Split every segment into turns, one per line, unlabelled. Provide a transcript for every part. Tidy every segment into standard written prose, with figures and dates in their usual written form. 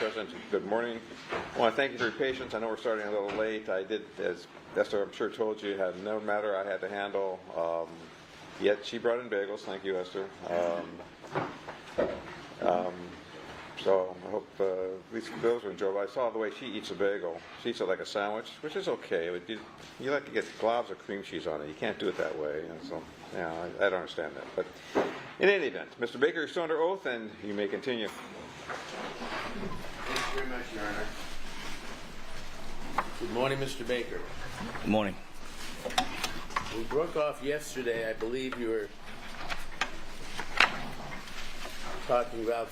President, good morning. I want to thank you for your patience. I know we're starting a little late. I did, as Esther I'm sure told you, had no matter I had to handle. Yet she brought in bagels. Thank you, Esther. So I hope at least those are enjoyable. I saw the way she eats a bagel. She eats it like a sandwich, which is okay. You like to get globs of cream cheese on it. You can't do it that way. And so, yeah, I don't understand that. But in any event, Mr. Baker, you're still under oath, and you may continue.
Thank you very much, Your Honor. Good morning, Mr. Baker.
Good morning.
We broke off yesterday. I believe you were talking about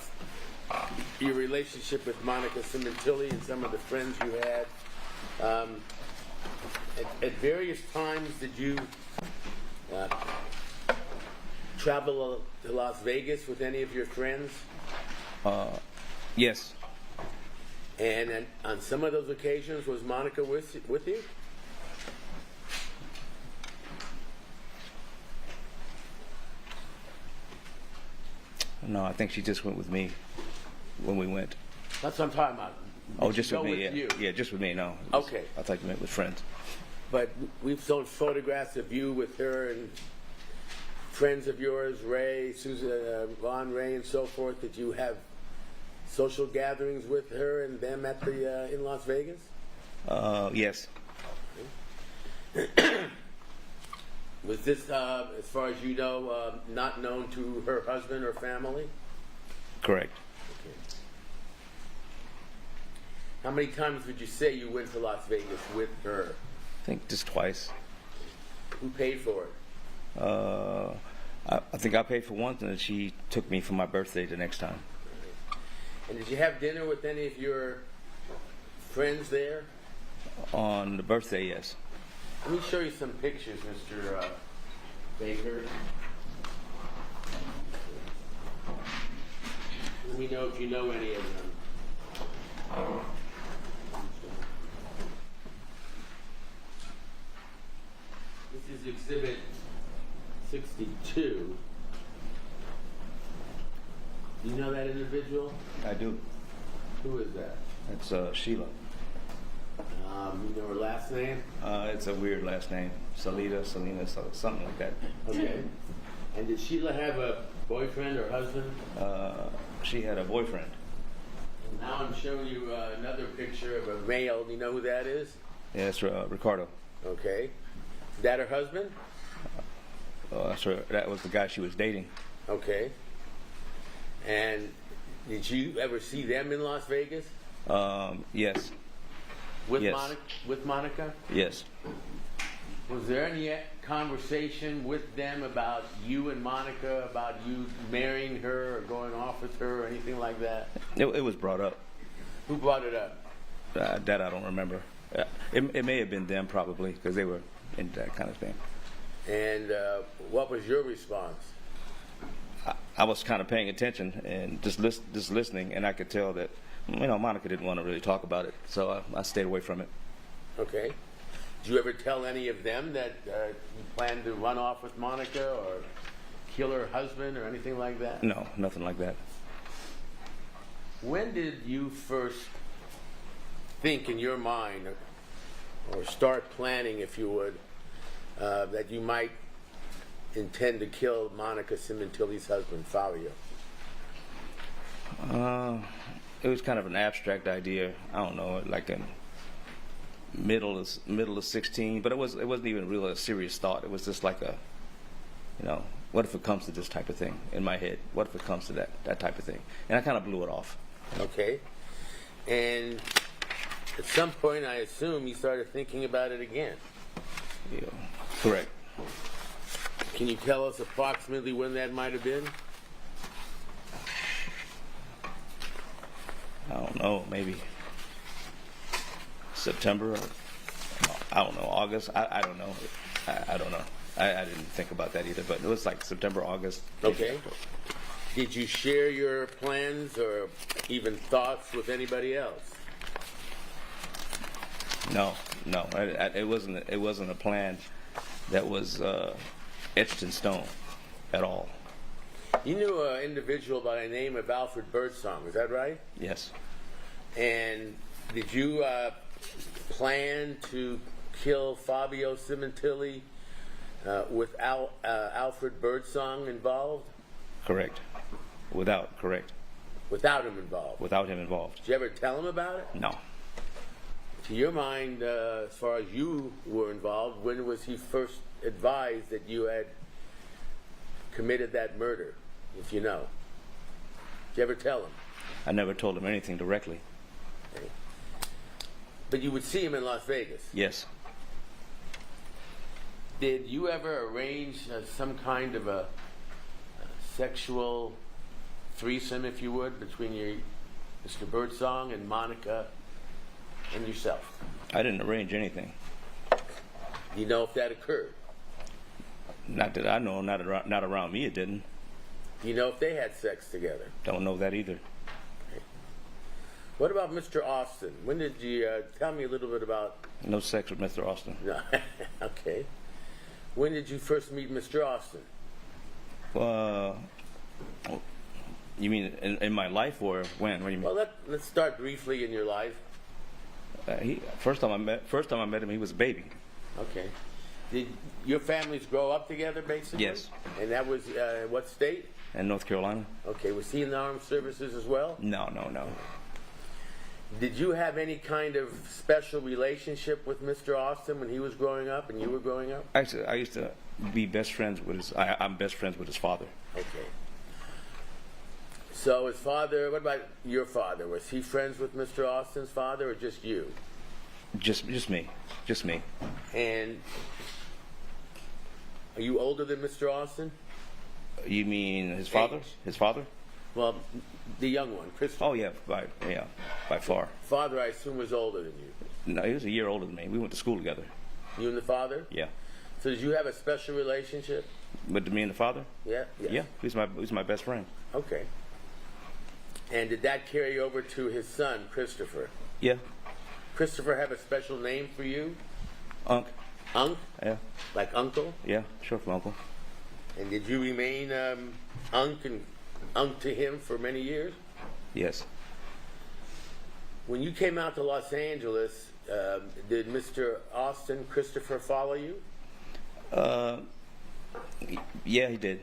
your relationship with Monica Sementilli and some of the friends you had. At various times, did you travel to Las Vegas with any of your friends?
Yes.
And on some of those occasions, was Monica with you?
No, I think she just went with me when we went.
That's what I'm talking about.
Oh, just with me, yeah.
You?
Yeah, just with me, no.
Okay.
I thought you meant with friends.
But we've shown photographs of you with her and friends of yours, Ray, Susan, Von Ray, and so forth. Did you have social gatherings with her and them at the in Las Vegas?
Yes.
Was this, as far as you know, not known to her husband or family?
Correct.
Okay. How many times would you say you went to Las Vegas with her?
I think just twice.
Who paid for it?
I think I paid for once, and then she took me for my birthday the next time.
And did you have dinner with any of your friends there?
On the birthday, yes.
Let me show you some pictures, Mr. Baker. Let me know if you know any of them. This is Exhibit 62. Do you know that individual?
I do.
Who is that?
That's Sheila.
You know her last name?
It's a weird last name. Selena, something like that.
Okay. And did Sheila have a boyfriend or husband?
She had a boyfriend.
And now I'm showing you another picture of a male. Do you know who that is?
Yeah, it's Ricardo.
Okay. Is that her husband?
That was the guy she was dating.
Okay. And did you ever see them in Las Vegas?
Yes.
With
Yes.
With Monica?
Yes.
Was there any conversation with them about you and Monica, about you marrying her or going off with her or anything like that?
It was brought up.
Who brought it up?
That I don't remember. It may have been them probably, because they were into that kind of thing.
And what was your response?
I was kind of paying attention and just listening, and I could tell that, Monica didn't want to really talk about it, so I stayed away from it.
Okay. Did you ever tell any of them that you planned to run off with Monica or kill her husband or anything like that?
No, nothing like that.
When did you first think in your mind, or start planning, if you would, that you might intend to kill Monica Sementilli's husband, Fabio?
It was kind of an abstract idea. I don't know, like in middle of 16, but it wasn't even really a serious thought. It was just like a, what if it comes to this type of thing in my head? What if it comes to that type of thing? And I kind of blew it off.
Okay. And at some point, I assume you started thinking about it again.
Yeah, correct.
Can you tell us approximately when that might have been?
I don't know, maybe September, or, I don't know, August, I don't know. I don't know. I didn't think about that either, but it was like September, August.
Okay. Did you share your plans or even thoughts with anybody else?
No. It wasn't a plan that was etched in stone at all.
You knew an individual by the name of Alfred Birdsong, is that right?
Yes.
And did you plan to kill Fabio Sementilli without Alfred Birdsong involved?
Correct. Correct.
Without him involved?
Without him involved.
Did you ever tell him about it?
No.
To your mind, as far as you were involved, when was he first advised that you had committed that murder, if you know? Did you ever tell him?
I never told him anything directly.
Okay. But you would see him in Las Vegas?
Yes.
Did you ever arrange some kind of a sexual threesome, if you would, between Mr. Birdsong and Monica and yourself?
I didn't arrange anything.
Do you know if that occurred?
Not that I know. Not around me. It didn't.
Do you know if they had sex together?
Don't know that either.
Okay. What about Mr. Austin? When did you tell me a little bit about?
No sex with Mr. Austin.
No. Okay. When did you first meet Mr. Austin?
You mean in my life or when? What do you mean?
Well, let's start briefly in your life.
First time I met him, he was a baby.
Okay. Did your families grow up together, basically?
Yes.
And that was what state?
In North Carolina.
Okay. Was he in the armed services as well?
No.
Did you have any kind of special relationship with Mr. Austin when he was growing up and you were growing up?
Actually, I used to be best friends with his. I'm best friends with his father.
Okay. So his father, what about your father? Was he friends with Mr. Austin's father or just you?
Just me.
And are you older than Mr. Austin?
You mean his father?
Age.
His father?
Well, the young one, Christopher.
Oh yeah, by far.
Father, I assume, was older than you.
No, he was a year older than me. We went to school together.
You and the father?
Yeah.
So did you have a special relationship?
But me and the father?
Yeah? Yes.
Yeah. He's my best friend.
Okay. And did that carry over to his son, Christopher?
Yeah.
Christopher have a special name for you?
Unc.
Unc?
Yeah.
Like uncle?
Yeah. Short for uncle.
And did you remain Unc and Unc to him for many years?
Yes.
When you came out to Los Angeles, did Mr. Austin, Christopher, follow you?
Yeah, he did.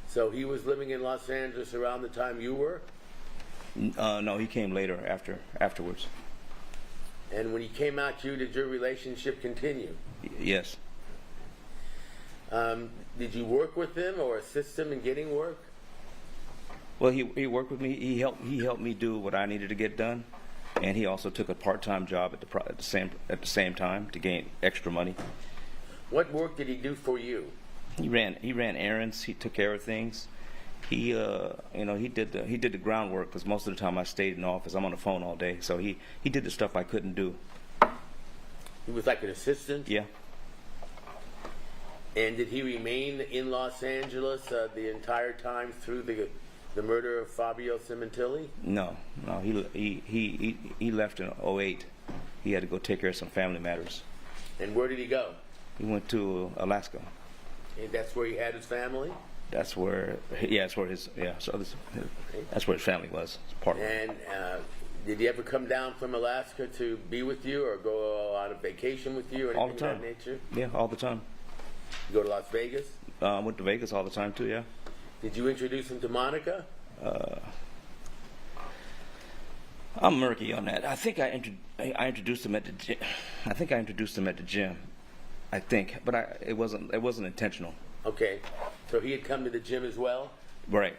So he was living in Los Angeles around the time you were?
No, he came later afterwards.
And when he came out to you, did your relationship continue?
Yes.
Did you work with him or assist him in getting work?
Well, he worked with me. He helped me do what I needed to get done, and he also took a part-time job at the same time to gain extra money.
What work did he do for you?
He ran errands. He took care of things. He did the groundwork because most of the time I stayed in the office. I'm on the phone all day, so he did the stuff I couldn't do.
He was like an assistant?
Yeah.
And did he remain in Los Angeles the entire time through the murder of Fabio Sementilli?
No. He left in 2008. He had to go take care of some family matters.
And where did he go?
He went to Alaska.
And that's where he had his family?
That's where that's where his family was. Part of it.
And did he ever come down from Alaska to be with you or go on a vacation with you or
All the
anything of
time.
that nature?
Yeah, all the time.
You go to Las Vegas?
Went to Vegas all the time too. Yeah.
Did you introduce him to Monica?
I'm murky on that. I think I introduced him at the gym. I think, but it wasn't intentional.
Okay. So he had come to the gym as well?
Right.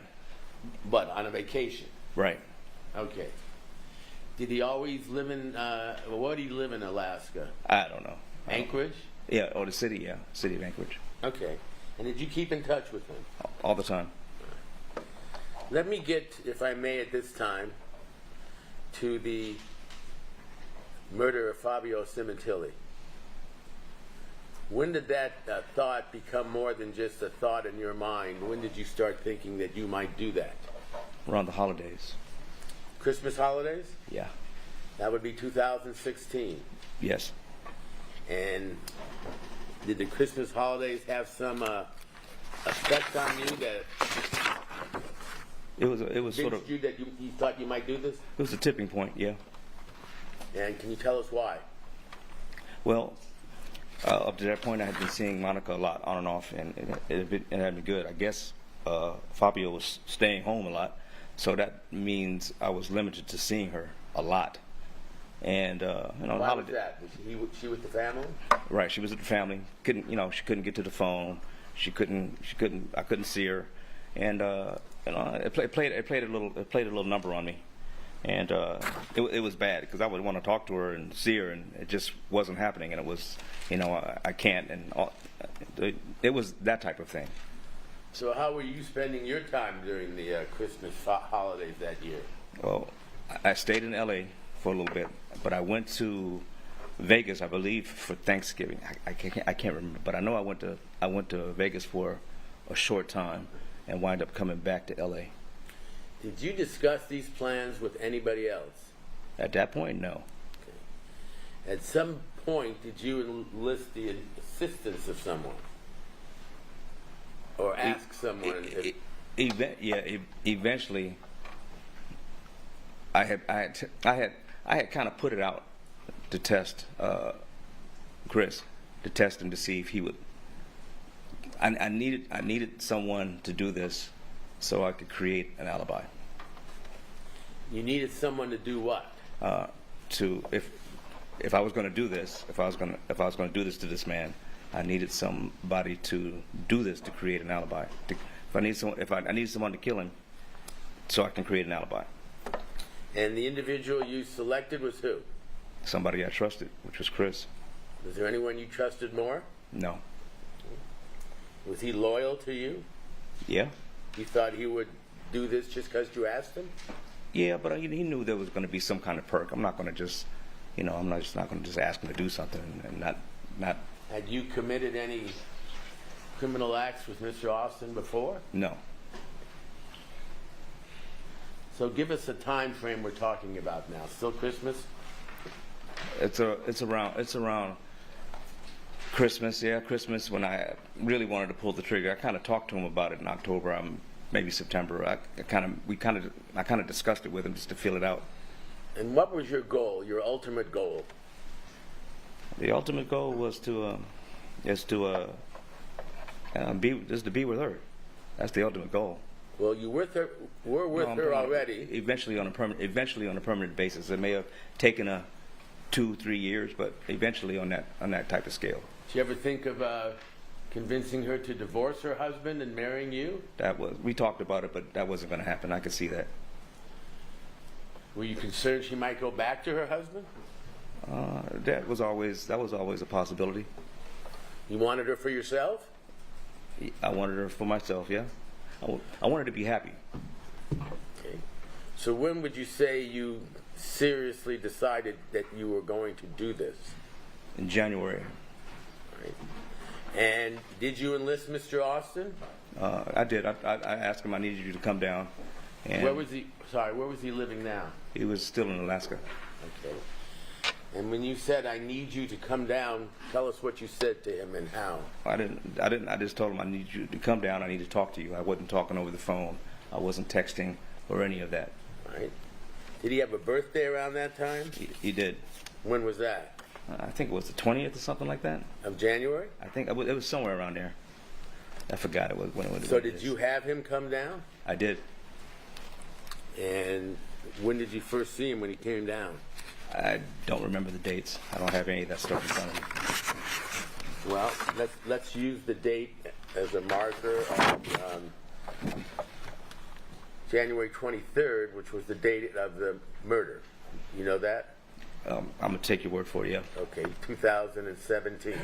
But on a vacation?
Right.
Okay. Did he always live in, where did he live in Alaska?
I don't know.
Anchorage?
Yeah, or the city, yeah. City of Anchorage.
Okay. And did you keep in touch with him?
All the time.
Let me get, if I may at this time, to the murder of Fabio Sementilli. When did that thought become more than just a thought in your mind? When did you start thinking that you might do that?
Around the holidays.
Christmas holidays?
Yeah.
That would be 2016.
Yes.
And did the Christmas holidays have some effect on you that
It was sort of,
Convinced you that you thought you might do this?
it was a tipping point, yeah.
And can you tell us why?
Well, up to that point, I had been seeing Monica a lot, on and off, and it had been good. I guess Fabio was staying home a lot, so that means I was limited to seeing her a lot. And
Why was that? Was she with the family?
Right, she was with the family. She couldn't get to the phone. I couldn't see her, and it played a little number on me, and it was bad because I would want to talk to her and see her, and it just wasn't happening, and it was, I can't, and it was that type of thing.
So how were you spending your time during the Christmas holidays that year?
Well, I stayed in L.A. for a little bit, but I went to Vegas, I believe, for Thanksgiving. I can't remember, but I know I went to Vegas for a short time and wind up coming back to L.A.
Did you discuss these plans with anybody else?
At that point, no.
Okay. At some point, did you enlist the assistance of someone, or ask someone?
Eventually, I had kind of put it out to test Chris, to test him to see if he would. I needed someone to do this, so I could create an alibi.
You needed someone to do what?
If I was going to do this, if I was going to do this to this man, I needed somebody to do this to create an alibi. I need someone to kill him, so I can create an alibi.
And the individual you selected was who?
Somebody I trusted, which was Chris.
Was there anyone you trusted more?
No.
Was he loyal to you?
Yeah.
You thought he would do this just because you asked him?
Yeah, but he knew there was going to be some kind of perk. I'm not going to just, I'm not going to just ask him to do something and not.
Had you committed any criminal acts with Mr. Austin before?
No.
So give us a time frame we're talking about now. Still Christmas?
It's around Christmas. Yeah, Christmas, when I really wanted to pull the trigger. I kind of talked to him about it in October, maybe September. I kind of discussed it with him just to feel it out.
And what was your goal? Your ultimate goal?
The ultimate goal was to be with her. That's the ultimate goal.
Well, you were with her already.
Eventually on a permanent basis. It may have taken 2-3 years, but eventually on that type of scale.
Did you ever think of convincing her to divorce her husband and marrying you?
We talked about it, but that wasn't going to happen. I could see that.
Were you concerned she might go back to her husband?
That was always a possibility.
You wanted her for yourself?
I wanted her for myself. Yeah. I wanted to be happy.
Okay. So when would you say you seriously decided that you were going to do this?
In January.
Right. And did you enlist Mr. Austin?
I did. I asked him, I needed you to come down. And
where was he living now?
He was still in Alaska.
Okay. And when you said, I need you to come down, tell us what you said to him and how.
I didn't. I just told him, I need you to come down. I need to talk to you. I wasn't talking over the phone. I wasn't texting or any of that.
Right. Did he have a birthday around that time?
He did.
When was that?
I think it was the 20th or something like that.
Of January?
I think it was somewhere around there. I forgot it was when it was.
So did you have him come down?
I did.
And when did you first see him when he came down?
I don't remember the dates. I don't have any of that stuff in front of me.
Well, let's use the date as a marker of January 23rd, which was the date of the murder. You know that?
I'm going to take your word for it, yeah.
Okay, 2017.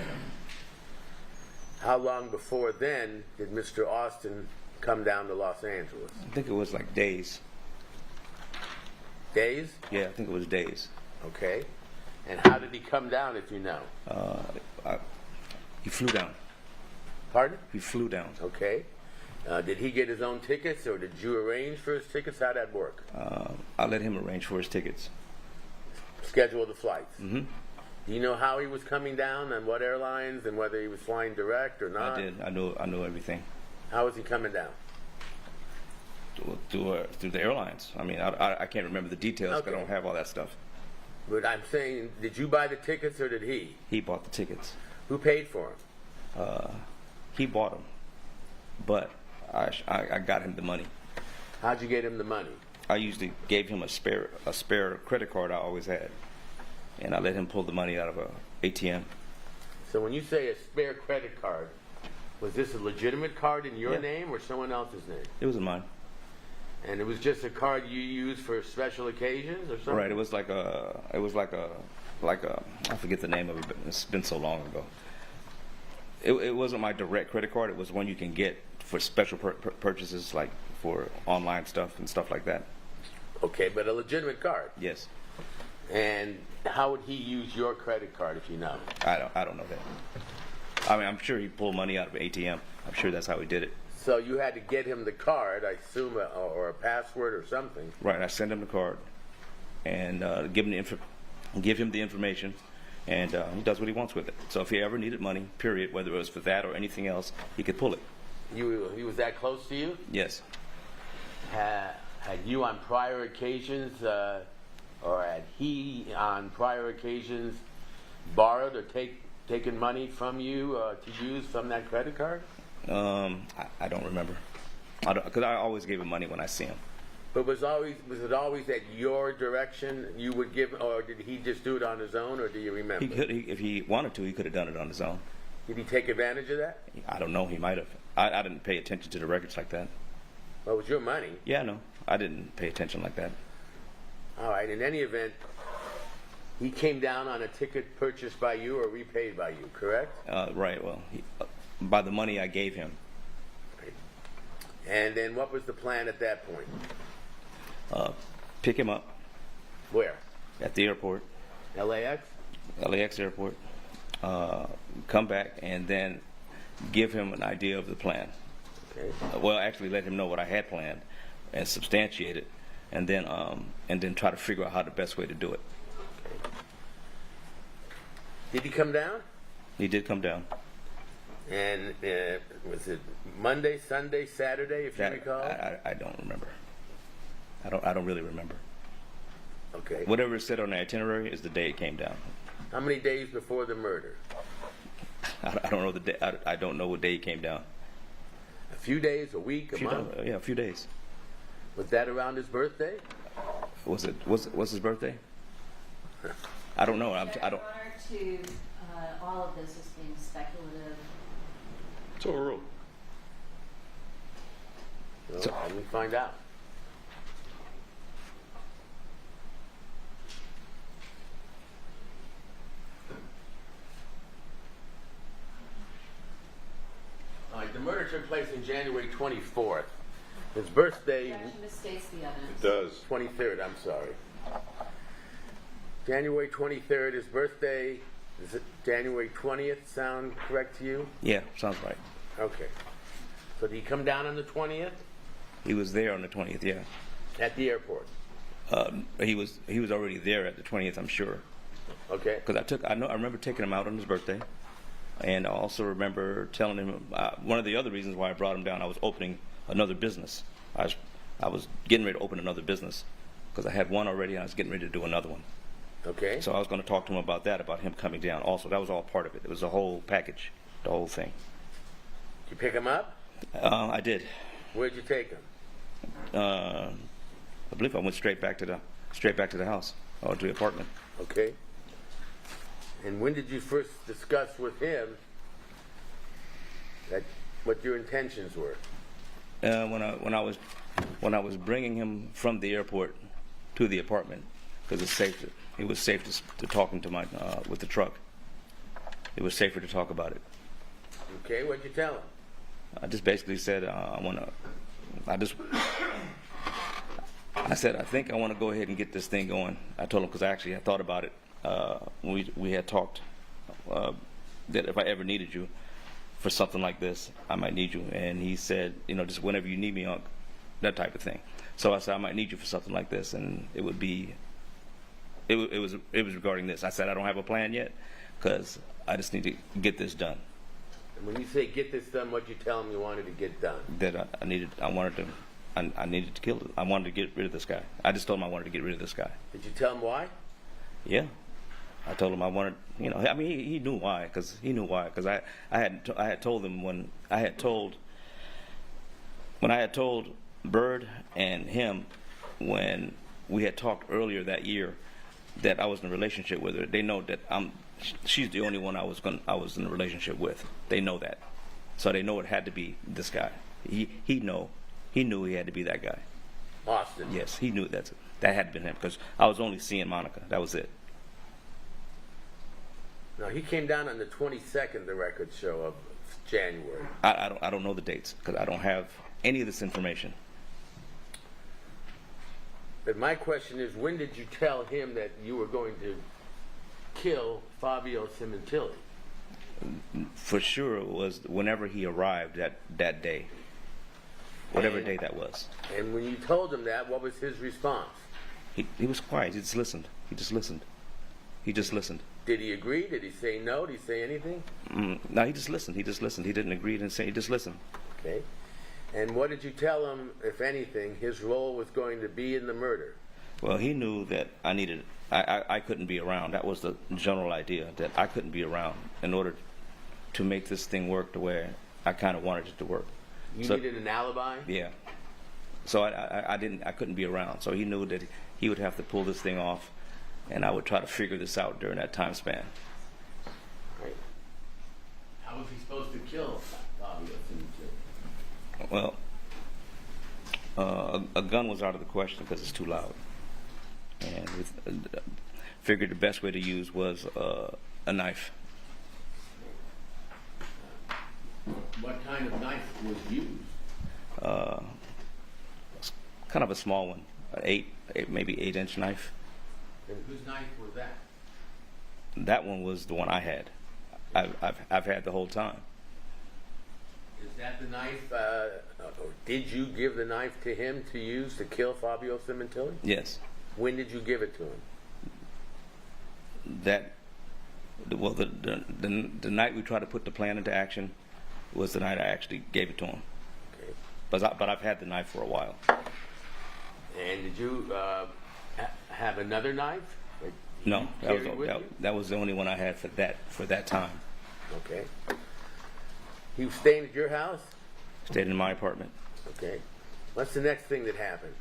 How long before then did Mr. Austin come down to Los Angeles?
I think it was like days.
Days?
Yeah, I think it was days.
Okay. And how did he come down, if you know?
He flew down.
Pardon?
He flew down.
Okay. Did he get his own tickets, or did you arrange for his tickets? How'd that work?
I let him arrange for his tickets.
Schedule the flights?
Mm-hmm.
Do you know how he was coming down, and what airlines, and whether he was flying direct or not?
I did. I know everything.
How was he coming down?
through the airlines. I mean, I can't remember the details. 'Cause
Okay.
I don't have all that stuff.
But I'm saying, did you buy the tickets or did he?
He bought the tickets.
Who paid for them?
He bought them, but I got him the money.
How'd you get him the money?
I usually gave him a spare credit card I always had, and I let him pull the money out of a ATM.
So when you say a spare credit card, was this a legitimate card in your
Yeah.
name or someone else's name?
It was mine.
And it was just a card you used for special occasions or something?
Right. It was like a. I forget the name of it, but it's been so long ago. It wasn't my direct credit card. It was one you can get for special purchases, like for online stuff and stuff like that.
Okay, but a legitimate card.
Yes.
And how would he use your credit card if you know?
I don't know that. I mean, I'm sure he pulled money out of an ATM. I'm sure that's how he did it.
So you had to get him the card, I assume, or a password or something.
Right. I sent him the card and give him the information, and he does what he wants with it. So if he ever needed money, period, whether it was for that or anything else, he could pull it.
He was that close to you?
Yes.
Had you on prior occasions, or had he on prior occasions borrowed or taken money from you to use from that credit card?
I don't remember. Because I always gave him money when I see him.
But was it always at your direction you would give, or did he just do it on his own, or do you remember?
If he wanted to, he could have done it on his own.
Did he take advantage of that?
I don't know. He might have. I didn't pay attention to the records like that.
Well, it was your money.
Yeah, no. I didn't pay attention like that.
All right. In any event, he came down on a ticket purchased by you or repaid by you, correct?
Right. Well, by the money I gave him.
And then what was the plan at that point?
Pick him up
Where?
at the airport,
LAX?
LAX airport, come back, and then give him an idea of the plan.
Okay.
Well, actually let him know what I had planned and substantiate it, and then try to figure out how the best way to do it.
Did he come down?
He did come down.
And was it Monday, Sunday, Saturday, if you recall?
I don't remember. I don't really remember.
Okay.
Whatever is said on the itinerary is the day it came down.
How many days before the murder?
I don't know the day. I don't know what day it came down.
A few days, a week, a month?
Yeah, a few days.
Was that around his birthday?
Was his birthday? I don't know. I don't.
Honor to all of this as being speculative.
It's overruled.
Well,
So-
let me find out. All right, the murder took place on January 24th. His birthday,
Objection misstates the
It
evidence.
does.
23rd, I'm sorry. January 23rd, his birthday, is it January 20th sound correct to you?
Yeah, sounds right.
Okay. So did he come down on the 20th?
He was there on the 20th. Yeah.
At the airport?
He was already there at the 20th. I'm sure.
Okay.
Because I remember taking him out on his birthday, and I also remember telling him one of the other reasons why I brought him down. I was opening another business. I was getting ready to open another business because I had one already, and I was getting ready to do another one.
Okay.
So I was going to talk to him about that, about him coming down. Also, that was all part of it. It was the whole package, the whole thing.
Did you pick him up?
I did.
Where'd you take him?
I believe I went straight back to the house or to the apartment.
Okay. And when did you first discuss with him what your intentions were?
When I was bringing him from the airport to the apartment, because it was safe to talk into with the truck. It was safer to talk about it.
Okay, what'd you tell him?
I just basically said I said I think I want to go ahead and get this thing going. I told him because actually I thought about it. We had talked that if I ever needed you for something like this, I might need you. And he said, just whenever you need me, Unc, that type of thing. So I said I might need you for something like this, and it would be. It was regarding this. I said I don't have a plan yet because I just need to get this done.
And when you say get this done, what'd you tell him you wanted to get done?
That I I needed to kill it. I wanted to get rid of this guy. I just told him I wanted to get rid of this guy.
Did you tell him why?
Yeah. I told him I wanted, I mean, he knew why, because I had told him when I had told Bird and him when we had talked earlier that year that I was in a relationship with her. They know that she's the only one I was in a relationship with. They know that, so they know it had to be this guy. He knew he had to be that guy.
Austin.
Yes, he knew that had been him, because I was only seeing Monica. That was it.
Now, he came down on the 22nd, the records show, of January.
I don't know the dates, because I don't have any of this information.
But my question is, when did you tell him that you were going to kill Fabio Sementilli?
For sure, it was whenever he arrived that day, whatever day that was.
And when you told him that, what was his response?
He was quiet. He just listened.
Did he agree? Did he say no? Did he say anything?
No, he just listened. He didn't agree. He didn't say. He just listened.
Okay. And what did you tell him, if anything, his role was going to be in the murder?
Well, he knew that I couldn't be around. That was the general idea, that I couldn't be around in order to make this thing work the way I kind of wanted it to work.
You needed an alibi?
Yeah. So I couldn't be around. So he knew that he would have to pull this thing off, and I would try to figure this out during that time span.
Right. How was he supposed to kill Fabio Sementilli?
Well, a gun was out of the question because it's too loud, and figured the best way to use was a knife.
What kind of knife was used?
Kind of a small one, maybe 8-inch knife.
And whose knife was that?
That one was the one I had. I've had the whole time.
Is that the knife? Or did you give the knife to him to use to kill Fabio Sementilli?
Yes.
When did you give it to him?
The night we tried to put the plan into action was the night I actually gave it to him.
Okay.
But I've had the knife for a while.
And did you have another knife?
No,
You
that was the only one I had for that time.
Okay. He was staying at your house?
Stayed in my apartment.
Okay. What's the next thing that happened?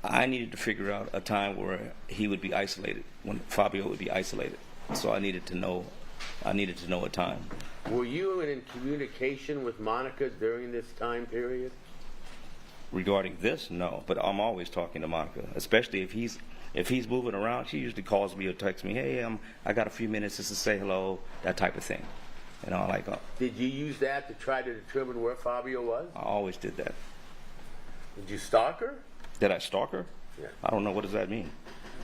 I needed to figure out a time where he would be isolated, when Fabio would be isolated. So I needed to know a time.
Were you in communication with Monica during this time period?
Regarding this, no, but I'm always talking to Monica, especially if he's moving around. She usually calls me or texts me, "Hey, I got a few minutes just to say hello," that type of thing.
Did you use that to try to determine where Fabio was?
I always did that.
Did you stalk her?
Did I stalk her?
Yeah.
I don't know. What does that mean?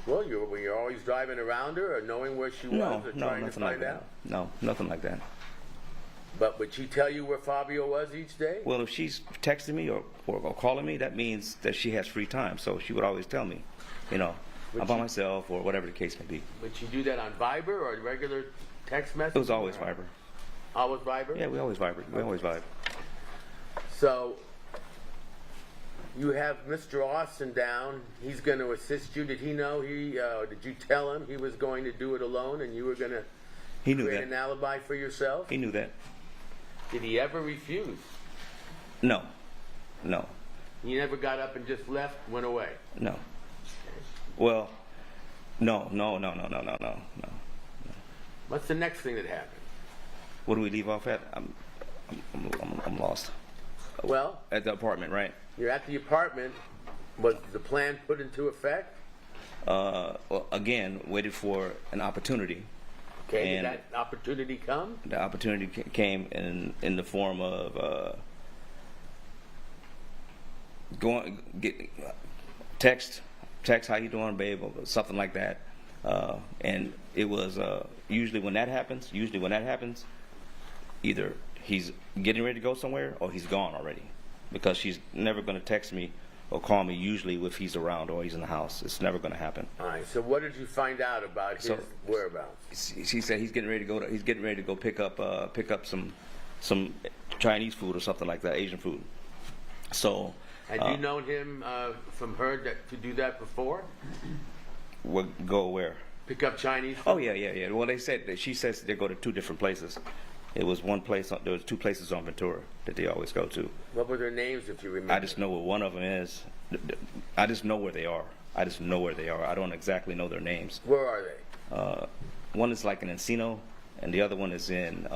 Well, were you always driving around her or knowing where she was or trying to
nothing
find
like that.
out?
No, nothing like that.
But would she tell you where Fabio was each day?
Well, if she's texting me or calling me, that means that she has free time. So she would always tell me, I'm by myself or whatever the case may be.
Would she do that on Viber or regular text message?
It was always Viber.
Always Viber?
Yeah, we always Viber. We always Viber.
So you have Mr. Austin down. He's going to assist you. Did he know did you tell him he was going to do it alone and you were going to create an alibi for yourself?
He knew that.
Did he ever refuse?
No.
He never got up and just left, went away?
No. Well, no.
What's the next thing that happened?
What do we leave off at? I'm lost.
Well,
At the apartment, right?
you're at the apartment. Was the plan put into effect?
Well, again, waited for an opportunity.
Okay,
And
did that opportunity come?
The opportunity came in the form of text, how you doing, babe, or something like that. And it was usually when that happens, either he's getting ready to go somewhere or he's gone already, because she's never going to text me or call me usually if he's around or he's in the house. It's never going to happen.
All right. So what did you find out about his whereabouts?
She said he's getting ready to go. He's getting ready to go pick up some Chinese food or something like that, Asian food. So
Had you known him from her to do that before?
what go where?
Pick up Chinese food?
Oh yeah. Well, she says they go to 2 different places. It was one place. There was 2 places on Ventura that they always go to.
What were their names, if you remember?
I just know where one of them is. I just know where they are. I don't exactly know their names.
Where are they?
One is like in Encino, and the other one is in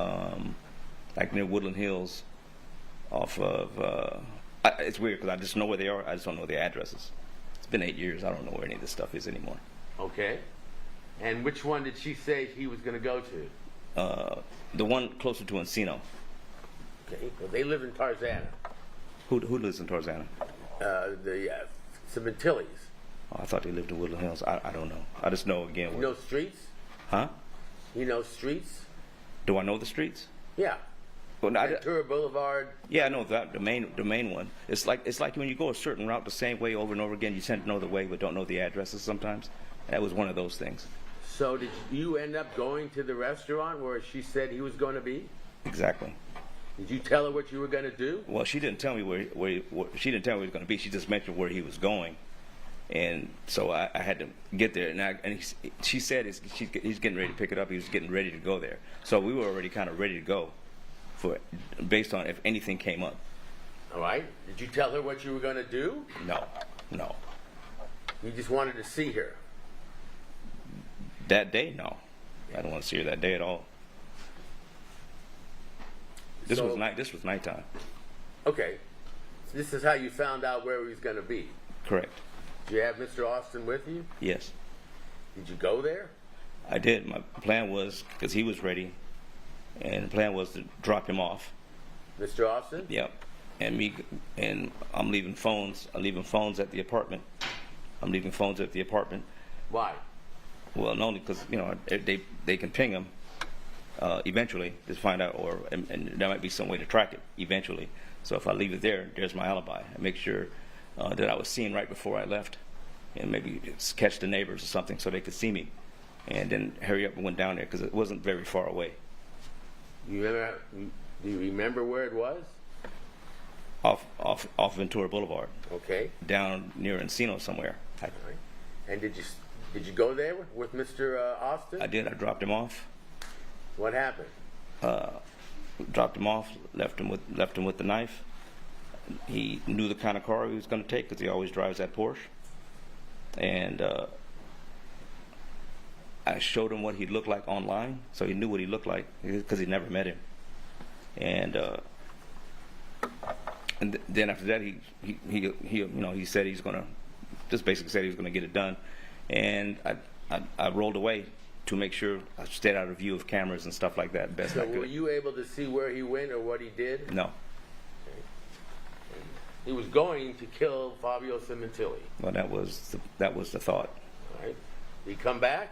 like near Woodland Hills. Off of. It's weird because I just know where they are. I just don't know their addresses. It's been 8 years. I don't know where any of this stuff is anymore.
Okay. And which one did she say he was going to go to?
The one closer to Encino.
Okay. Well, they live in Tarzana.
Who lives in Tarzana?
The Sementillis.
Oh, I thought they lived in Woodland Hills. I don't know. I just know again.
You know streets?
Huh?
You know streets?
Do I know the streets?
Yeah.
Well,
Ventura Boulevard.
yeah, I know that the main one. It's like when you go a certain route the same way over and over again. You tend to know the way, but don't know the addresses sometimes. That was one of those things.
So did you end up going to the restaurant where she said he was going to be?
Exactly.
Did you tell her what you were going to do?
Well, she didn't tell me where she didn't tell me where he was going to be. She just mentioned where he was going, and so I had to get there. She said he's getting ready to pick it up. He was getting ready to go there. So we were already kind of ready to go, based on if anything came up.
All right. Did you tell her what you were going to do?
No.
You just wanted to see her.
That day, no. I don't want to see her that day at all. This was nighttime.
Okay. This is how you found out where he was going to be.
Correct.
Did you have Mr. Austin with you?
Yes.
Did you go there?
I did. My plan was, because he was ready, and the plan was to drop him off.
Mr. Austin?
Yep. And I'm leaving phones. I'm leaving phones at the apartment.
Why?
Well, not only because they can ping him eventually to find out, and there might be some way to track it eventually. So if I leave it there, there's my alibi. I make sure that I was seen right before I left, and maybe catch the neighbors or something so they could see me, and then hurry up and went down there because it wasn't very far away.
Do you remember where it was?
Off Ventura Boulevard.
Okay.
Down near Encino somewhere.
All right. And did you go there with Mr. Austin?
I did. I dropped him off.
What happened?
Dropped him off. Left him with the knife. He knew the kind of car he was going to take because he always drives that Porsche. And I showed him what he looked like online, so he knew what he looked like because he never met him. And then after that, he said he's going to just basically said he was going to get it done, and I rolled away to make sure I stayed out of view of cameras and stuff like that best I
So
could.
were you able to see where he went or what he did?
No.
He was going to kill Fabio Sementilli.
Well, that was the thought.
All right. Did he come back?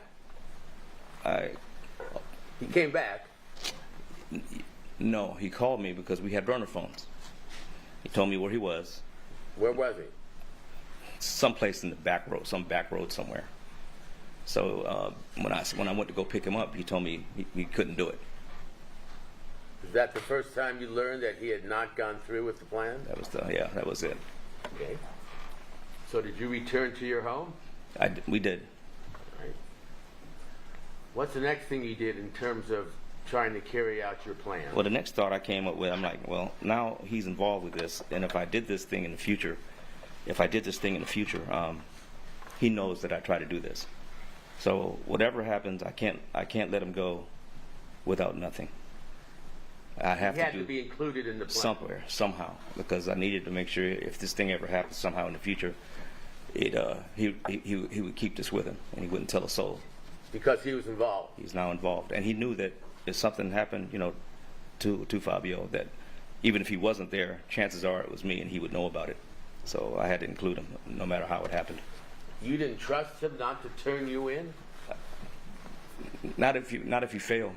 He came back.
No, he called me because we had burner phones. He told me where he was.
Where was he?
Someplace in the back road, some back road somewhere. So when I went to go pick him up, he told me he couldn't do it.
Is that the first time you learned that he had not gone through with the plan?
That was it.
Okay. So did you return to your home?
We did.
All right. What's the next thing you did in terms of trying to carry out your plan?
Well, the next thought I came up with, I'm like, well, now he's involved with this, and if I did this thing in the future, he knows that I try to do this. So whatever happens, I can't let him go without nothing. I have
he had to be included in the plan.
Somewhere, somehow, because I needed to make sure if this thing ever happens somehow in the future, he would keep this with him, and he wouldn't tell a soul.
Because he was involved.
He's now involved, and he knew that if something happened, to Fabio, that even if he wasn't there, chances are it was me, and he would know about it. So I had to include him, no matter how it happened.
You didn't trust him not to turn you in?
Not if you fail.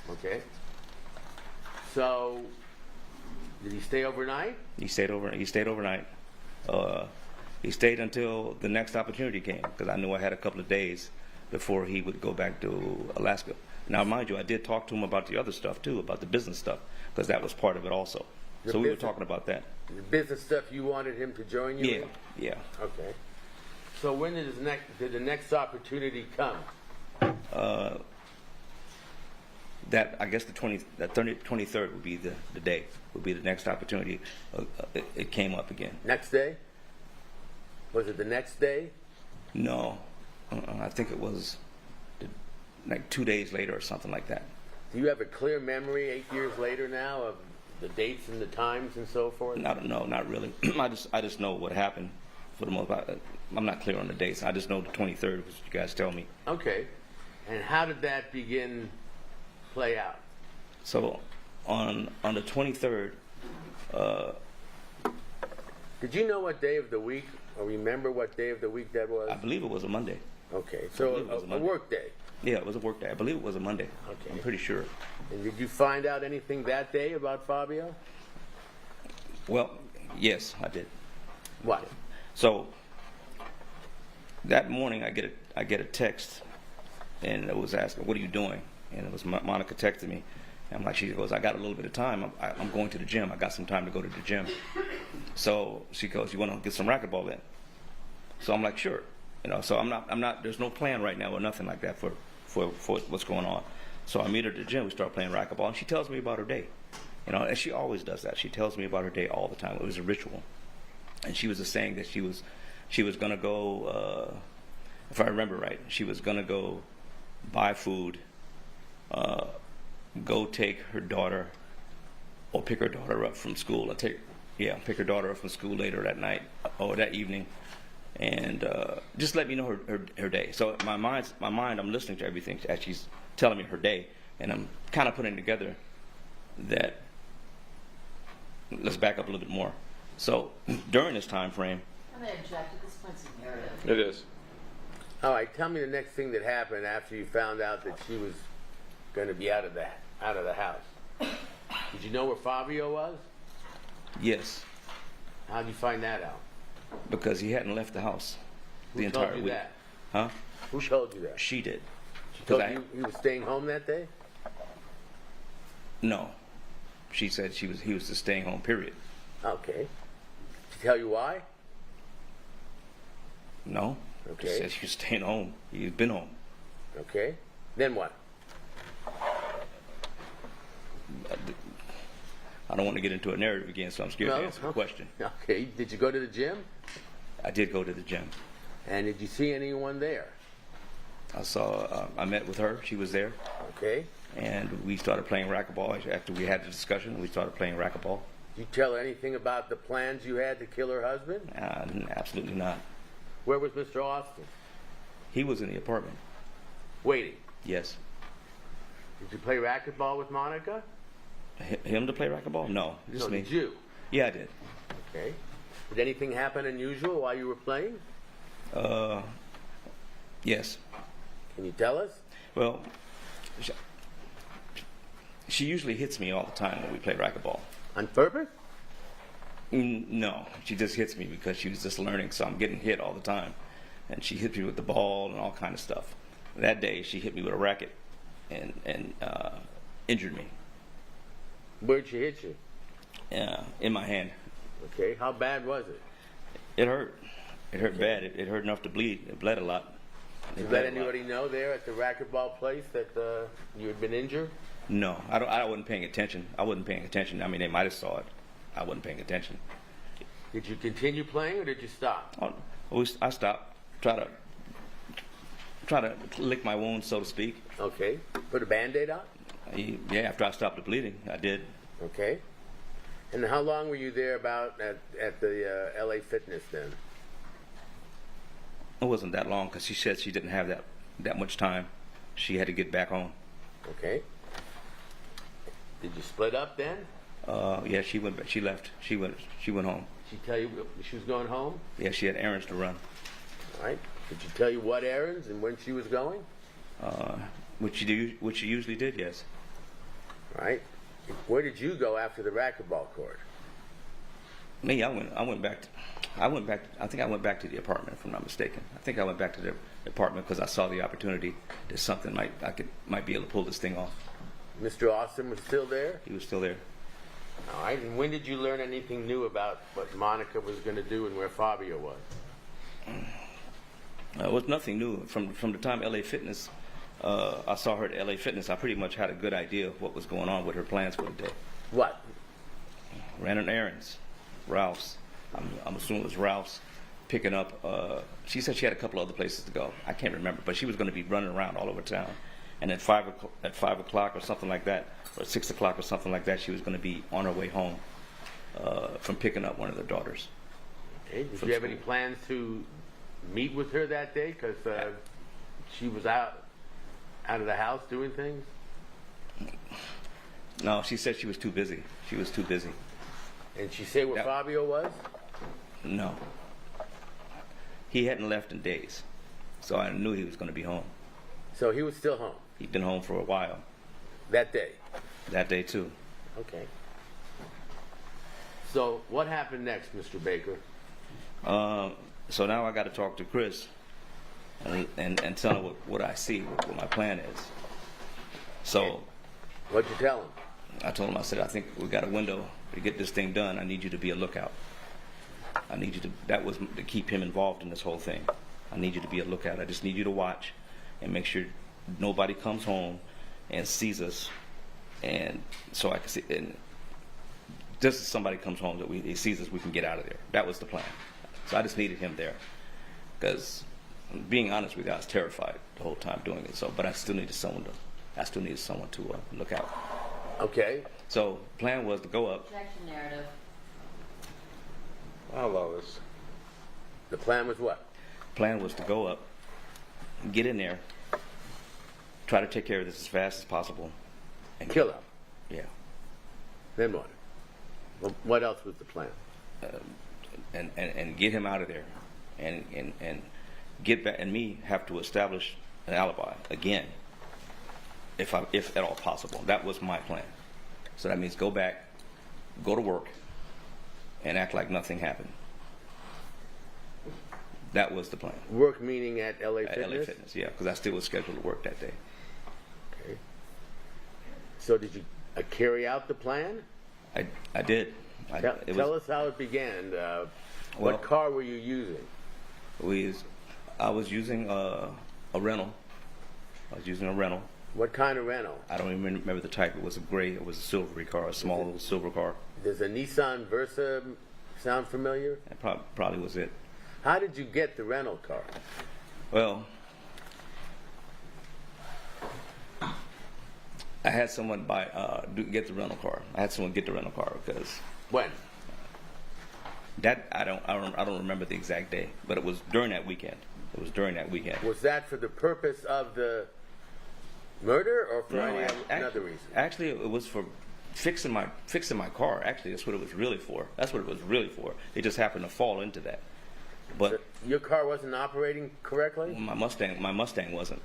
Okay. So, did he stay overnight?
He stayed overnight. He stayed until the next opportunity came, because I knew I had a couple of days before he would go back to Alaska. Now, mind you, I did talk to him about the other stuff too, about the business stuff, because that was part of it also. So we were talking about that.
The business stuff you wanted him to join you
Yeah,
in?
yeah.
Okay. So when did the next opportunity come?
That I guess the 23rd would be the day, would be the next opportunity. It came up again.
Next day? Was it the next day?
No, I think it was like 2 days later or something like that.
Do you have a clear memory 8 years later now of the dates and the times and so forth?
No, not really. I just know what happened for the most part. I'm not clear on the dates. I just know the 23rd, which you guys tell me.
Okay. And how did that play out?
So on the 23rd,
Did you know what day of the week, or remember what day of the week that was?
I believe it was a Monday.
Okay,
I
so
believe it was a
a
Monday.
work day.
Yeah, it was a work day. I believe it was a Monday.
Okay.
I'm pretty sure.
And did you find out anything that day about Fabio?
Well, yes, I did.
What?
So that morning, I get a text, and it was asking, "What are you doing?" And it was Monica texting me. And I'm like, she goes, "I got a little bit of time. I'm going to the gym. I got some time to go to the gym." So she goes, "You want to get some racquetball in?" So I'm like, "Sure." So I'm not. There's no plan right now or nothing like that for what's going on. So I meet her at the gym. We start playing racquetball, and she tells me about her day. And she always does that. She tells me about her day all the time. It was a ritual. And she was just saying that she was gonna go, if I remember right, she was gonna go buy food, go take her daughter, or pick her daughter up from school. Pick her daughter up from school later that night or that evening, and just let me know her day. So my mind, I'm listening to everything as she's telling me her day, and I'm kind of putting together that. Let's back up a little bit more. So during this time frame,
I'm going to object. At this point, it's a narrative.
It is.
All right, tell me the next thing that happened after you found out that she was going to be out of the house. Did you know where Fabio was?
yes,
How did you find that out?
because he hadn't left the house the
Who
entire
told you
week.
that?
Huh?
Who told you that?
She did.
She told
'Cause
you he was staying home that day?
No. She said he was just staying home, period.
Okay. Did she tell you why?
No.
Okay.
She said he was staying home. He's been home.
Okay. Then what?
I don't want to get into a narrative again, so I'm scared to answer the question.
Okay. Did you go to the gym?
I did go to the gym.
And did you see anyone there?
I met with her. She was there.
Okay.
And we started playing racquetball. After we had the discussion, we started playing racquetball.
Did you tell her anything about the plans you had to kill her husband?
Absolutely not.
Where was Mr. Austin?
He was in the apartment.
Waiting.
Yes.
Did you play racquetball with Monica?
Him to play racquetball? No, just
No,
me.
did you?
Yeah, I did.
Okay. Did anything happen unusual while you were playing?
Yes.
Can you tell us?
Well, she usually hits me all the time when we play racquetball.
On purpose?
No, she just hits me because she was just learning, so I'm getting hit all the time. And she hit me with the ball and all kind of stuff. That day, she hit me with a racket and injured me.
Where'd she hit you?
In my hand.
Okay. How bad was it?
It hurt. It hurt bad. It hurt enough to bleed. It bled a lot.
Did you let anybody know there at the racquetball place that you had been injured?
No, I wasn't paying attention. I mean, they might have saw it. I wasn't paying attention.
Did you continue playing or did you stop?
I stopped. Try to lick my wound, so to speak.
Okay. Put a Band-Aid on?
Yeah, after I stopped the bleeding, I did.
Okay. And how long were you there about at the LA Fitness then?
It wasn't that long because she said she didn't have that much time. She had to get back home.
Okay. Did you split up then?
Yeah, she went. She left. She went home.
Did she tell you she was going home?
Yeah, she had errands to run.
All right. Did she tell you what errands and when she was going?
Which she usually did. Yes.
All right. Where did you go after the racquetball court?
Me, I went back. I went back. I think I went back to the apartment, if I'm not mistaken. I think I went back to the apartment because I saw the opportunity that something might be able to pull this thing off.
Mr. Austin was still there?
He was still there.
All right, and when did you learn anything new about what Monica was going to do and where Fabio was?
It was nothing new. From the time LA Fitness, I saw her at LA Fitness, I pretty much had a good idea of what was going on with her plans for the day.
What?
Ran an errands, Ralph's. I'm assuming it was Ralph's, picking up. She said she had a couple other places to go. I can't remember, but she was going to be running around all over town. And at 5 o'clock or something like that, or 6 o'clock or something like that, she was going to be on her way home from picking up one of their daughters.
Okay. Did you have any plans to meet with her that day? Because she was out of the house doing things?
No, she said she was too busy. She was too busy.
And she said where Fabio was?
No. He hadn't left in days, so I knew he was going to be home.
So he was still home?
He'd been home for a while.
That day?
That day, too.
Okay. So what happened next, Mr. Baker?
So now I got to talk to Chris and tell him what I see, what my plan is. So
What'd you tell him?
I told him, I said, I think we got a window to get this thing done. I need you to be a lookout. I need you to, that was to keep him involved in this whole thing. I need you to be a lookout. I just need you to watch and make sure nobody comes home and sees us. And so I can see, and just as somebody comes home that he sees us, we can get out of there. That was the plan. So I just needed him there. Because being honest with you, I was terrified the whole time doing it. So, but I still needed someone to look out.
Okay.
So plan was to go up.
Objection narrative.
I love this.
The plan was what?
Plan was to go up, get in there, try to take care of this as fast as possible, and
Kill him.
Yeah,
Then what? Well, what else was the plan?
and get him out of there, and get back, and me have to establish an alibi again, if at all possible. That was my plan. So that means go back, go to work, and act like nothing happened. That was the plan.
Work meaning at LA
At
Fitness?
LA Fitness, yeah, because I still was scheduled to work that day.
Okay. So did you carry out the plan?
I did.
Tell us how it began.
Well-
What car were you using?
I was using a rental.
What kind of rental?
I don't even remember the type. It was a gray. It was a silvery car, a small little silver car.
Does a Nissan Versa sound familiar?
That probably was it.
How did you get the rental car?
Well, I had someone get the rental car. I had someone get the rental car because
When?
that I don't remember the exact day, but it was during that weekend.
Was that for the purpose of the murder or for any another reason?
Actually, it was for fixing my car. Actually, that's what it was really for. It just happened to fall into that. But
So your car wasn't operating correctly?
my Mustang wasn't,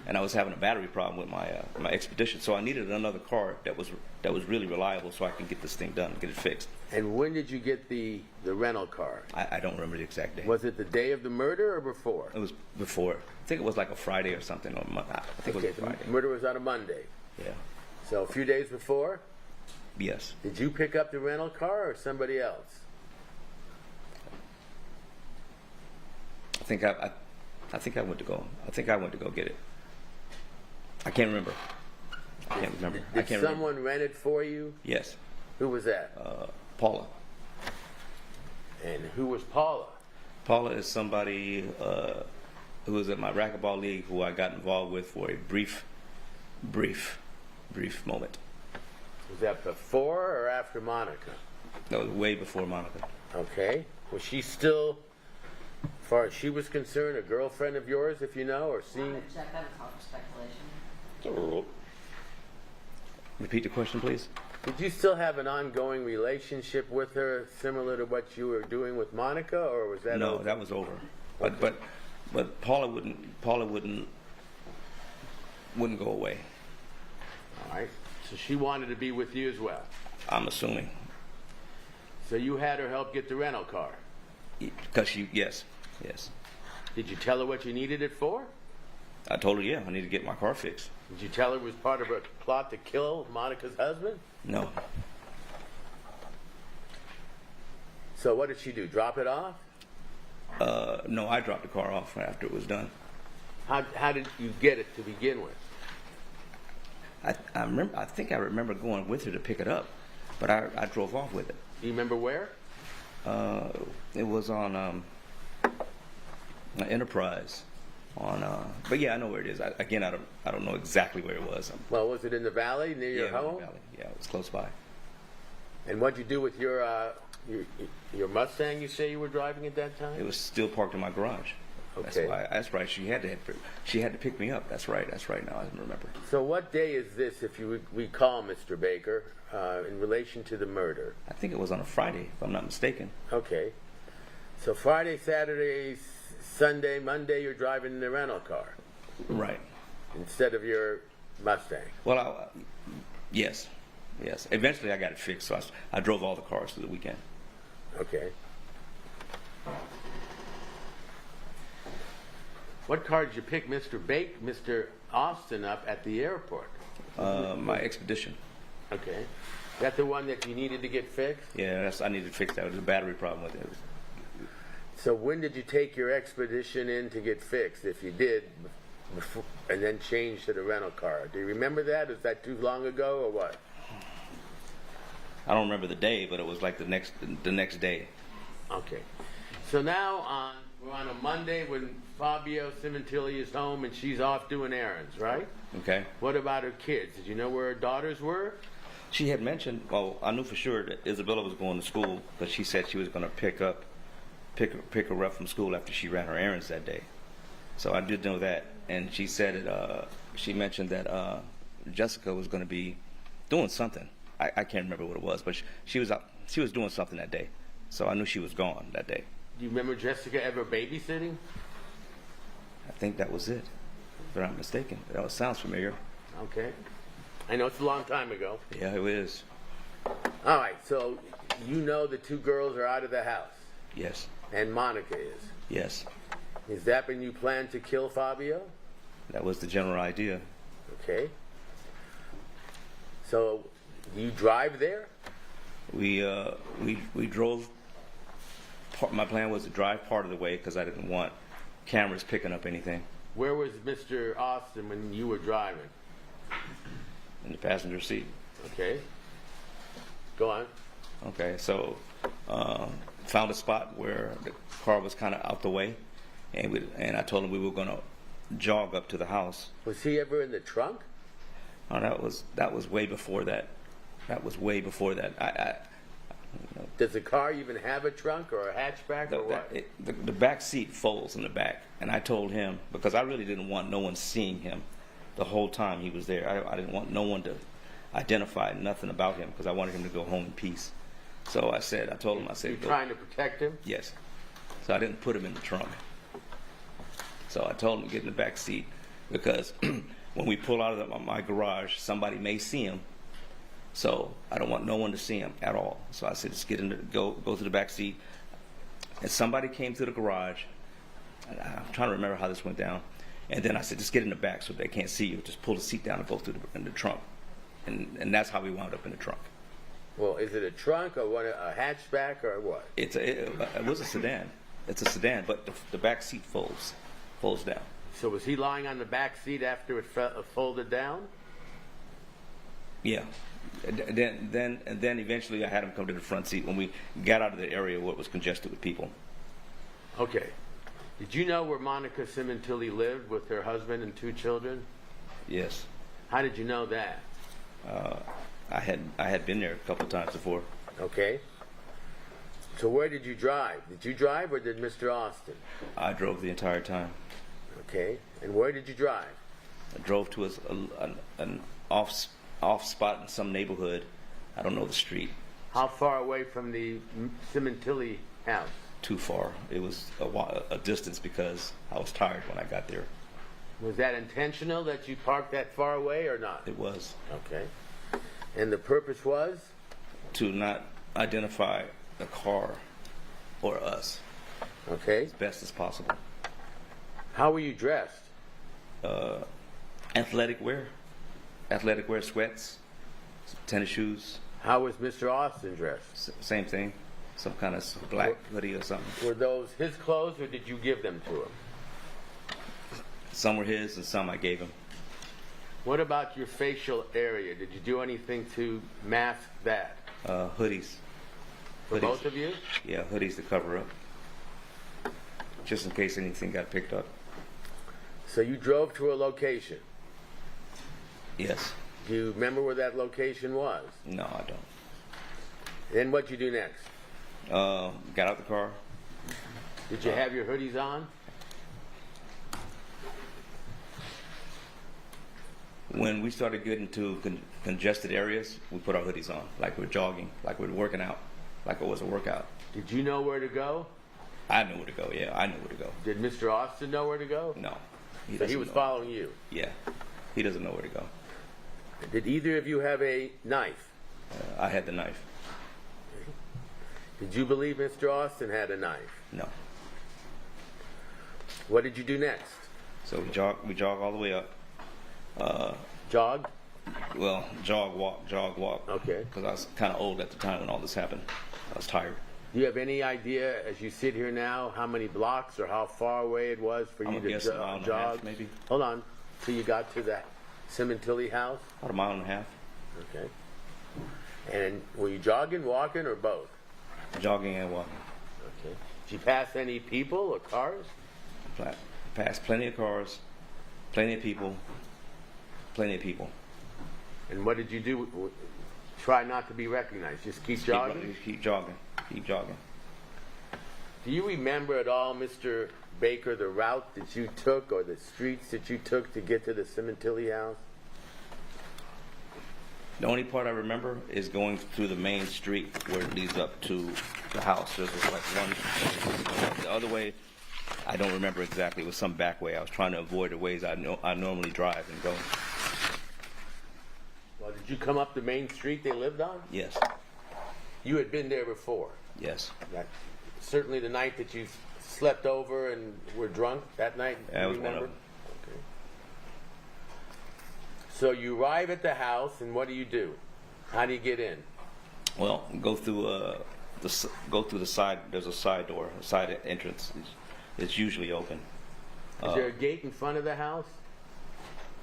and I was having a battery problem with my Expedition. So I needed another car that was really reliable, so I can get this thing done, get it fixed.
And when did you get the rental car?
I don't remember the exact day.
Was it the day of the murder or before?
It was before. I think it was like a Friday or something. Or I think it was a
the
Friday.
murder was on a Monday.
Yeah.
So a few days before,
Yes.
did you pick up the rental car or somebody else?
I think I went to go get it. I can't remember.
Did someone rent it for you?
Yes.
Who was that?
Paula.
And who was Paula?
Paula is somebody who was at my racquetball league who I got involved with for a brief moment.
Was that before or after Monica?
That was way before Monica.
Okay. Was she still, as far as she was concerned, a girlfriend of yours, if you know, or
I'm
seeing?
gonna check. That was all for speculation.
It's a rule.
Repeat the question, please.
Did you still have an ongoing relationship with her, similar to what you were doing with Monica, or was that
No,
over?
that was over. But Paula wouldn't go away.
All right. So she wanted to be with you as well.
I'm assuming.
So you had her help get the rental car.
Because yes.
Did you tell her what you needed it for?
I told her, yeah, I need to get my car fixed.
Did you tell her it was part of a plot to kill Monica's husband?
No.
So what did she do? Drop it off?
No, I dropped the car off after it was done.
How did you get it to begin with?
I remember. I think I remember going with her to pick it up, but I drove off with it.
Do you remember where?
It was on Enterprise. But yeah, I know where it is. I don't know exactly where it was.
Well, was it in the valley near your
Yeah, it was in
home?
the valley. Yeah, it was close by.
And what'd you do with your Mustang? You say you were driving at that time?
It was still parked in my garage.
Okay.
That's right. She had to pick me up. That's right. Now I remember.
So what day is this, if you recall, Mr. Baker, in relation to the murder?
I think it was on a Friday, if I'm not mistaken.
Okay. So Friday, Saturday, Sunday, Monday, you're driving in the rental car
Right.
instead of your Mustang.
Well, yes. Eventually, I got it fixed, so I drove all the cars through the weekend.
Okay. What car did you pick Mr. Austin up at the airport?
My Expedition.
Okay. Is that the one that you needed to get fixed?
Yeah, I needed to fix that. There was a battery problem with it.
So when did you take your Expedition in to get fixed, if you did, and then change to the rental car? Do you remember that? Is that too long ago or what?
I don't remember the day, but it was like the next day.
Okay. So now we're on a Monday when Fabio Sementilli is home and she's off doing errands, right?
Okay.
What about her kids? Did you know where her daughters were?
She had mentioned. Well, I knew for sure that Isabella was going to school, but she said she was going to pick her up from school after she ran her errands that day. So I did know that, and she said that she mentioned that Jessica was going to be doing something. I can't remember what it was, but she was out. She was doing something that day, so I knew she was gone that day.
Do you remember Jessica ever babysitting?
I think that was it, if I'm not mistaken. That sounds familiar.
Okay. I know it's a long time ago.
Yeah, it is.
All right, so you know the two girls are out of the house,
Yes.
and Monica is.
Yes.
Is that when you planned to kill Fabio?
That was the general idea.
Okay. So, do you drive there?
We drove. My plan was to drive part of the way because I didn't want cameras picking up anything
Where was Mr. Austin when you were driving?
in the passenger seat.
Okay. Go on.
Okay, so found a spot where the car was kind of out the way, and I told him we were going to jog up to the house.
Was he ever in the trunk?
Oh, that was way before that. That was way before that.
Does the car even have a trunk or a hatchback or what?
The back seat folds in the back, and I told him because I really didn't want no one seeing him the whole time he was there. I didn't want no one to identify nothing about him because I wanted him to go home in peace. So I told him,
You're trying to protect him?
yes. So I didn't put him in the trunk. So I told him to get in the back seat because when we pull out of my garage, somebody may see him. So I don't want no one to see him at all. So I said, just go to the back seat. And somebody came to the garage. I'm trying to remember how this went down. And then I said, just get in the back so they can't see you. Just pull the seat down and go through in the trunk. And that's how we wound up in the trunk.
Well, is it a trunk or a hatchback or what?
It was a sedan. It's a sedan, but the back seat folds down.
So was he lying on the back seat after it folded down?
Yeah. Then eventually I had him come to the front seat when we got out of the area where it was congested with people.
Okay. Did you know where Monica Sementilli lived with her husband and 2 children?
Yes.
How did you know that?
I had been there a couple of times before.
Okay. So where did you drive? Did you drive or did Mr. Austin?
I drove the entire time.
Okay. And where did you drive?
I drove to an off spot in some neighborhood. I don't know the street.
How far away from the Sementilli house?
Too far. It was a distance because I was tired when I got there.
Was that intentional that you parked that far away or not?
It was.
Okay. And the purpose was?
To not identify the car or us.
Okay.
as best as possible.
How were you dressed?
Athletic wear, sweats, tennis shoes,
How was Mr. Austin dressed?
same thing, some kind of black hoodie or something.
Were those his clothes or did you give them to him?
Some were his and some I gave him.
What about your facial area? Did you do anything to mask that?
Hoodies.
For
Hoodies.
both of you?
Yeah, hoodies to cover up, just in case anything got picked up.
So you drove to a location.
Yes.
Do you remember where that location was?
No, I don't.
Then what'd you do next?
Got out the car.
Did you have your hoodies on?
When we started getting to congested areas, we put our hoodies on, like we're jogging, like we're working out, like it was a workout.
Did you know where to go?
I knew where to go. Yeah, I knew where to go.
Did Mr. Austin know where to go?
No,
So he
doesn't
was
know.
following you.
Yeah, he doesn't know where to go.
Did either of you have a knife?
I had the knife.
Did you believe Mr. Austin had a knife?
No.
What did you do next?
So we jog all the way up.
Jog?
Well, jog, walk.
Okay.
Because I was kind of old at the time when all this happened. I was tired.
Do you have any idea, as you sit here now, how many blocks or how far away it was for
I'm
you
gonna
to
guess a mile and a half,
jog?
maybe.
Hold on. Till you got to the Sementilli house?
About a mile and a half.
Okay. And were you jogging, walking, or both?
Jogging and walking.
Okay. Did you pass any people or cars?
Passed plenty of cars, plenty of people.
And what did you do? Try not to be recognized. Just keep jogging?
Keep jogging.
Do you remember at all, Mr. Baker, the route that you took or the streets that you took to get to the Sementilli house?
The only part I remember is going through the main street where it leads up to the house. There's just like one. The other way, I don't remember exactly. It was some back way. I was trying to avoid the ways I normally drive and go.
Well, did you come up the main street they lived on?
Yes.
You had been there before.
Yes.
That, certainly the night that you slept over and were drunk that night.
That
you
was one of
remember?
them.
Okay. So you arrive at the house, and what do? How do you get in?
Well, go through the side. There's a side door, a side entrance. It's usually open.
Is there a gate in front of the house?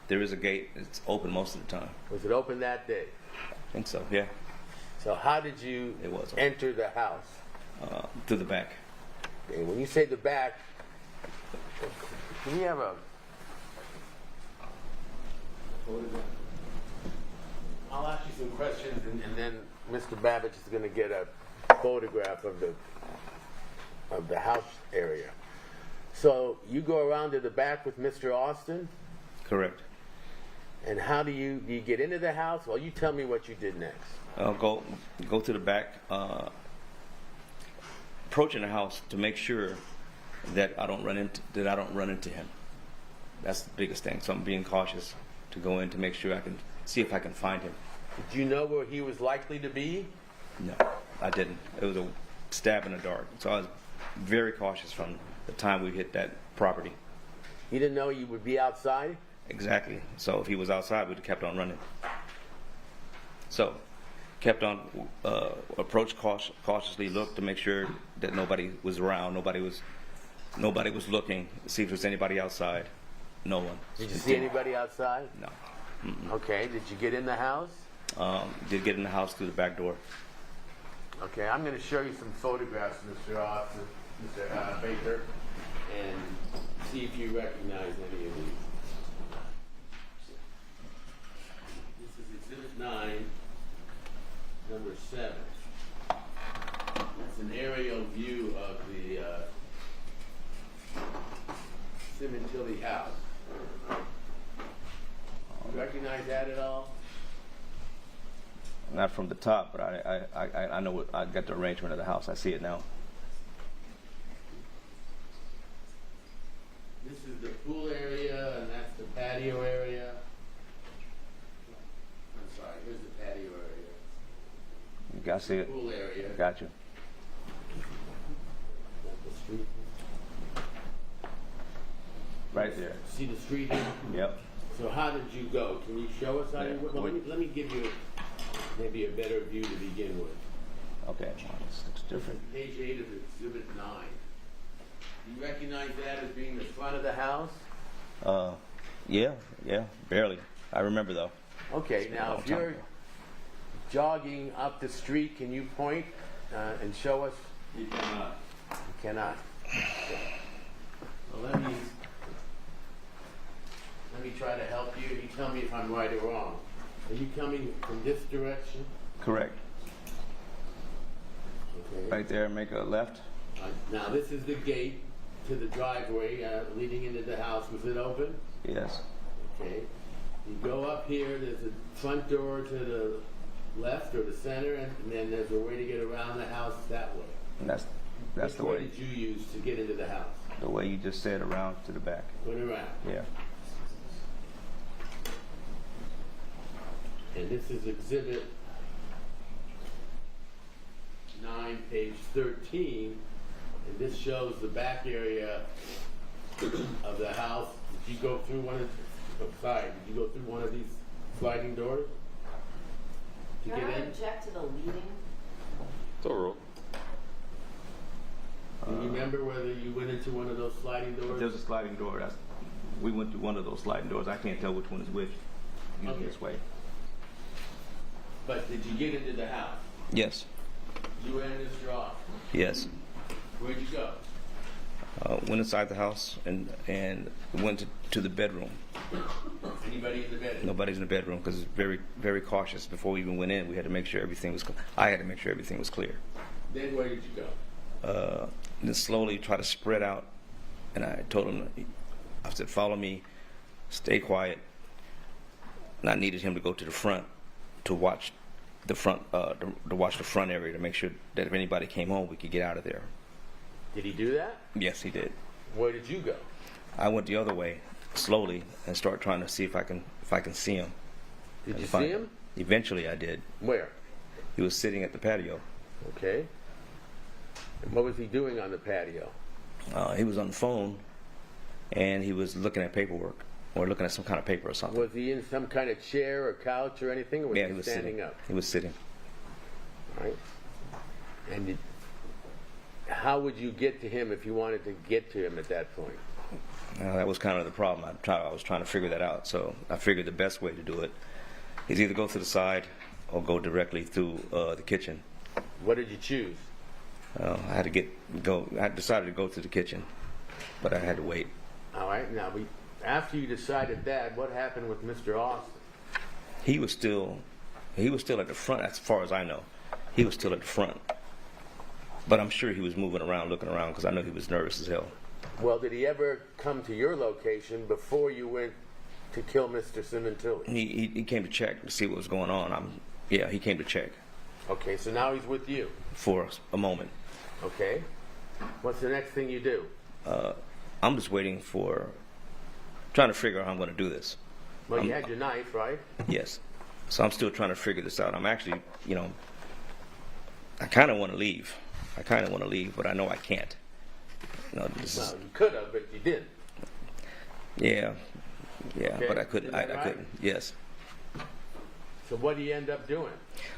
There is a gate. It's open most of the time.
Was it open that day?
I think so. Yeah.
So how did you
It was open.
enter the house?
Through the back.
And when you say the back, can you have a... I'll ask you some questions, and then Mr. Babbage is going to get a photograph of the house area. So you go around to the back with Mr. Austin,
Correct.
and how do you get into the house? Well, you tell me what you did next.
Go to the back, approaching the house to make sure that I don't run into him. That's the biggest thing. So I'm being cautious to go in to make sure I can see if I can find him.
Did you know where he was likely to be?
No, I didn't. It was a stab in the dark. So I was very cautious from the time we hit that property.
You didn't know you would be outside?
Exactly. So if he was outside, we'd have kept on running. So kept on, approached cautiously, looked to make sure that nobody was around, nobody was looking, see if there's anybody outside. No one.
Did you see anybody outside?
No.
Okay, did you get in the house?
Did get in the house through the back door.
Okay, I'm going to show you some photographs, Mr. Austin, Mr. Baker, and see if you recognize any of these. This is Exhibit 9, number 7. That's an aerial view of the Sementilli house. You recognize that at all?
Not from the top, but I know I got the arrangement of the house. I see it now.
This is the pool area, and that's the patio area. I'm sorry, here's the patio area.
You got to see it.
Pool area.
Got you.
Got the
Right there.
See the street here?
Yep.
So how did you go? Can you show us how
Yeah.
you went? Well, let me give you maybe a better view to begin with.
Okay. Well, it's different.
Page 8 of Exhibit 9. Do you recognize that as being the front of the house?
Yeah, barely. I remember though.
Okay,
It's been a
now
long
if
time
you're
ago.
jogging up the street, can you point and show us?
You cannot.
You cannot. Okay. Well, let me try to help you. You tell me if I'm right or wrong. Are you coming from this direction?
Correct.
Okay.
Right there, make a left.
Now this is the gate to the driveway leading into the house. Was it open?
Yes.
Okay. You go up here. There's a front door to the left or the center, and then there's a way to get around the house that way.
And that's
Which
the
way
way.
did you use to get into the house?
The way you just said, around to the back.
Went around.
Yeah.
And this is Exhibit 9, page 13, and this shows the back area of the house. Did you go through one of? Did you go through one of these sliding doors to
Can
get
I
in?
object to the leading?
It's a rule.
Do you remember whether you went into one of those sliding
If
doors?
there's a sliding door, we went to one of those sliding doors. I can't tell which one is which. Usually
Okay.
this way.
But did you get into the house?
Yes.
You and Mr. Austin.
Yes.
Where'd you go?
Went inside the house and went to the bedroom.
Anybody in the bedroom?
Nobody's in the bedroom because it's very, very cautious. Before we even went in, we had to make sure everything was. I had to make sure everything was clear.
Then where did you go?
Then slowly try to spread out, and I told him, I said, "Follow me, stay quiet." And I needed him to go to the front to watch the front, to watch the front area to make sure that if anybody came home, we could get out of there.
Did he do that?
Yes, he did.
Where did you go?
I went the other way slowly and started trying to see if I can see him.
Did
and
you
find
see him?
Eventually, I did.
Where?
He was sitting at the patio.
Okay. And what was he doing on the patio?
He was on the phone, and he was looking at paperwork or looking at some kind of paper or something.
Was he in some kind of chair or couch or anything, or was
Yeah,
he
he was
standing
sitting.
up?
He was sitting.
Right. And how would you get to him if you wanted to get to him at that point?
That was kind of the problem. I was trying to figure that out. So I figured the best way to do it is either go to the side or go directly through the kitchen.
What did you choose?
I had to go. I decided to go to the kitchen, but I had to wait.
All right. Now, after you decided that, what happened with Mr. Austin?
He was still at the front, as far as I know. He was still at the front, but I'm sure he was moving around, looking around, because I know he was nervous as hell.
Well, did he ever come to your location before you went to kill Mr. Sementilli?
He came to check to see what was going on. Yeah, he came to check
Okay, so now he's with you.
for a moment.
Okay. What's the next thing you do?
I'm just trying to figure out how I'm going to do this.
Well, you had your knife, right?
Yes. So I'm still trying to figure this out. I'm actually, I kind of want to leave. But I know I can't.
Well, you could have, but you didn't.
Yeah,
Okay,
but I couldn't.
isn't that
I
right?
couldn't. Yes.
So what do you end up doing?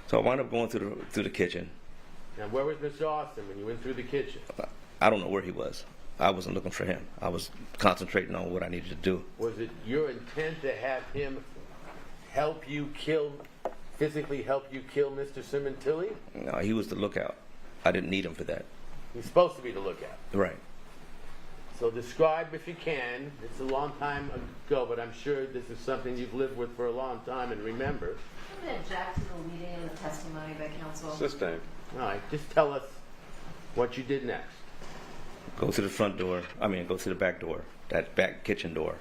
So I wound up going through the kitchen.
Now, where was Mr. Austin when you went through the kitchen?
I don't know where he was. I wasn't looking for him. I was concentrating on what I needed to do.
Was it your intent to have him physically help you kill Mr. Sementilli?
No, he was the lookout. I didn't need him for that.
He's supposed to be the lookout.
Right.
So describe, if you can, it's a long time ago, but I'm sure this is something you've lived with for a long time and remember.
I'm going to object to the leading in the testimony by counsel.
Sustained.
All right, just tell us what you did next.
Go to the front door. Go to the back door, that back kitchen door.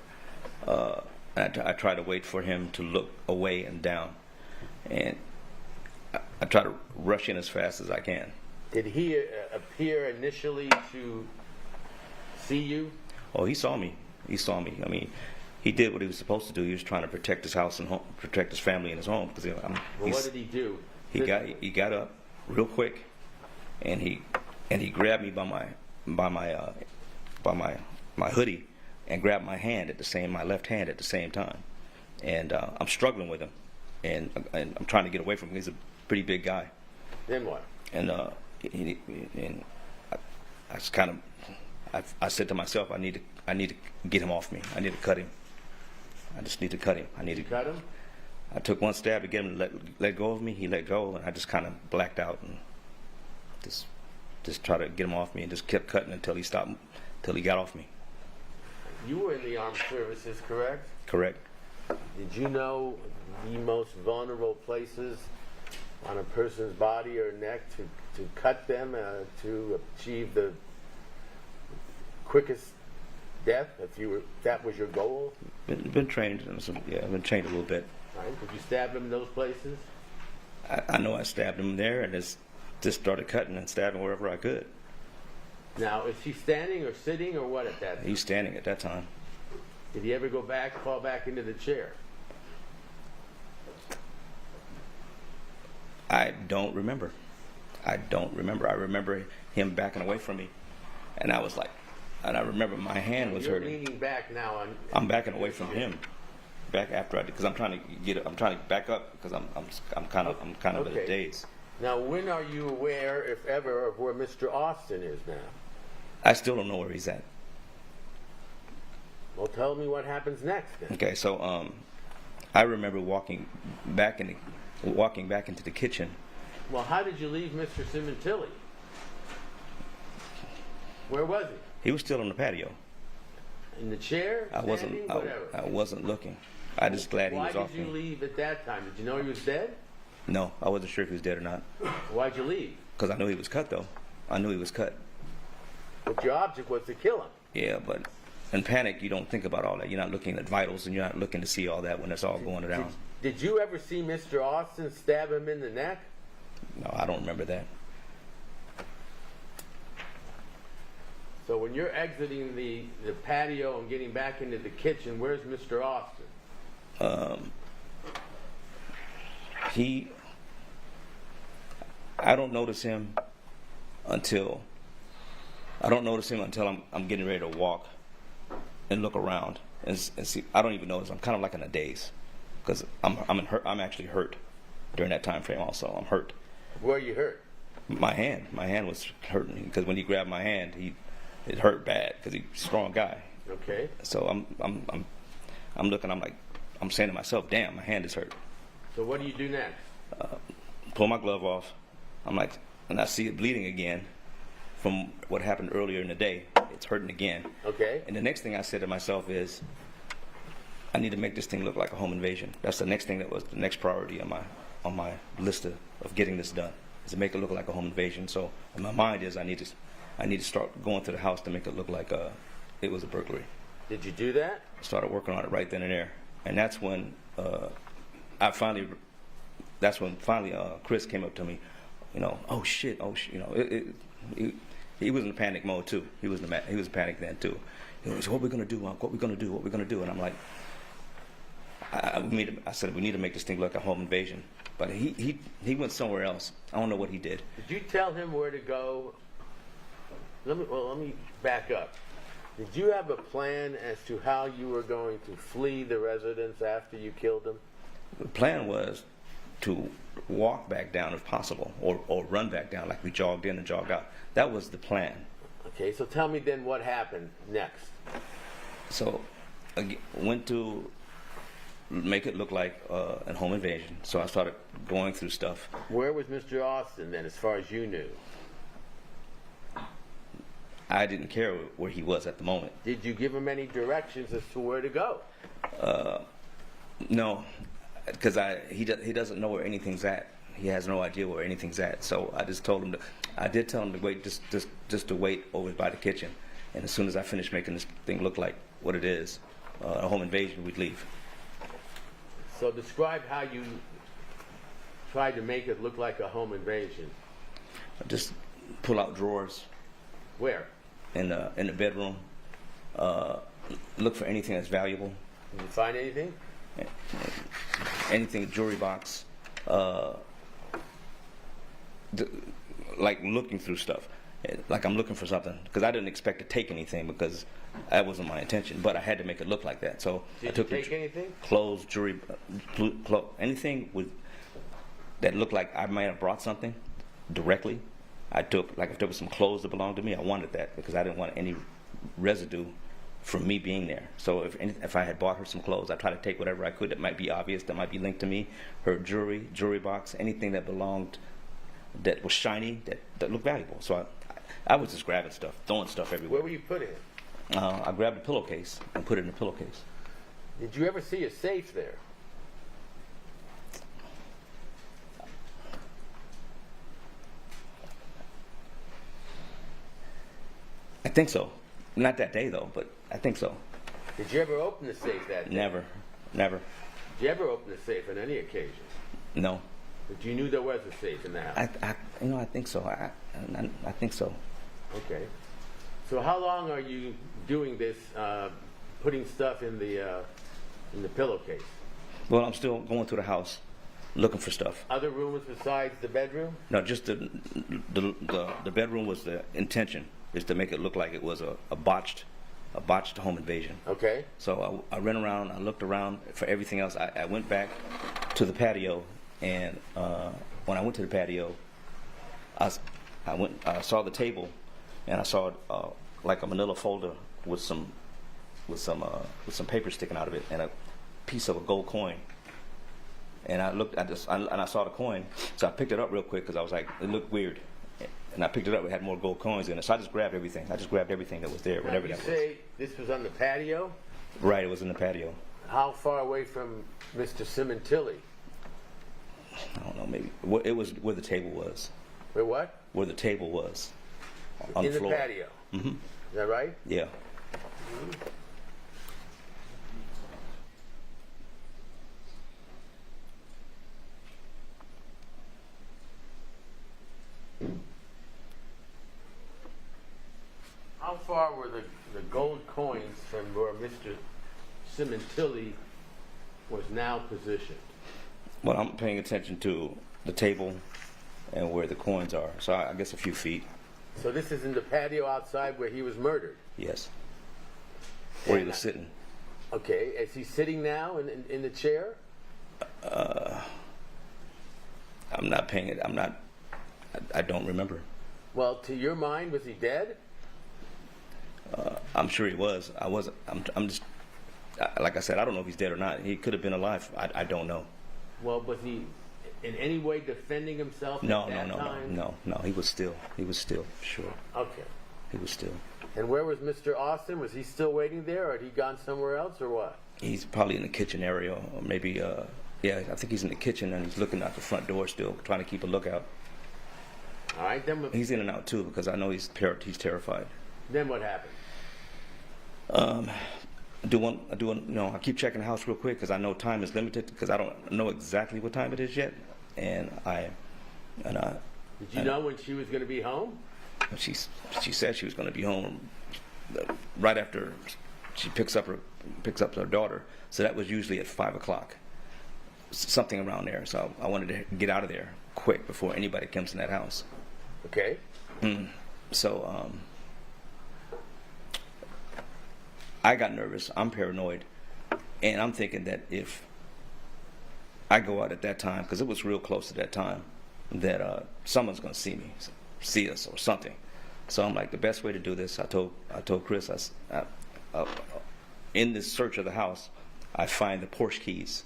I try to wait for him to look away and down, and I try to rush in as fast as I can.
Did he appear initially to see you?
Oh, he saw me. He saw me. He did what he was supposed to do. He was trying to protect his house and home, protect his family and his home. Because
Well, what did he do?
he got up real quick, and he grabbed me by by my hoodie and grabbed my left hand at the same time, and I'm struggling with him, and I'm trying to get away from him. He's a pretty big guy.
Then what?
And I just kind of, I said to myself, I need to get him off me. I need to cut him. I just need to cut him.
Did you cut him?
I took one stab to get him to let go of me. He let go, and I just kind of blacked out and just tried to get him off me, and just kept cutting until he stopped, until he got off me.
You were in the armed services, correct?
Correct.
Did you know the most vulnerable places on a person's body or neck to cut them to achieve the quickest death, if that was your goal?
Been trained in some, yeah, I've been trained a little bit.
Right. Did you stab them in those places?
I know I stabbed him there, and just started cutting and stabbing wherever I could.
Now, is he standing or sitting or what at that time?
He's standing at that time.
Did he ever fall back into the chair?
I don't remember. I remember him backing away from me, and I was like, and I remember my hand was
You're
hurting.
leaning back now.
I'm backing away from him. Back after because I'm trying to back up because I'm kind of in
Okay.
a daze.
Now, when are you aware, if ever, of where Mr. Austin is now?
I still don't know where he's at.
Well, tell me what happens next then.
Okay, so I remember walking back into the kitchen.
Well, how did you leave Mr. Sementilli? Where was he?
He was still on the patio.
In the chair?
I
Standing? Whatever.
wasn't looking. I just glad he
Why
was off
did you
me.
leave at that time? Did you know he was dead?
No, I wasn't sure if he was dead or not.
Why'd you leave?
Because I knew he was cut, though. I knew he was cut.
But your object was to kill him.
Yeah, but in panic, you don't think about all that. You're not looking at vitals, and you're not looking to see all that when it's all going down.
Did you ever see Mr. Austin stab him in the neck?
No, I don't remember that.
So when you're exiting the patio and getting back into the kitchen, where's Mr. Austin?
I don't notice him until I'm getting ready to walk and look around and see. I don't even notice. I'm kind of like in a daze because I'm actually hurt during that time frame. Also, I'm hurt.
Where are you hurt?
My hand was hurting because when he grabbed my hand, it hurt bad because he's a strong guy.
Okay.
So I'm looking. I'm saying to myself, "Damn, my hand is hurt."
So what do you do next?
Pull my glove off. I'm like, and I see it bleeding again from what happened earlier in the day. It's hurting again.
Okay.
And the next thing I said to myself is, I need to make this thing look like a home invasion. That's the next thing that was the next priority on my list of getting this done, is to make it look like a home invasion. So in my mind is I need to start going to the house to make it look like it was a burglary.
Did you do that?
I started working on it right then and there, and that's when finally Chris came up to me, oh shit, you know, he was in panic mode too. He was in panic then too. He was, what we gonna do, Unc? What we gonna do? And I'm like, I said we need to make this thing look like a home invasion. But he went somewhere else. I don't know what he did.
Did you tell him where to go? Let me back up. Did you have a plan as to how you were going to flee the residence after you killed them?
The plan was to walk back down if possible, or run back down like we jogged in and jogged out. That was the plan.
Okay, so tell me then what happened next.
So, went to make it look like a home invasion. So I started going through stuff.
Where was Mr. Austin then, as far as you knew?
I didn't care where he was at the moment.
Did you give him any directions as to where to go?
No, because he doesn't know where anything's at. He has no idea where anything's at. So I just told him I did tell him to wait, just to wait over by the kitchen. And as soon as I finished making this thing look like what it is, a home invasion, we'd leave.
So describe how you tried to make it look like a home invasion.
I just pull out drawers
Where?
in the bedroom. Look for anything that's valuable.
Did you find anything?
Anything, jewelry box, like looking through stuff. like I'm looking for something, because I didn't expect to take anything because that wasn't my intention, but I had to make it look like that. So I
Did
took
you take anything?
clothes, jewelry, anything that looked like I might have brought something directly. I took, like if there was some clothes that belonged to me, I wanted that because I didn't want any residue from me being there. So if I had bought her some clothes, I tried to take whatever I could that might be obvious, that might be linked to me, her jewelry box, anything that belonged, that was shiny, that looked valuable. So I was just grabbing stuff, throwing stuff everywhere.
Where were you putting it?
I grabbed a pillowcase and put it in a pillowcase.
Did you ever see a safe there?
I think so. Not that day though, but I think so.
Did you ever open the safe that day?
Never.
Did you ever open the safe on any occasion?
No.
But you knew there was a safe in the house?
I think so. I think so.
Okay. So how long are you doing this, putting stuff in the pillowcase?
Well, I'm still going through the house, looking for stuff.
Other rooms besides the bedroom?
No, just the bedroom was the intention, is to make it look like it was a botched home invasion.
Okay.
So I ran around, I looked around for everything else. I went back to the patio, and when I went to the patio, I saw the table, and I saw like a manila folder with some paper sticking out of it, and a piece of a gold coin. And I looked at this, and I saw the coin, so I picked it up real quick because I was like, it looked weird. And I picked it up, it had more gold coins in it, so I just grabbed everything. I just grabbed everything that was there, whatever that was.
You say this was on the patio?
Right, it was in the patio.
How far away from Mr. Sementilli?
I don't know, maybe. It was where the table was.
Where what?
Where the table was. On
In
the floor.
patio?
Mm-hmm.
Is that right?
Yeah.
How far were the gold coins from where Mr. Sementilli was now positioned?
Well, I'm paying attention to the table and where the coins are, so I guess a few feet.
So this is in the patio outside where he was murdered?
Yes. Where he was sitting.
Okay. Is he sitting now in the chair?
I don't remember.
Well, to your mind, was he dead?
I'm sure he was. I'm just, like I said, I don't know if he's dead or not. He could have been alive. I don't know.
Well, was he in any way defending himself at that time?
No. He was still, sure.
Okay.
He was still.
And where was Mr. Austin? Was he still waiting there, or had he gone somewhere else, or what?
He's probably in the kitchen area, or maybe, I think he's in the kitchen, and he's looking out the front door still, trying to keep a lookout.
All right, then.
He's in and out too, because I know he's terrified.
Then what happened?
I keep checking the house real quick because I know time is limited, because I don't know exactly what time it is yet, and
Did you know when she was going to be home?
she said she was going to be home right after she picks up her daughter, so that was usually at 5:00, something around there. So I wanted to get out of there quick before anybody comes in that house.
Okay.
So I got nervous. I'm paranoid, and I'm thinking that if I go out at that time, because it was real close to that time, that someone's going to see us or something. So I'm like, the best way to do this, I told Chris, in this search of the house, I find the Porsche keys,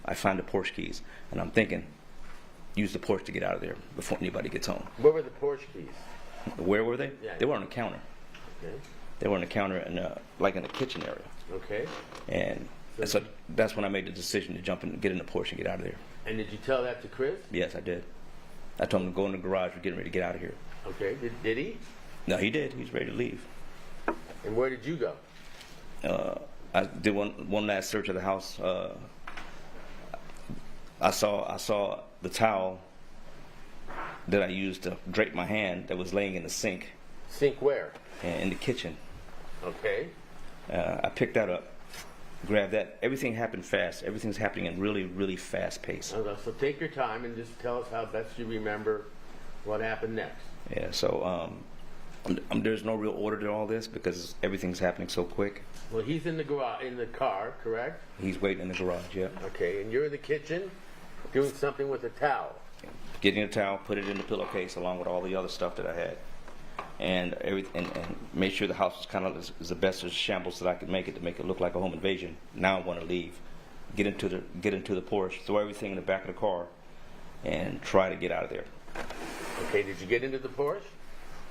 and I'm thinking, use the Porsche to get out of there before anybody gets home.
Where were the Porsche keys?
Where were they?
Yeah.
They were on the counter.
Okay.
They were on the counter in the kitchen area.
Okay.
And so that's when I made the decision to jump in, get in the Porsche and get out of there.
And did you tell that to Chris?
Yes, I did. I told him to go in the garage. We're getting ready to get out of here.
Okay. Did he?
No, he did. He was ready to leave.
And where did you go?
I did one last search of the house. I saw the towel that I used to drape my hand that was laying in the sink.
Sink where?
In the kitchen.
Okay.
I picked that up, grabbed that. Everything happened fast. Everything's happening in really, really fast pace.
So take your time and just tell us how best you remember what happened next.
Yeah. So There's no real order to all this because everything's happening so quick.
Well, he's in the garage, in the car, correct?
He's waiting in the garage, yeah.
Okay, and you're in the kitchen doing something with a towel.
Getting a towel, put it in the pillowcase along with all the other stuff that I had, and and made sure the house was kind of as the best as shambles that I could make it to make it look like a home invasion. Now I want to leave, get into the Porsche, throw everything in the back of the car, and try to get out of there.
Okay, did you get into the Porsche?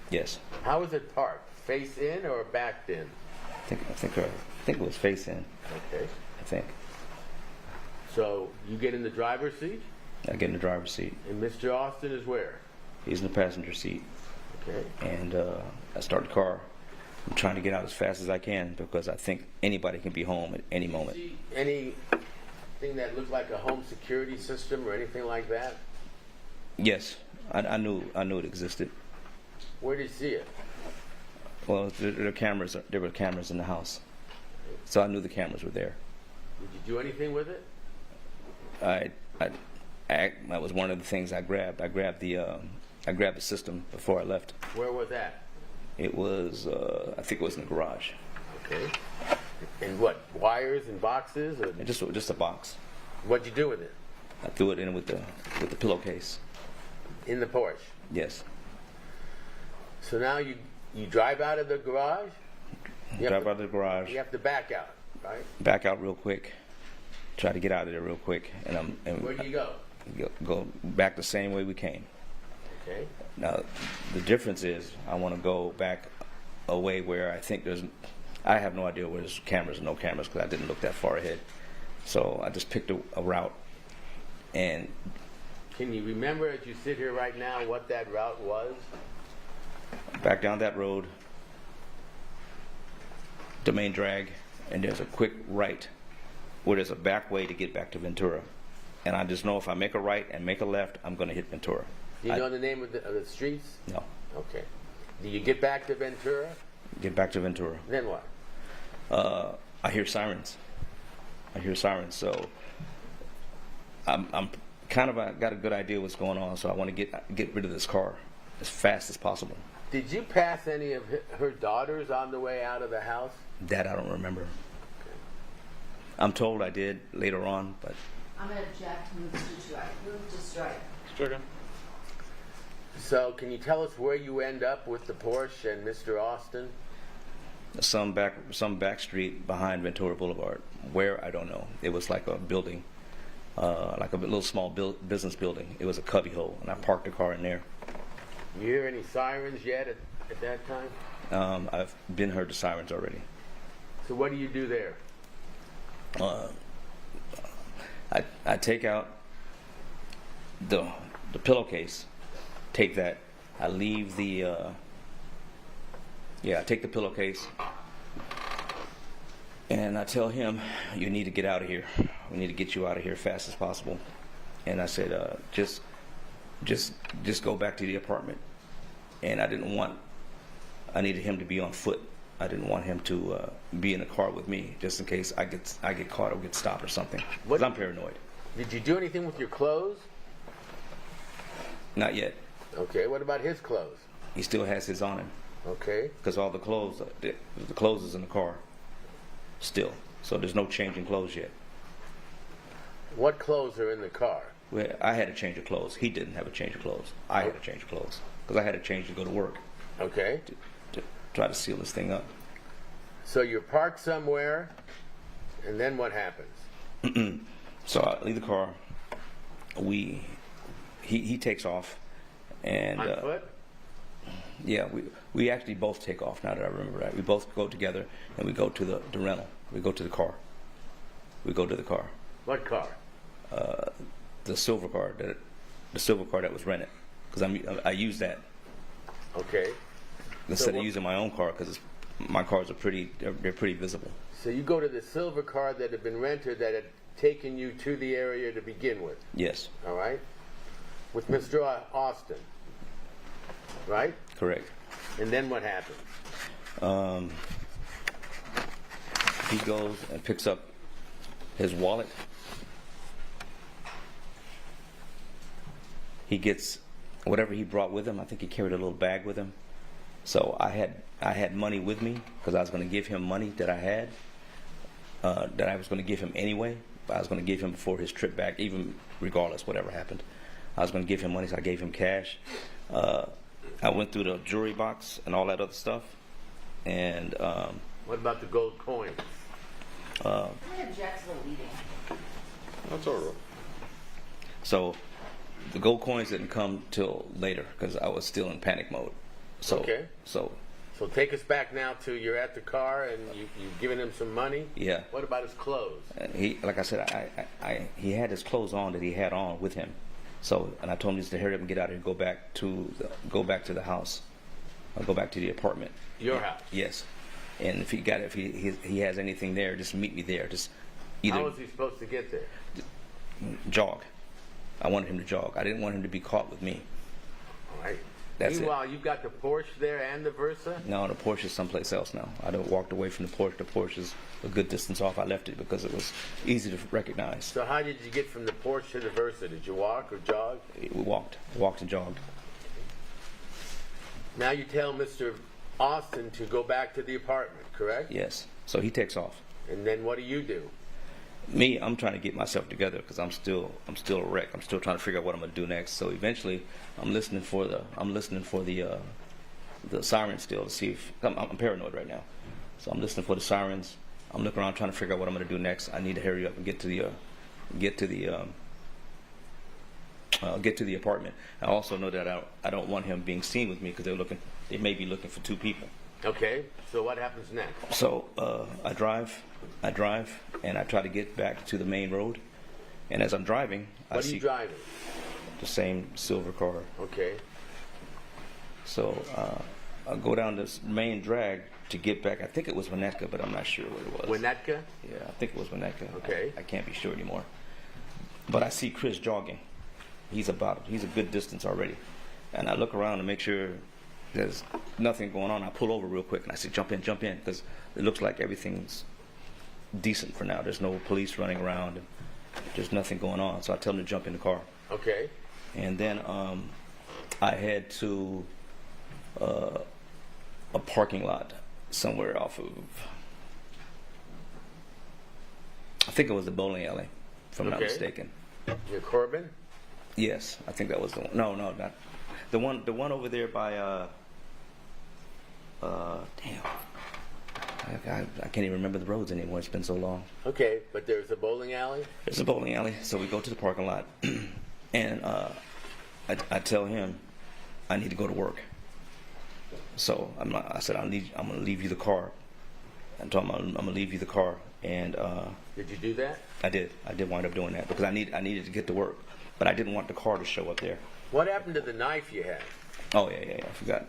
Yes,
How was it parked? Face in or backed in?
I think it was face in.
Okay.
I think
So you get in the driver's seat,
I get in the driver's seat.
and Mr. Austin is where?
He's in the passenger seat,
Okay.
and I start the car. I'm trying to get out as fast as I can because I think anybody can be home at any moment.
See anything that looked like a home security system or anything like that?
Yes, I knew it existed.
Where did you see it?
Well, there were cameras in the house, so I knew the cameras were there.
Did you do anything with it?
That was one of the things I grabbed. I grabbed the system before I left.
Where was that?
It was I think it was in the garage.
Okay. And what? Wires and boxes? Or
And just a box.
what'd you do with it?
I threw it in with the pillowcase.
In the Porsche.
Yes.
So now you drive out of the garage? You have
Drive out of the garage.
You have to back out, right?
Back out real quick. Try to get out of there real quick, and
Where do you go?
go back the same way we came.
Okay.
Now, the difference is I want to go back a way where I have no idea where there's cameras or no cameras because I didn't look that far ahead. So I just picked a route. And
Can you remember as you sit here right now what that route was?
back down that road, the main drag, and there's a quick right where there's a back way to get back to Ventura. And I just know if I make a right and make a left, I'm going to hit Ventura.
Do you know the name of the streets?
No.
Okay. Do you get back to Ventura?
Get back to Ventura.
Then what?
I hear sirens. So I'm kind of got a good idea what's going on. So I want to get rid of this car as fast as possible.
Did you pass any of her daughters on the way out of the house?
That I don't remember. I'm told I did later on, but
I'm going to object, move to strike.
Stricken.
So can you tell us where you end up with the Porsche and Mr. Austin?
some back street behind Ventura Boulevard. Where, I don't know. It was like a building, like a little small business building. It was a cubby hole, and I parked the car in there.
You hear any sirens yet at that time?
I've been heard the sirens already.
So what do you do there?
I take out the pillowcase, take that. I leave the I take the pillowcase, and I tell him, "You need to get out of here. We need to get you out of here as fast as possible." And I said, "Just go back to the apartment." And I needed him to be on foot. I didn't want him to be in the car with me, just in case I get caught or get stopped or something. Because I'm paranoid.
Did you do anything with your clothes?
Not yet.
Okay, what about his clothes?
He still has his on him
Okay.
because all the clothes is in the car still. So there's no change in clothes yet.
What clothes are in the car?
Well, I had a change of clothes. He didn't have a change of clothes. I had a change of clothes because I had a change to go to work
Okay.
to try to seal this thing up.
So you're parked somewhere, and then what happens?
So I leave the car. He takes off, and
On foot?
yeah, we actually both take off. Now that I remember that, we both go together and we go to the rental. We go to the car.
What car?
The silver car that was rented, because I use that
Okay.
instead
what-
of using my own car because my cars are they're pretty visible.
So you go to the silver car that had been rented that had taken you to the area to begin with,
Yes,
all right? With Mr. Austin, right?
correct.
And then what happens?
He goes and picks up his wallet. He gets whatever he brought with him. I think he carried a little bag with him. So I had money with me because I was going to give him money that I had, that I was going to give him anyway. But I was going to give him before his trip back, even regardless whatever happened. I was going to give him money, so I gave him cash. I went through the jewelry box and all that other stuff. And
What about the gold coins?
I object to the leading.
That's all right.
so the gold coins didn't come till later because I was still in panic mode. So
Okay.
so
So take us back now to you're at the car and you've given him some money.
yeah.
What about his clothes?
And he, like I said, he had his clothes on that he had on with him. So, and I told him just to hurry up and get out here and go back to the house, or go back to the apartment.
Your house.
Yes. And if he has anything there, just meet me there. Just either
How was he supposed to get there?
jog. I wanted him to jog. I didn't want him to be caught with me.
All right.
That's it.
Meanwhile, you've got the Porsche there and the Versa.
No, the Porsche is someplace else now. I done walked away from the Porsche. The Porsche is a good distance off. I left it because it was easy to recognize.
So how did you get from the Porsche to the Versa? Did you walk or jog?
We walked and jogged.
Now you tell Mr. Austin to go back to the apartment, correct?
Yes. So he takes off.
And then what do you do?
Me, I'm trying to get myself together because I'm still a wreck. I'm still trying to figure out what I'm gonna do next. So eventually, I'm listening for the sirens still to see if I'm paranoid right now. So I'm listening for the sirens. I'm looking around trying to figure out what I'm gonna do next. I need to hurry up and get to the apartment. I also know that I don't want him being seen with me because they may be looking for two people.
Okay, so what happens next?
So I drive, and I try to get back to the main road. And as I'm driving, I
What are
see
you driving?
the same silver car.
Okay.
So I go down this main drag to get back. I think it was Winnetka, but I'm not sure what it was.
Winnetka?
Yeah, I think it was Winnetka.
Okay.
I can't be sure anymore. But I see Chris jogging. He's a good distance already. And I look around to make sure there's nothing going on. I pull over real quick and I say, jump in, because it looks like everything's decent for now. There's no police running around. And there's nothing going on. So I tell him to jump in the car.
Okay.
And then I head to a parking lot somewhere off of, I think it was the bowling alley, if I'm not
Okay.
mistaken.
You're Corbin?
Yes, I think that was the one. No, not the one. The one over there by damn. I can't even remember the roads anymore. It's been so long.
Okay, but there's a bowling alley?
There's a bowling alley, so we go to the parking lot, and I tell him I need to go to work. So I said I'm going to leave you the car. I told him I'm going to leave you the car, and
Did you do that?
I did wind up doing that because I needed to get to work, but I didn't want the car to show up there.
What happened to the knife you had?
Oh yeah, I forgot.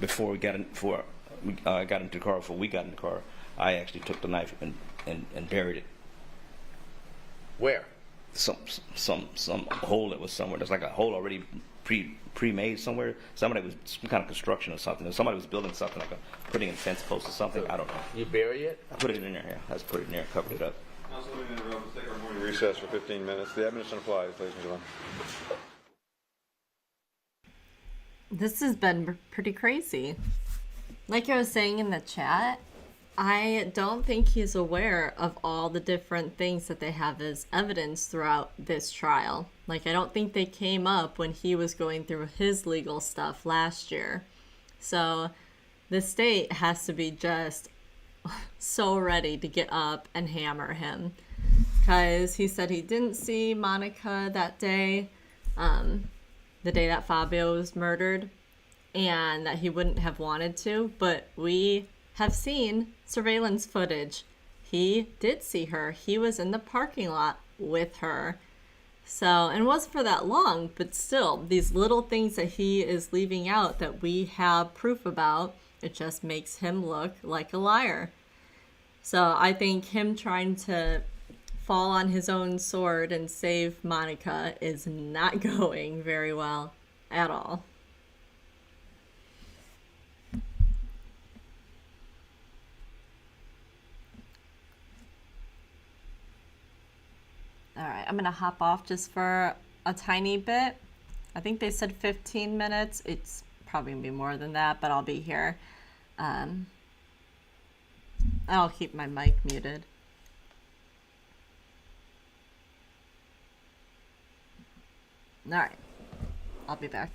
Before I got into the car, before we got in the car, I actually took the knife and buried it.
Where?
Some hole that was somewhere. There's like a hole already pre-made somewhere. Some kind of construction or something. Or somebody was building something, like putting in fence posts or something. I don't know.
You bury it?
I put it in there. Yeah, I just put it in there, covered it up.
Council, let me interrupt. Let's take our morning recess for 15 minutes. The admonition applies, ladies and gentlemen.
This has been pretty crazy. Like I was saying in the chat, I don't think he's aware of all the different things that they have as evidence throughout this trial. Like, I don't think they came up when he was going through his legal stuff last year. So the state has to be just so ready to get up and hammer him. Because he said he didn't see Monica that day, the day that Fabio was murdered, and that he wouldn't have wanted to, but we have seen surveillance footage. He did see her. He was in the parking lot with her. So, and it wasn't for that long, but still, these little things that he is leaving out that we have proof about, it just makes him look like a liar. So I think him trying to fall on his own sword and save Monica is not going very well at all. All right, I'm going to hop off just for a tiny bit. I think they said 15 minutes. It's probably gonna be more than that, but I'll be here. Um, I'll keep my mic muted. All right, I'll be back.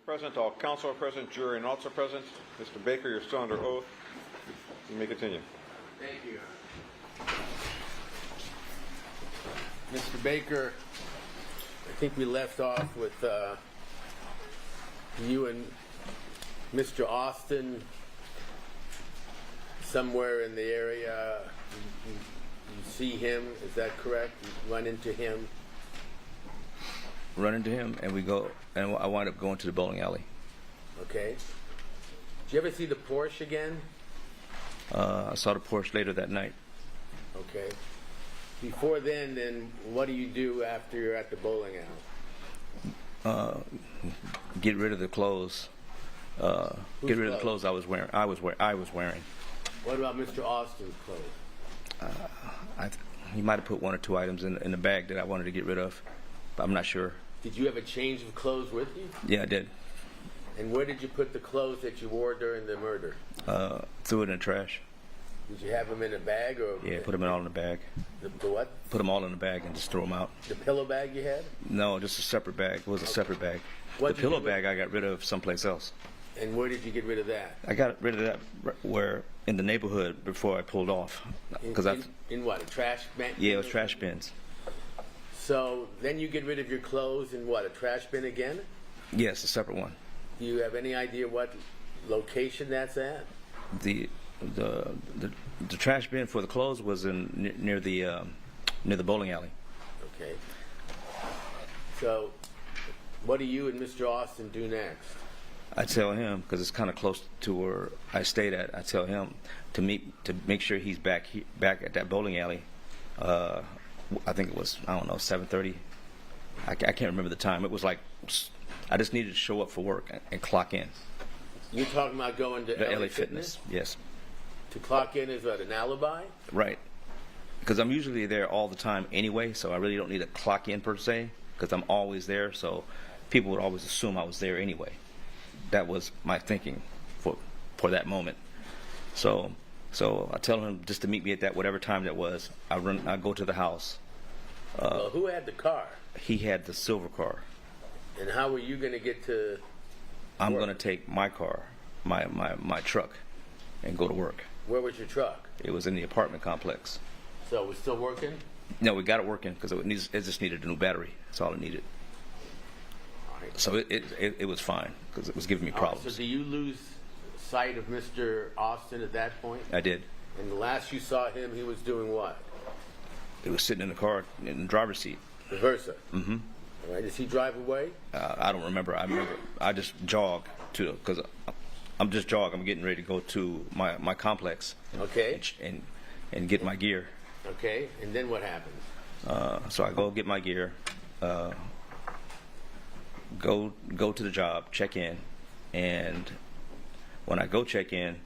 present, all counsel are present, jury and also present. Mr. Baker, you're still under oath. You may continue.
Thank you. Mr. Baker, I think we left off with you and Mr. Austin somewhere in the area. You see him, is that correct? You run into him?
Run into him, and we go, and I wind up going to the bowling alley.
Okay. Did you ever see the Porsche again?
I saw the Porsche later that night.
Okay. Before then, what do you do after you're at the bowling alley?
Get rid of the clothes. Get rid of the clothes I was wearing. I was wearing.
What about Mr. Austin's clothes?
He might have put one or two items in the bag that I wanted to get rid of, but I'm not sure.
Did you have a change of clothes with you?
Yeah, I did.
And where did you put the clothes that you wore during the murder?
Threw it in the trash.
Did you have them in a bag or?
Yeah, put them all in the bag.
The what?
Put them all in the bag and just throw them out.
The pillow bag you had?
No, just a separate bag. It was a separate bag.
What'd
The
you
pillow
do with-
bag I got rid of someplace else.
And where did you get rid of that?
I got rid of that where in the neighborhood before I pulled off, because
in what, a trash bin?
yeah, it was trash bins.
So then you get rid of your clothes in what, a trash bin again?
Yes, a separate one.
Do you have any idea what location that's at?
The trash bin for the clothes was near the bowling alley.
Okay. So what do you and Mr. Austin do next?
I tell him, because it's kind of close to where I stayed at, I tell him to make sure he's back at that bowling alley. I think it was, I don't know, 7:30. I can't remember the time. It was like I just needed to show up for work and clock in.
You're talking about going to
The
LA
LA
Fitness?
Yes.
To clock in is what, an alibi?
Right. Because I'm usually there all the time anyway, so I really don't need a clock in per se, because I'm always there, so people would always assume I was there anyway. That was my thinking for that moment. So I tell him just to meet me at that whatever time that was. I go to the house.
Well, who had the car?
He had the silver car.
And how were you going to get to
I'm
work?
going to take my car, my truck, and go to work.
Where was your truck?
It was in the apartment complex.
So it was still working?
No, we got it working because it just needed a new battery. That's all it needed.
All right.
So it was fine because it was giving me problems.
So do you lose sight of Mr. Austin at that point?
I did.
And the last you saw him, he was doing what?
He was sitting in the car in the driver's seat.
The Versa? Mm-hmm. All right. Does he drive away?
I don't remember. I just jog because I'm just jog. I'm getting ready to go to my complex.
Okay.
And get my gear.
Okay. And then what happens?
So I go get my gear, go to the job, check in, and when I go check in,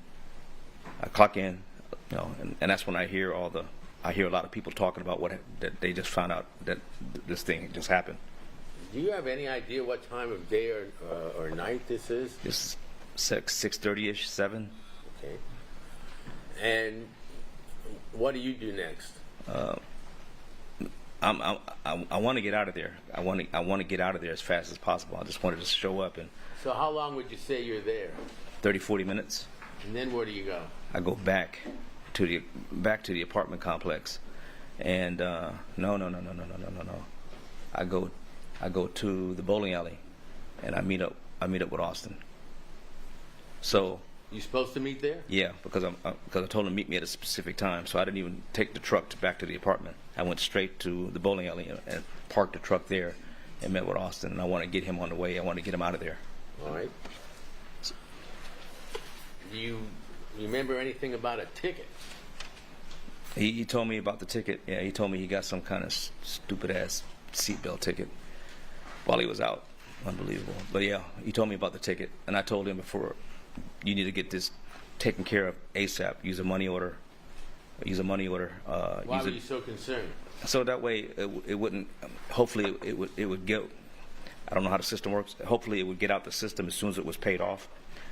I clock in, and that's when I hear a lot of people talking about that they just found out that this thing just happened.
Do you have any idea what time of day or night this is?
It's 6:30ish, 7.
Okay. And what do you do next?
I want to get out of there. I want to get out of there as fast as possible. I just wanted to show up in
So how long would you say you're there?
30-40 minutes.
And then where do you go?
I go back to the apartment complex, and no. I go to the bowling alley, and I meet up with Austin. So
You supposed to meet there?
yeah, because I told him to meet me at a specific time, so I didn't even take the truck back to the apartment. I went straight to the bowling alley and parked the truck there, and met with Austin. And I want to get him on the way. I want to get him out of there.
All right. Do you remember anything about a ticket?
He told me about the ticket. Yeah, he told me he got some kind of stupid ass seatbelt ticket while he was out. Unbelievable. But yeah, he told me about the ticket, and I told him before, you need to get this taken care of ASAP. Use a money order.
Why were you so concerned?
So that way it wouldn't. Hopefully it would get. I don't know how the system works. Hopefully it would get out the system as soon as it was paid off,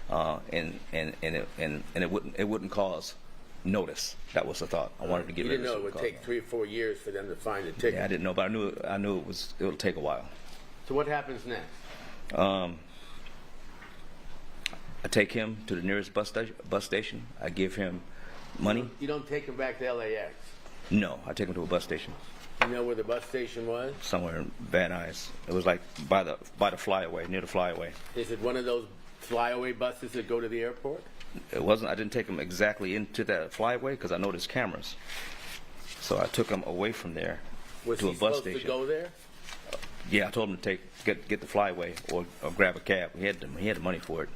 and it wouldn't cause notice. That was the thought. I wanted to get
You
rid of
didn't
it.
know it would take 3 or 4 years for them to find the ticket.
Yeah, I didn't know, but I knew it would take a while.
So what happens next?
I take him to the nearest bus station. I give him money.
You don't take him back to LAX.
No, I take him to a bus station
You know where the bus station was?
somewhere in Van Nuys. It was like by the flyaway, near the flyaway.
Is it one of those flyaway buses that go to the airport?
It wasn't. I didn't take him exactly into that flyaway because I know there's cameras. So I took him away from there
Was
to
he
a bus
supposed
station.
to go there?
Yeah, I told him to get the flyaway or grab a cab. He had the money for it.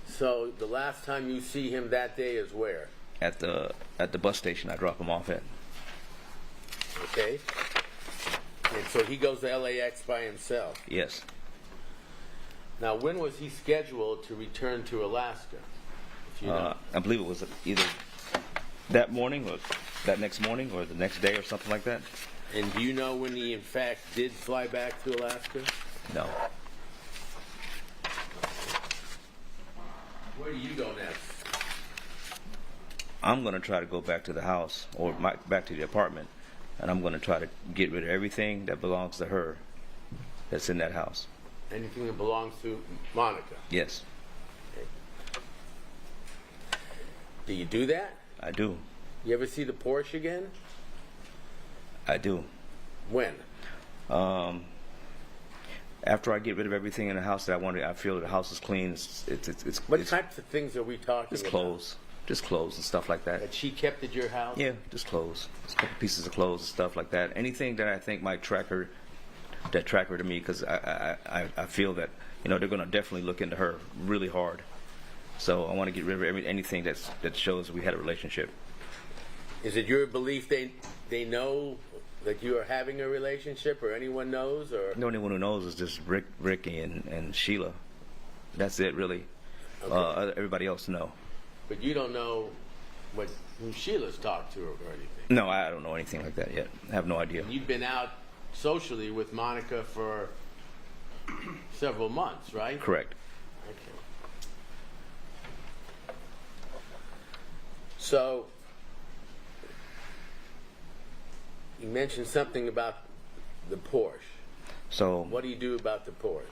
So the last time you see him that day is where?
At the bus station I drop him off at.
Okay. And so he goes to LAX by himself.
Yes.
Now, when was he scheduled to return to Alaska? If you know.
I believe it was either that morning or that next morning or the next day or something like that.
And do you know when he in fact did fly back to Alaska?
No.
Where do you go next?
I'm going to try to go back to the house or back to the apartment, and I'm going to try to get rid of everything that belongs to her that's in that house.
Anything that belongs to Monica.
Yes,
Do you do that?
I do.
You ever see the Porsche again?
I do.
When?
After I get rid of everything in the house that I feel the house is clean.
What types of things are we talking
Just
about?
clothes. Just clothes and stuff like that.
That she kept at your house?
Yeah, just clothes. Just a couple pieces of clothes and stuff like that. Anything that I think might track her to me, because I feel that they're going to definitely look into her really hard. So I want to get rid of anything that shows we had a relationship.
Is it your belief they know that you are having a relationship, or anyone knows, or?
The only one who knows is just Ricky and Sheila. That's it, really.
Okay.
Everybody else know.
But you don't know who Sheila's talked to or anything.
No, I don't know anything like that yet. I have no idea.
You've been out socially with Monica for several months, right?
Correct.
Okay. So, you mentioned something about the Porsche.
So
What do you do about the Porsche?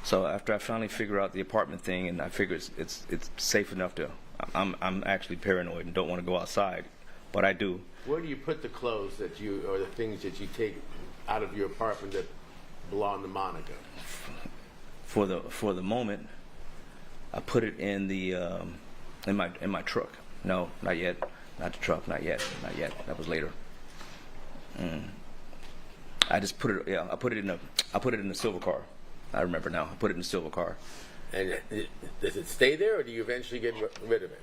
So after I finally figure out the apartment thing, and I figure it's safe enough to, I'm actually paranoid and don't want to go outside, but I do.
Where do you put the clothes or the things that you take out of your apartment that belong to Monica?
For the moment, I put it in the in my truck. No, not yet. Not the truck. Not yet. Not yet. That was later. I just put it. Yeah, I put it in the silver car. I remember now. I put it in the silver car.
And does it stay there, or do you eventually get rid of it?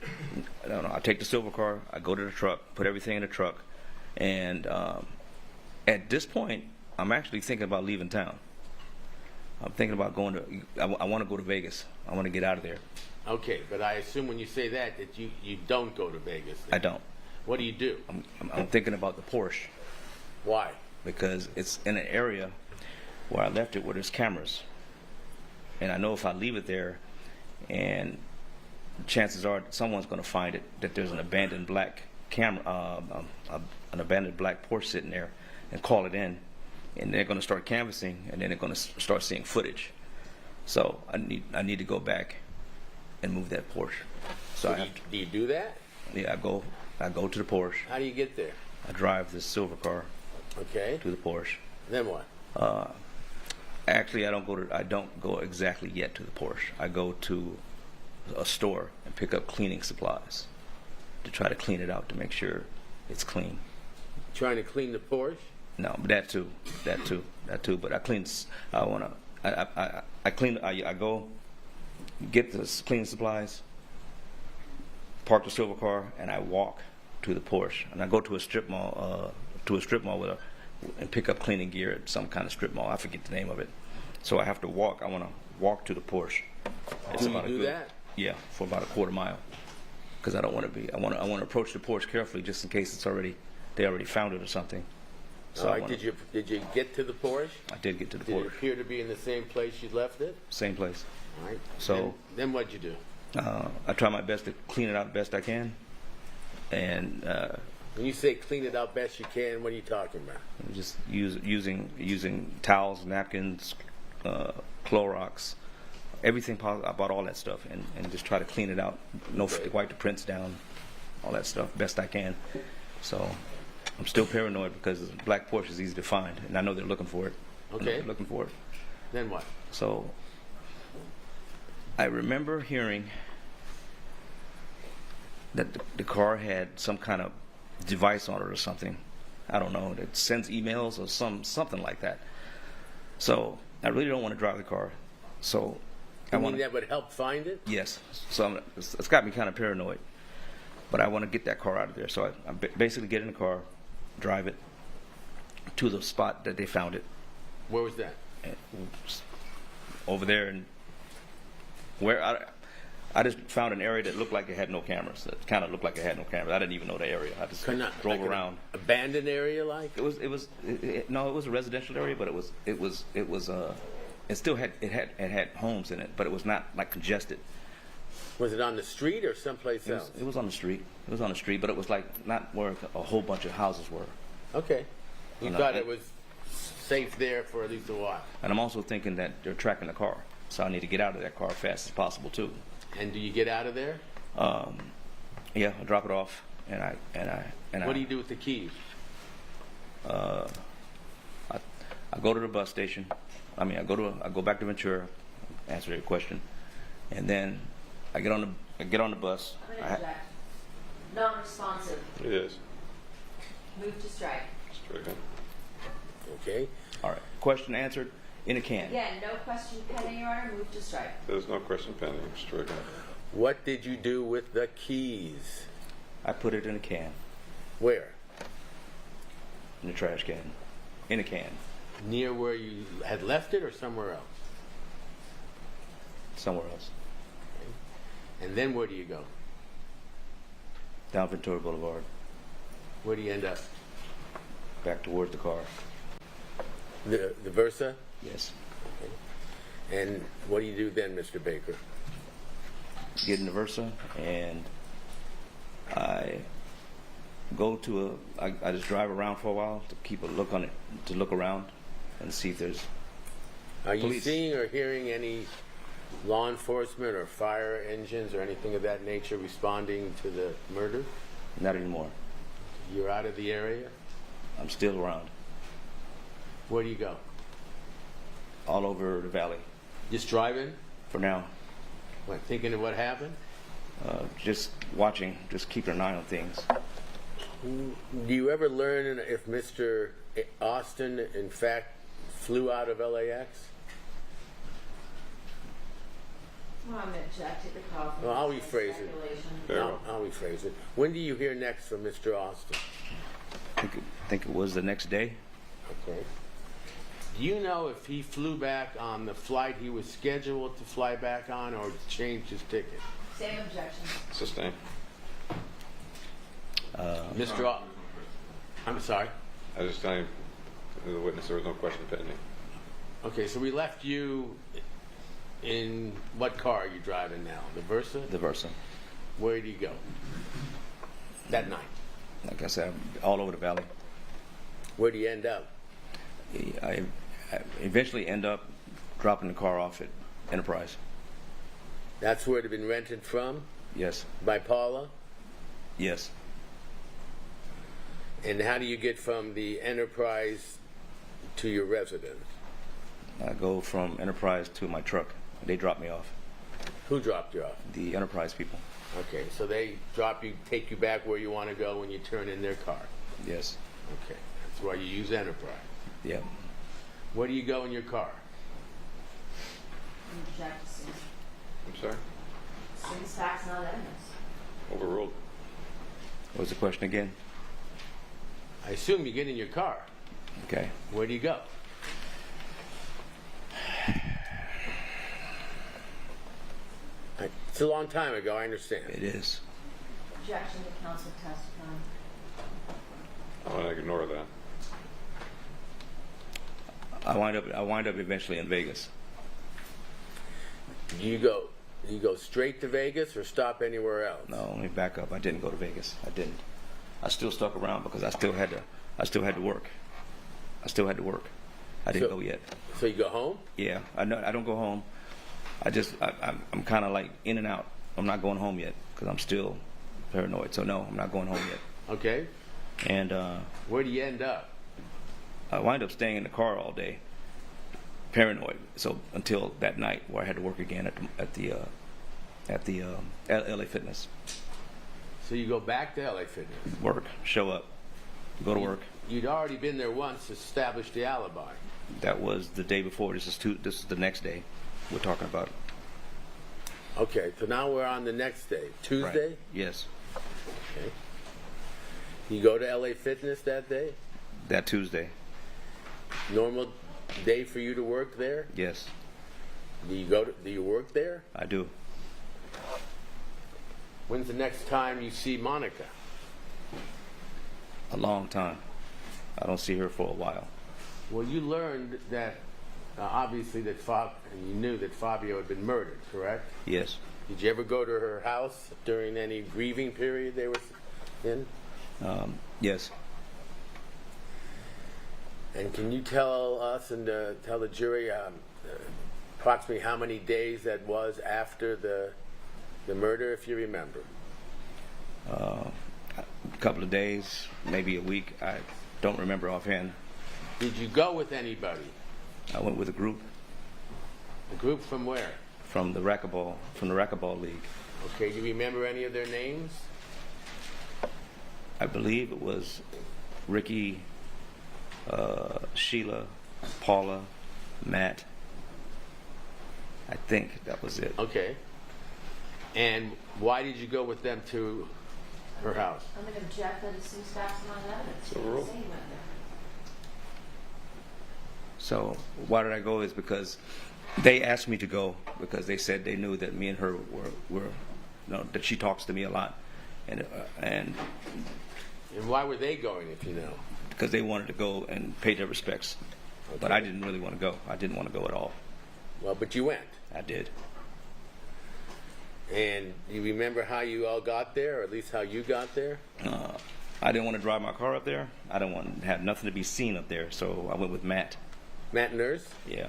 I don't know. I take the silver car. I go to the truck. Put everything in the truck, and at this point, I'm actually thinking about leaving town. I'm thinking about going to. I want to go to Vegas. I want to get out of there.
Okay, but I assume when you say that you don't go to Vegas. Then.
I don't.
What do you do?
I'm thinking about the Porsche
Why?
because it's in an area where I left it where there's cameras, and I know if I leave it there, and chances are someone's going to find it, that there's an abandoned black camera, an abandoned black Porsche sitting there, and call it in, and they're going to start canvassing, and then they're going to start seeing footage. So I need to go back and move that Porsche. So
Do you do that?
I go to the Porsche.
How do you get there?
I drive this silver car
Okay.
to the Porsche.
Then what?
Actually, I don't go exactly yet to the Porsche. I go to a store and pick up cleaning supplies to try to clean it out to make sure it's clean.
Trying to clean the Porsche?
No, but that too. But I clean. I go get the cleaning supplies, park the silver car, and I walk to the Porsche. And I go to a strip mall, and pick up cleaning gear at some kind of strip mall. I forget the name of it. So I have to walk. I want to walk to the Porsche. It's
Do you do that?
Yeah, for about a quarter mile. Because I don't want to be. I want to approach the Porsche carefully, just in case they already found it or something. So
All right. Did you get to the Porsche?
I did get to the
Did it
Porsche.
appear to be in the same place you left it?
Same place.
All right.
So-
then what'd you do?
I try my best to clean it out best I can, and
When you say clean it out best you can, what are you talking about?
just using towels, napkins, Clorox, everything. I bought all that stuff and just try to clean it out. No,
Okay.
wipe the prints down, all that stuff best I can. So I'm still paranoid because the black Porsche is easy to find, and I know they're looking for it. I know
Okay.
they're looking for it.
Then what?
So I remember hearing that the car had some kind of device on it or something. I don't know, that sends emails or something like that. So I really don't want to drive the car. So I
You
want
mean that would help find it?
yes. So it's got me kind of paranoid. But I want to get that car out of there. So I basically get in the car, drive it to the spot that they found it.
Where was that?
And over there, and where I just found an area that looked like it had no cameras. It kind of looked like it had no cameras. I didn't even know the area. I just drove
Like an
around.
abandoned area, like?
No, it was a residential area, but it still had homes in it, but it was not like congested.
Was it on the street or someplace else?
It was on the street. It was on the street, but it was like not where a whole bunch of houses were.
Okay. You
You know,
thought it was safe there for at least a while.
And I'm also thinking that they're tracking the car, so I need to get out of that car as fast as possible too.
And do you get out of there?
Yeah, I drop it off, and I.
What do you do with the keys?
I go to the bus station. I mean, I go back to Ventura, answer your question, and then I get on the bus.
I'm gonna object. Non-responsive.
It is.
Move to strike.
Stricken.
Okay.
All right, question answered in a can.
Again, no question pending, Your Honor. Move to strike.
There's no question pending. Stricken.
What did you do with the keys?
I put it in a can,
Where?
in the trash can, in a can,
Near where you had left it or somewhere else?
somewhere else,
And then where do you go?
down Ventura Boulevard,
Where do you end up?
back towards the car.
The Versa?
Yes.
And what do you do then, Mr. Baker?
Get in the Versa, and I go to I just drive around for a while to keep a look on it, to look around and see if there's
Are you
Police.
seeing or hearing any law enforcement or fire engines or anything of that nature responding to the murder?
not anymore.
You're out of the area?
I'm still around,
Where do you go?
all over the valley
Just driving?
for now.
What, thinking of what happened?
Just watching, just keeping an eye on things.
Do you ever learn if Mr. Austin, in fact, flew out of LAX?
Well, I'm gonna object to the call. for
Well, I'll
this
rephrase it.
speculation.
Very well.
I'll rephrase it. When do you hear next from Mr. Austin?
I think it was the next day.
Okay. Do you know if he flew back on the flight he was scheduled to fly back on or changed his ticket?
Same objection.
Sustained.
Mr. I'm sorry.
I was just telling the witness there was no question pending.
Okay, so we left you in what car are you driving now? The Versa?
The Versa.
Where do you go? That night.
Like I said, all over the valley.
Where do you end up?
I eventually end up dropping the car off at Enterprise.
That's where it had been rented from?
Yes.
By Paula?
Yes.
And how do you get from the Enterprise to your residence?
I go from Enterprise to my truck. They drop me off.
Who dropped you off?
The Enterprise people.
Okay, so they drop you, take you back where you want to go when you turn in their car.
Yes.
Okay, that's why you use Enterprise.
Yeah.
Where do you go in your car?
Object to Sue's.
I'm sorry?
Sue's facts, not evidence.
Overruled.
What was the question again?
I assume you get in your car.
Okay.
Where do you go? It's a long time ago, I understand.
It is.
Objection to counsel testifying.
I want to ignore that.
I wind up eventually in Vegas.
Do you go straight to Vegas or stop anywhere else?
No, let me back up. I didn't go to Vegas. I didn't. I still stuck around because I still had to work. I still had to work. I didn't
So-
go yet.
So you go home?
Yeah, I know. I don't go home. I'm kind of like in and out. I'm not going home yet because I'm still paranoid. So no, I'm not going home yet.
Okay.
And
Where do you end up?
I wind up staying in the car all day, paranoid. So until that night where I had to work again at the LA Fitness.
So you go back to LA Fitness.
Work, show up, go to work.
You'd already been there once, established the alibi. That
was the day before. This is the next day we're talking about.
Okay, so now we're on the next day, Tuesday?
Right. Yes.
Okay. You go to LA Fitness that day?
That Tuesday.
Normal day for you to work there?
Yes.
Do you work there?
I do.
When's the next time you see Monica?
A long time. I don't see her for a while.
Well, you learned that, obviously, and you knew that Fabio had been murdered, correct?
Yes.
Did you ever go to her house during any grieving period they were in?
Yes.
And can you tell us and tell the jury approximately how many days that was after the murder, if you remember?
A couple of days, maybe a week. I don't remember offhand.
Did you go with anybody?
I went with a group.
A group from where?
From the racquetball league.
Okay, do you remember any of their names?
I believe it was Ricky, Sheila, Paula, Matt. I think that was it.
Okay. And why did you go with them to her house?
I'm going to object that it seems facts among evidence.
So rule.
Say you went there.
So why did I go is because they asked me to go because they said they knew that me and her were that she talks to me a lot, and
And why were they going, if you know?
because they wanted to go and pay their respects.
Okay.
But I didn't really want to go. I didn't want to go at all.
Well, but you went.
I did.
And you remember how you all got there, or at least how you got there?
I didn't want to drive my car up there. I didn't want to have nothing to be seen up there, so I went with Matt.
Matt Nurse?
Yeah.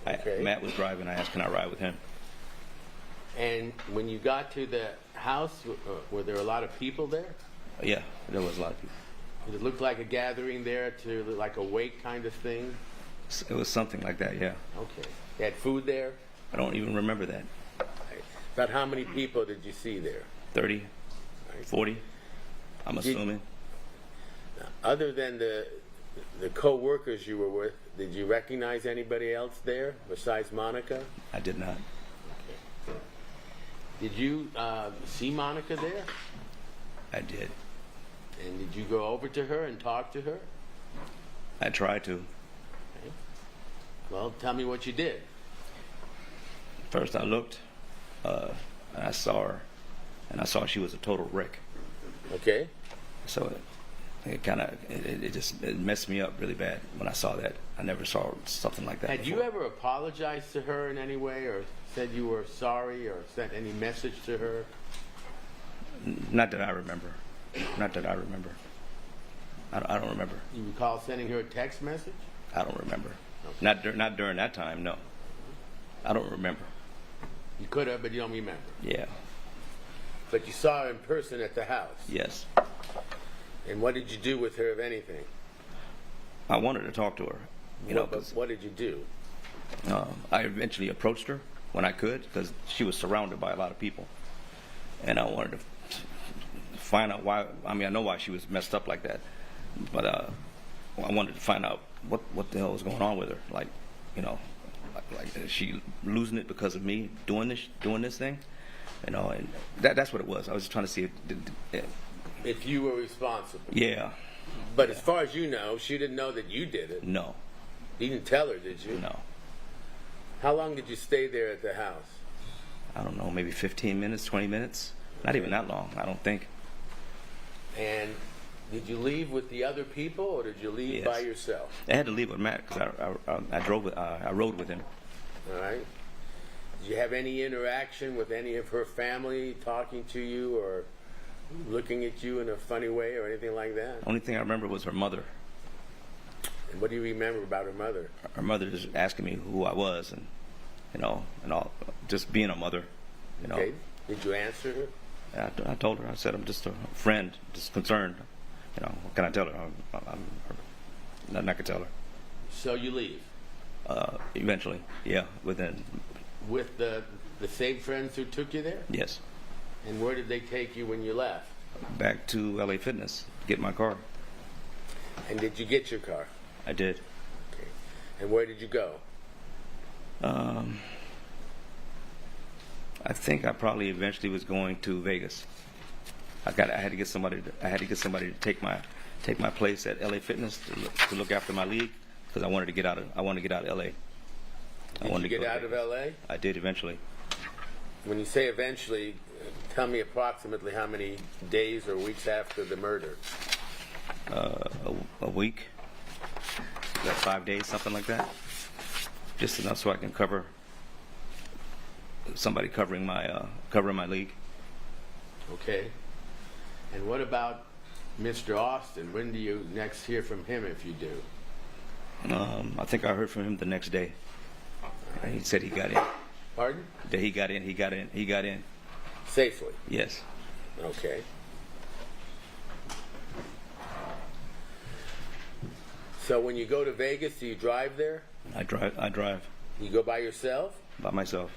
Okay.
Matt was driving. I asked, can I ride with him?
And when you got to the house, were there a lot of people there?
Yeah, there was a lot of people.
Did it look like a gathering there to like a wake kind of thing?
It was something like that, yeah.
Okay. They had food there?
I don't even remember that.
About how many people did you see there?
30,
Right.
40, I'm assuming.
Other than the co-workers you were with, did you recognize anybody else there besides Monica?
I did not.
Did you see Monica there?
I did.
And did you go over to her and talk to her?
I tried to.
Okay. Well, tell me what you did.
First I looked, and I saw her, and I saw she was a total wreck.
Okay.
So it messed me up really bad when I saw that. I never saw something like that
Had
before.
you ever apologized to her in any way, or said you were sorry, or sent any message to her?
Not that I remember. Not that I remember. I don't remember.
You recall sending her a text message?
I don't remember.
Okay.
Not during that time, no. I don't remember.
You could have, but you don't remember.
Yeah.
But you saw her in person at the house.
Yes.
And what did you do with her, if anything?
I wanted to talk to her.
What did you do?
I eventually approached her when I could because she was surrounded by a lot of people. And I wanted to find out why. I mean, I know why she was messed up like that. But I wanted to find out what the hell was going on with her. Like is she losing it because of me doing this thing? And that's what it was. I was just trying to see
If you were responsible.
Yeah.
But as far as you know, she didn't know that you did it.
No.
You didn't tell her, did you?
No.
How long did you stay there at the house?
I don't know, maybe 15 minutes, 20 minutes. Not even that long, I don't think.
And did you leave with the other people, or did you leave
Yes.
by yourself?
I had to leave with Matt because I rode with him.
All right. Did you have any interaction with any of her family talking to you or looking at you in a funny way or anything like that?
Only thing I remember was her mother.
And what do you remember about her mother?
Her mother is asking me who I was and all just being a mother. You know,
Okay. Did you answer her?
I told her. I said I'm just a friend, just concerned. You know, what can I tell her? Nothing I can tell her.
So you leave
Eventually, yeah, within
with the same friends who took you there?
yes,
And where did they take you when you left?
back to LA Fitness, get my car.
And did you get your car?
I did.
Okay. And where did you go?
I think I probably eventually was going to Vegas. I had to get somebody. I had to get somebody to take my place at LA Fitness to look after my league because I wanted to get out of LA.
Did you get out of LA?
I did eventually.
When you say eventually, tell me approximately how many days or weeks after the murder.
A week, about 5 days, something like that. Just enough so I can cover somebody covering my league.
Okay. And what about Mr. Austin? When do you next hear from him, if you do?
I think I heard from him the next day. He said he got in.
Pardon?
That he got in. He got in.
Safely.
Yes.
Okay. So when you go to Vegas, do you drive there?
I drive
You go by yourself?
by myself.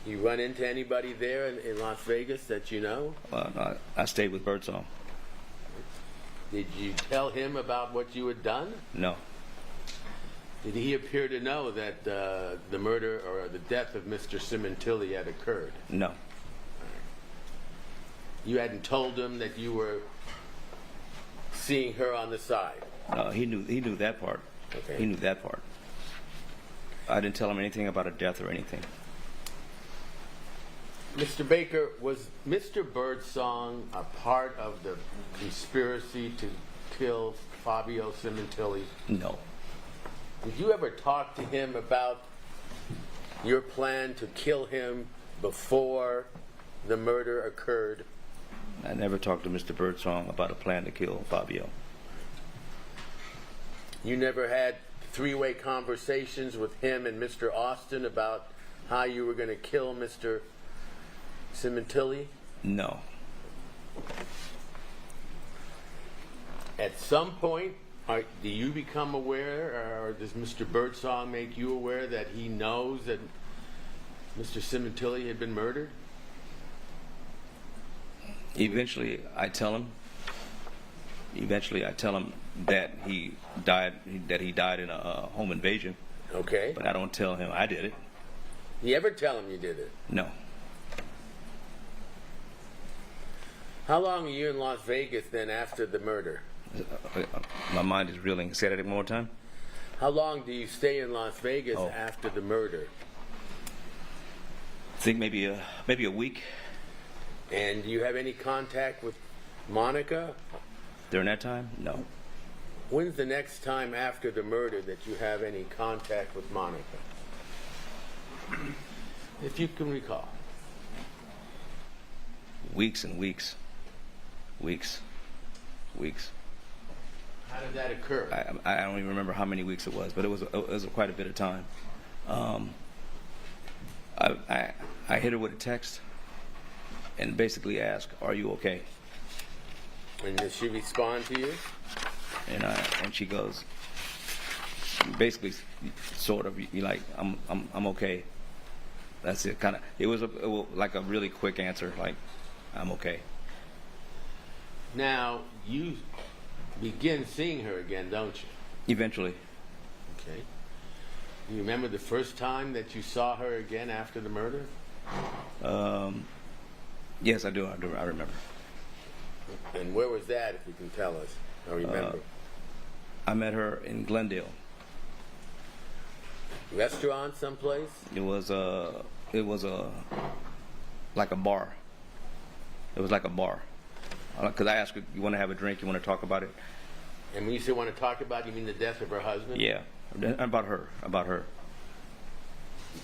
You run into anybody there in Las Vegas that you know?
I stayed with Birdsong.
Did you tell him about what you had done?
No.
Did he appear to know that the murder or the death of Mr. Sementilli had occurred?
No.
You hadn't told him that you were seeing her on the side?
No. He knew that part.
Okay.
He knew that part. I didn't tell him anything about a death or anything.
Mr. Baker, was Mr. Birdsong a part of the conspiracy to kill Fabio Sementilli?
No.
Did you ever talk to him about your plan to kill him before the murder occurred?
I never talked to Mr. Birdsong about a plan to kill Fabio.
You never had three-way conversations with him and Mr. Austin about how you were going to kill Mr. Sementilli?
No.
At some point, do you become aware, or does Mr. Birdsong make you aware that he knows that Mr. Sementilli had been murdered?
Eventually, I tell him that he died in a home invasion,
Okay.
but I don't tell him I did it.
You ever tell him you did it?
No.
How long are you in Las Vegas then after the murder?
My mind is reeling. Say that one more time.
How long do you stay in Las Vegas
Oh.
after the murder?
I think maybe a week.
And do you have any contact with Monica?
During that time, no.
When's the next time after the murder that you have any contact with Monica? If you can recall.
Weeks and weeks. Weeks.
How did that occur?
I don't even remember how many weeks it was, but it was quite a bit of time. I hit her with a text and basically asked, "Are you okay?"
And did she respond to you?
And she goes, basically, sort of, you like, I'm okay. That's it. Kind of. It was like a really quick answer, like, I'm okay.
Now, you begin seeing her again, don't you?
Eventually,
Okay. You remember the first time that you saw her again after the murder?
yes, I do. I remember.
And where was that, if you can tell us? I remember.
I met her in Glendale.
Restaurant someplace?
It was like a bar. It was like a bar. Because I asked her, "You want to have a drink? You want to talk about it?"
And when you say want to talk about, you mean the death of her husband?
Yeah, about her.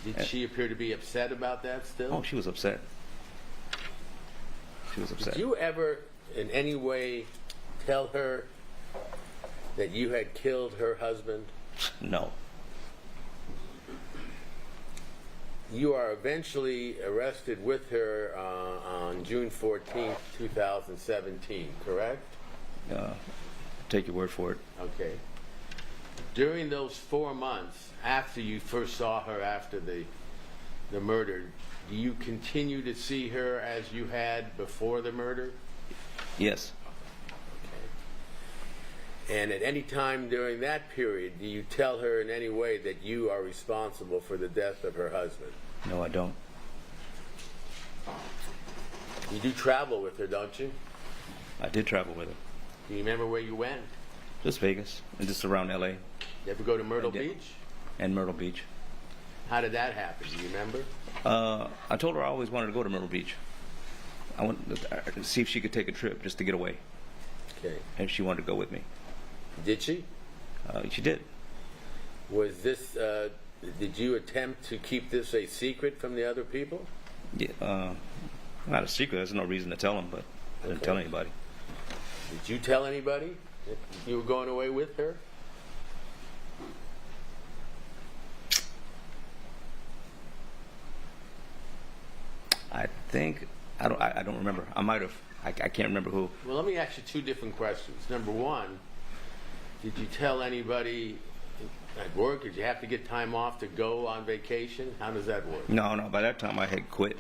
Did she appear to be upset about that still?
Oh, she was upset.
Did you ever in any way tell her that you had killed her husband?
No.
you are eventually arrested with her on June 14th, 2017, correct?
Take your word for it.
Okay. During those 4 months after you first saw her after the murder, do you continue to see her as you had before the murder?
Yes.
Okay. And at any time during that period, do you tell her in any way that you are responsible for the death of her husband?
No, I don't.
You do travel with her, don't you?
I did travel with her.
Do you remember where you went?
Just Vegas and just around LA
You ever go to Myrtle
I did.
Beach?
and Myrtle Beach.
How did that happen? Do you remember?
I told her I always wanted to go to Myrtle Beach. I wanted to see if she could take a trip just to get away,
Okay.
and she wanted to go with me.
Did she?
She did.
Was this, did you attempt to keep this a secret from the other people?
Yeah, not a secret. There's no reason to tell them, but I didn't
Okay.
tell anybody.
Did you tell anybody that you were going away with her?
I think I don't remember. I might have. I can't remember who.
Well, let me ask you two different questions. Number one, did you tell anybody at work? Did you have to get time off to go on vacation? How does that work?
No. By that time, I had quit.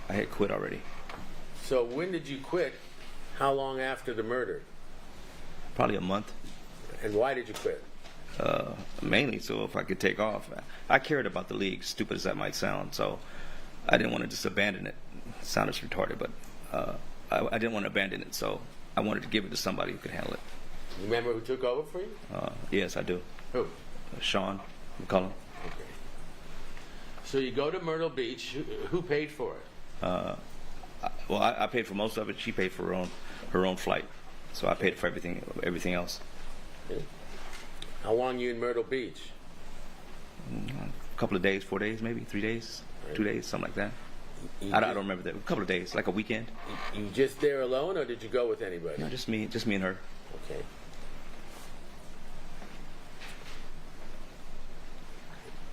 I had quit already.
So when did you quit? How long after the murder?
Probably a month.
And why did you quit?
Mainly so if I could take off. I cared about the league, stupid as that might sound, so I didn't want to just abandon it. It sounds retarded, but I didn't want to abandon it, so I wanted to give it to somebody who could handle it.
You remember who took over for you?
Yes, I do.
Who?
Sean McCullum.
Okay. So you go to Myrtle Beach. Who paid for it?
Well, I paid for most of it. She paid for her own flight, so I paid for everything else.
Okay. How long you in Myrtle Beach?
A couple of days, 4 days, maybe 3 days, 2 days, something like that.
You
I don't remember that. A couple of days, like a weekend.
You just there alone, or did you go with anybody?
No, just me and her.
Okay.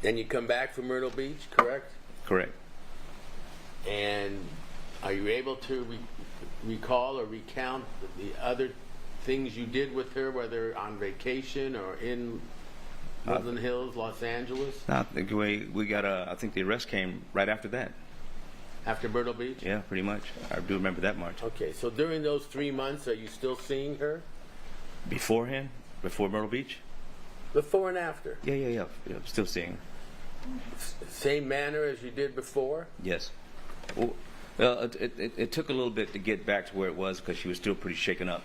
Then you come back from Myrtle Beach, correct?
Correct.
And are you able to recall or recount the other things you did with her, whether on vacation or in Woodland Hills, Los Angeles,
I think we got I think the arrest came right after that.
after Myrtle Beach?
Yeah, pretty much. I do remember that much.
Okay, so during those 3 months, are you still seeing her?
Beforehand, before Myrtle Beach.
Before and after?
Yeah. Still seeing her.
Same manner as you did before?
Yes. Well, it took a little bit to get back to where it was because she was still pretty shaken up.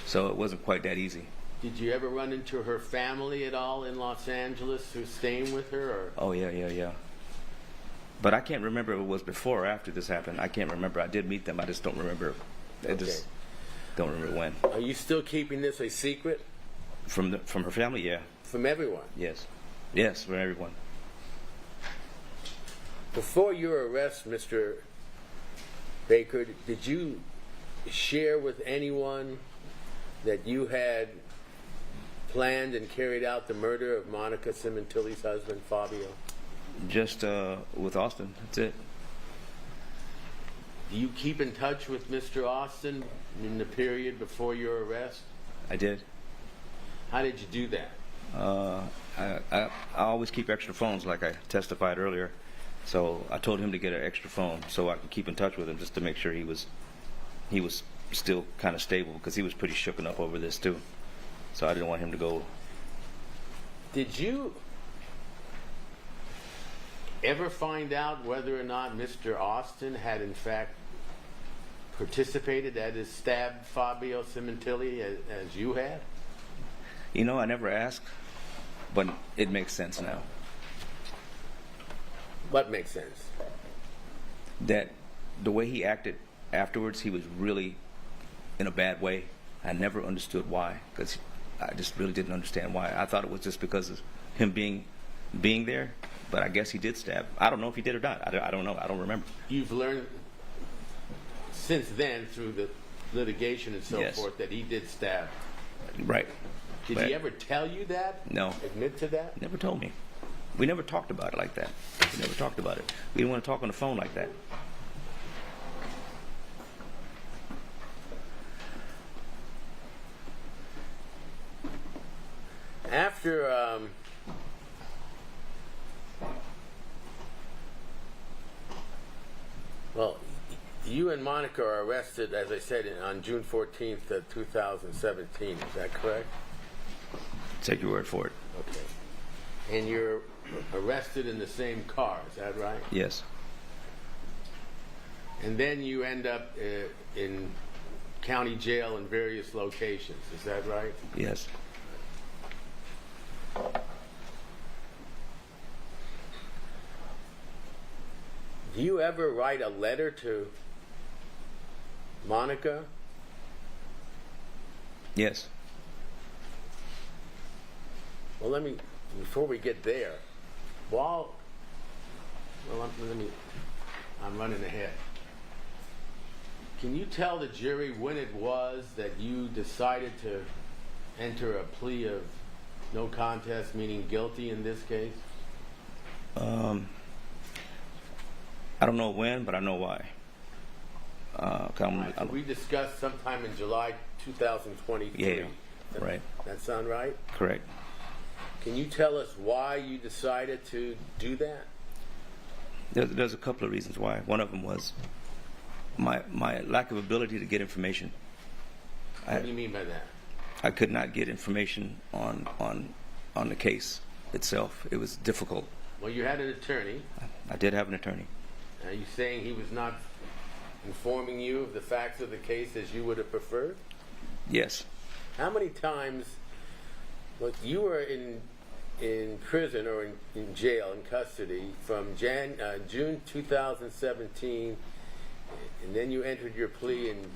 So it wasn't quite that easy.
Did you ever run into her family at all in Los Angeles who's staying with her? Or?
Oh, yeah. But I can't remember if it was before or after this happened. I can't remember. I did meet them. I just don't remember. I just don't remember when.
Are you still keeping this a secret?
From her family, yeah.
From everyone?
Yes, from everyone.
Before your arrest, Mr. Baker, did you share with anyone that you had planned and carried out the murder of Monica Sementilli's husband, Fabio?
Just with Austin, that's it.
Do you keep in touch with Mr. Austin in the period before your arrest?
I did.
How did you do that?
I always keep extra phones, like I testified earlier. So I told him to get an extra phone so I could keep in touch with him, just to make sure he was still kind of stable, because he was pretty shooken up over this too. So I didn't want him to go.
Did you ever find out whether or not Mr. Austin had in fact participated, that is, stabbed Fabio Sementilli as you had?
You know, I never asked, but it makes sense now.
What makes sense?
That the way he acted afterwards, he was really in a bad way. I never understood why, because I just really didn't understand why. I thought it was just because of him being there, but I guess he did stab. I don't know if he did or not. I don't know. I don't remember.
You've learned since then through the litigation and so
Yes.
forth that he did stab.
Right.
Did
But
he ever tell you that?
No.
Admit to that?
Never told me. We never talked about it like that. We never talked about it. We didn't want to talk on the phone like that.
After well, you and Monica are arrested, as I said, on June 14th, 2017. Is that correct?
Take your word for it.
Okay. And you're arrested in the same car. Is that right?
Yes.
And then you end up in county jail in various locations. Is that right?
Yes.
Do you ever write a letter to Monica?
Yes.
Well, before we get there, I'm running ahead. Can you tell the jury when it was that you decided to enter a plea of no contest, meaning guilty in this case?
I don't know when, but I know why.
We discussed sometime in July 2023.
Yeah, right.
That sound right?
Correct.
Can you tell us why you decided to do that?
There's a couple of reasons why. One of them was my lack of ability to get information.
What do you mean by that?
I could not get information on the case itself. It was difficult.
Well, you had an attorney.
I did have an attorney.
Are you saying he was not informing you of the facts of the case as you would have preferred?
Yes.
How many times, look, you were in prison or in jail, in custody, from June 2017, and then you entered your plea in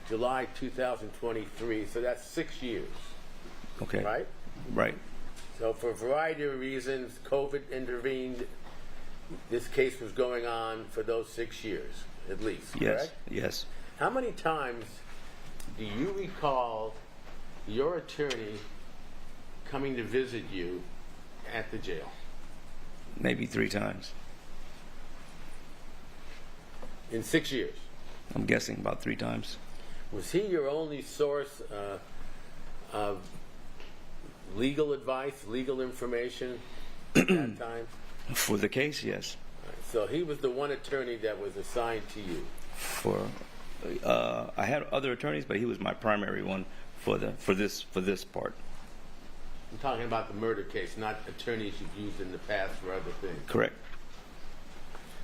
July 2023, so that's 6 years.
Okay.
Right?
Right.
So for a variety of reasons, COVID intervened. This case was going on for those 6 years, at least,
Yes.
correct?
Yes.
How many times do you recall your attorney coming to visit you at the jail?
Maybe 3 times.
In 6 years?
I'm guessing about 3 times.
Was he your only source of legal advice, legal information at that time?
For the case, yes.
So he was the one attorney that was assigned to you.
I had other attorneys, but he was my primary one for this part.
I'm talking about the murder case, not attorneys you've used in the past for other things.
Correct.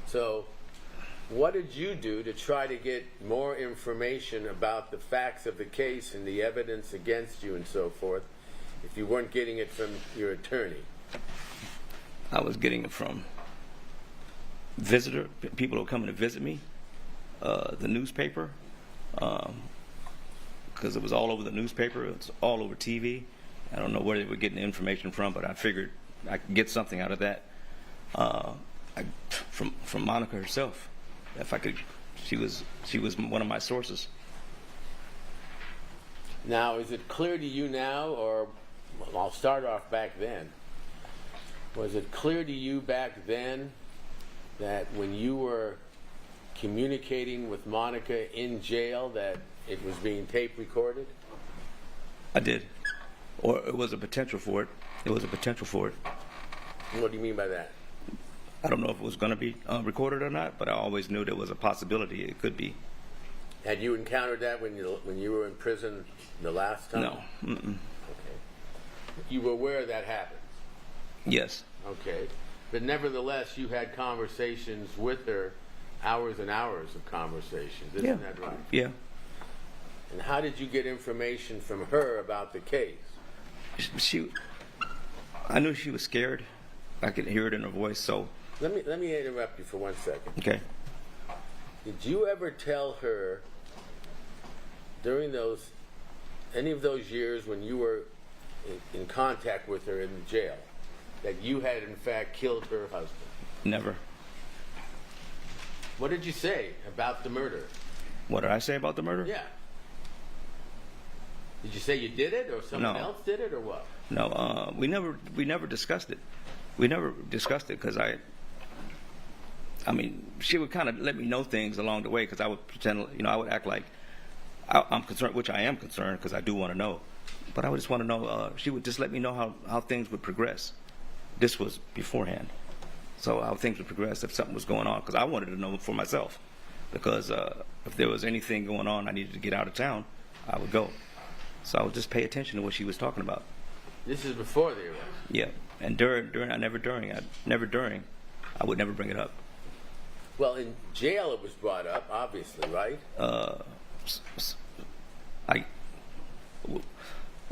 So what did you do to try to get more information about the facts of the case and the evidence against you and so forth if you weren't getting it from your attorney?
I was getting it from people who were coming to visit me, the newspaper, because it was all over the newspaper, it was all over TV. I don't know where they were getting the information from, but I figured I could get something out of that from Monica herself. If I could, she was one of my sources.
Now, is it clear to you now, or well, I'll start off back then. Was it clear to you back then that when you were communicating with Monica in jail that it was being tape recorded?
I did. Or it was a potential for it. It was a potential for it.
What do you mean by that?
I don't know if it was going to be recorded or not, but I always knew there was a possibility it could be.
Had you encountered that when you were in prison the last time?
No. Mm-mm.
Okay. You were aware that happened?
Yes.
Okay. But nevertheless, you had conversations with her, hours and hours of conversations. Isn't that right?
Yeah.
And how did you get information from her about the case?
I knew she was scared. I could hear it in her voice, so.
Let me interrupt you for 1 second.
Okay.
Did you ever tell her during any of those years when you were in contact with her in the jail that you had in fact killed her husband?
Never.
What did you say about the murder?
What did I say about the murder?
Yeah. Did you say you did it or someone
No.
else did it or what?
No, we never discussed it. We never discussed it because I mean, she would kind of let me know things along the way because I would pretend, I would act like I'm concerned, which I am concerned because I do want to know. But I would just want to know, she would just let me know how things would progress. This was beforehand. So how things would progress if something was going on, because I wanted to know for myself. Because if there was anything going on, I needed to get out of town, I would go. So I would just pay attention to what she was talking about.
This is before the arrest.
Yeah, and never during. I would never bring it up.
Well, in jail it was brought up, obviously, right?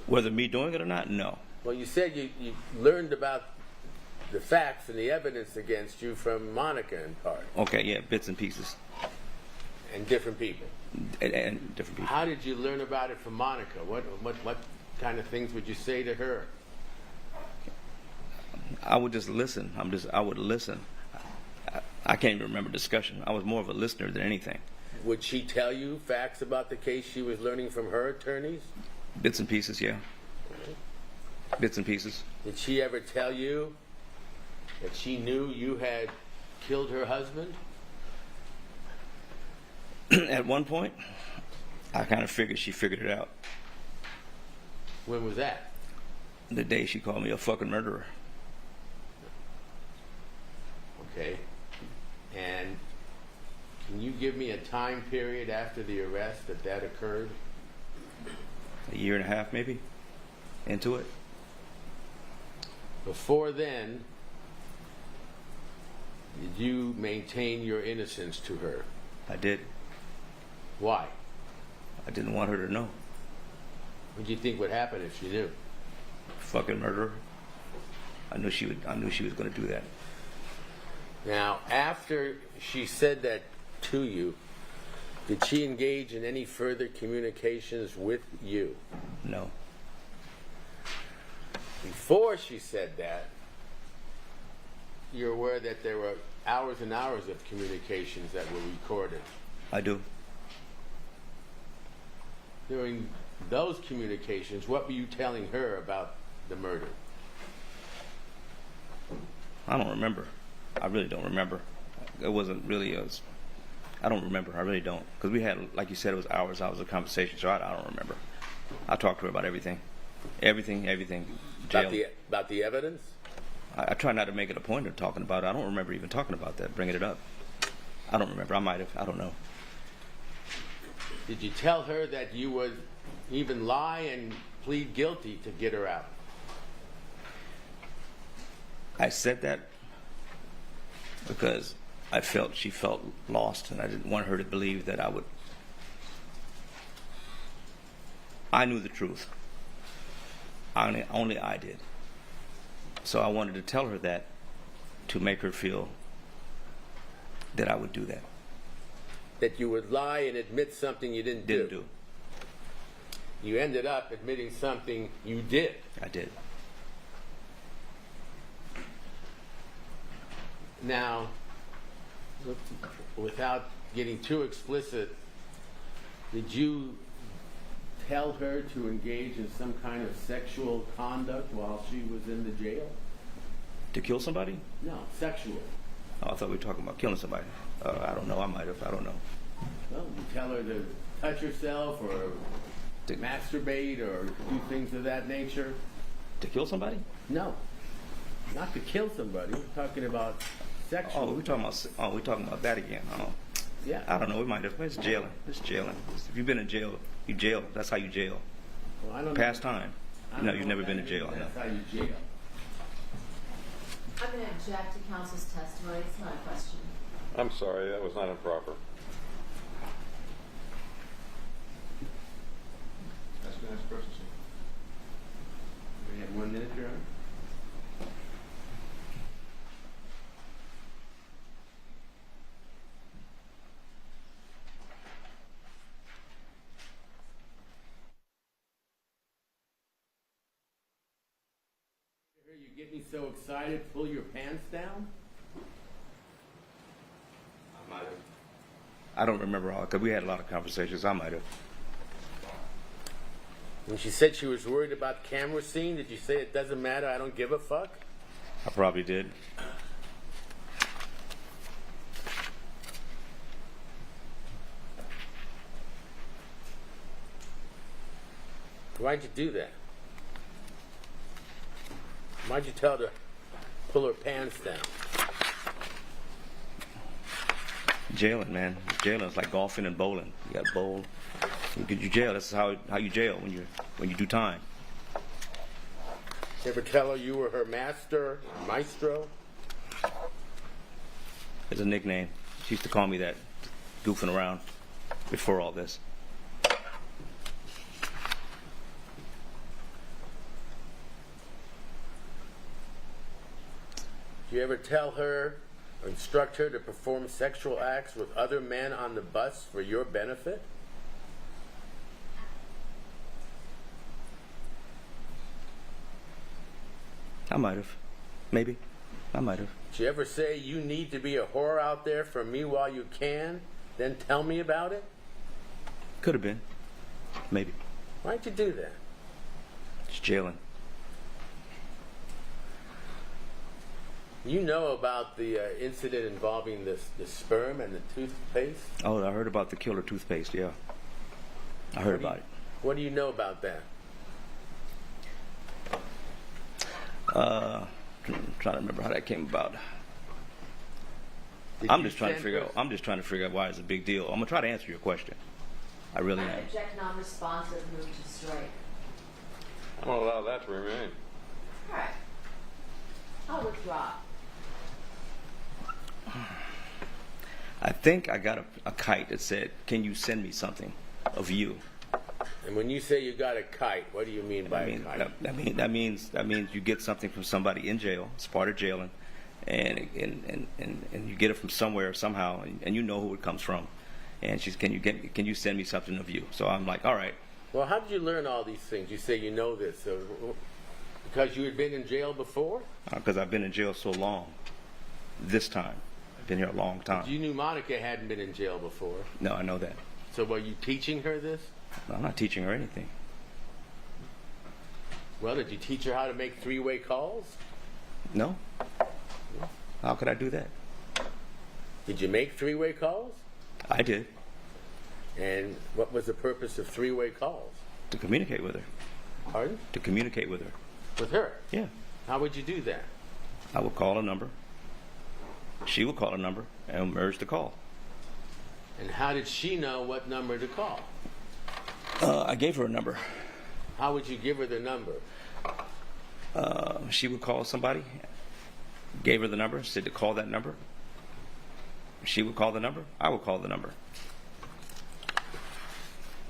Whether me doing it or not, no.
Well, you said you learned about the facts and the evidence against you from Monica in part.
Okay, yeah, bits and pieces.
And different people.
And different people.
How did you learn about it from Monica? What kind of things would you say to her?
I would just listen. I would listen. I can't even remember discussion. I was more of a listener than anything.
Would she tell you facts about the case she was learning from her attorneys?
Bits and pieces, yeah. Bits and pieces.
Did she ever tell you that she knew you had killed her husband?
At one point, I kind of figured she figured it out.
When was that?
The day she called me a fucking murderer.
Okay. And can you give me a time period after the arrest that occurred?
A year and a half, maybe, into it.
Before then, did you maintain your innocence to her?
I did.
Why?
I didn't want her to know.
What do you think would happen if she knew?
Fucking murderer. I knew she was going to do that.
Now, after she said that to you, did she engage in any further communications with you?
No.
Before she said that, you're aware that there were hours and hours of communications that were recorded.
I do.
During those communications, what were you telling her about the murder?
I don't remember. I really don't remember. It wasn't really I don't remember. I really don't. Because we had, like you said, it was hours of conversation, so I don't remember. I talked to her about everything. Everything. Jail.
About the evidence?
I try not to make it a point of talking about it. I don't remember even talking about that, bringing it up. I don't remember. I might have. I don't know.
Did you tell her that you would even lie and plead guilty to get her out?
I said that because I felt she felt lost, and I didn't want her to believe that I would. I knew the truth. Only I did. So I wanted to tell her that to make her feel that I would do that.
That you would lie and admit something you didn't do. You ended up admitting something you did.
I did.
Now, without getting too explicit, did you tell her to engage in some kind of sexual conduct while she was in the jail?
To kill somebody?
No, sexual.
Oh, I thought we were talking about killing somebody. I don't know. I might have. I don't know.
Well, you tell her to touch herself or to masturbate or do things of that nature?
To kill somebody?
No, not to kill somebody. We're talking about sexual.
Oh, we're talking about that again. Oh,
yeah.
I don't know. We might have. It's jailing. It's jailing. If you've been in jail, you jail. That's how you jail.
Well, I don't
Past
know.
time.
I don't
No,
know
you've
what
never been in
that
jail.
is.
No.
That's how you jail.
I'm going to object to counsel's testimony. It's not a question.
I'm sorry, that was not improper. That's the next person.
We have 1 minute, Your Honor. You get me so excited, pull your pants down?
I might have. I don't remember all because we had a lot of conversations. I might have.
When she said she was worried about camera scene, did you say it doesn't matter, I don't give a fuck?
I probably did.
Why'd you do that? Why'd you tell her to pull her pants down?
Jailing, man. Jailing is like golfing and bowling. You got to bowl. You jail. That's how you jail when you do time.
You ever tell her you were her maestro?
It's a nickname. She used to call me that, goofing around before all this.
Do you ever tell her or instruct her to perform sexual acts with other men on the bus for your benefit?
I might have. Maybe. I might have.
Did you ever say you need to be a whore out there for me while you can, then tell me about it?
Could have been. Maybe.
Why'd you do that?
It's jailing.
You know about the incident involving the sperm and the toothpaste?
Oh, I heard about the killer toothpaste, yeah. I heard about it.
What do you know about that?
I'm trying to remember how that came about. I'm just trying to figure out why it's a big deal. I'm gonna try to answer your question. I really am.
Object non-responsive, move to strike.
I'm going to allow that to remain.
All right. I'll withdraw.
I think I got a kite that said, "Can you send me something of you?"
And when you say you got a kite, what do you mean by a kite?
That means you get something from somebody in jail. It's part of jailing, and you get it from somewhere somehow, and you know who it comes from. And she's, can you send me something of you? So I'm like, all right.
Well, how did you learn all these things? You say you know this. Because you had been in jail before?
Because I've been in jail so long. This time, I've been here a long time.
But you knew Monica hadn't been in jail before.
No, I know that.
So were you teaching her this?
No, I'm not teaching her anything.
Well, did you teach her how to make three-way calls?
No. How could I do that?
Did you make three-way calls?
I did.
And what was the purpose of three-way calls?
To communicate with her.
Pardon?
To communicate with her.
With her?
Yeah.
How would you do that?
I would call a number. She would call a number and merge the call.
And how did she know what number to call?
I gave her a number.
How would you give her the number?
She would call somebody, gave her the number, said to call that number. She would call the number. I would call the number.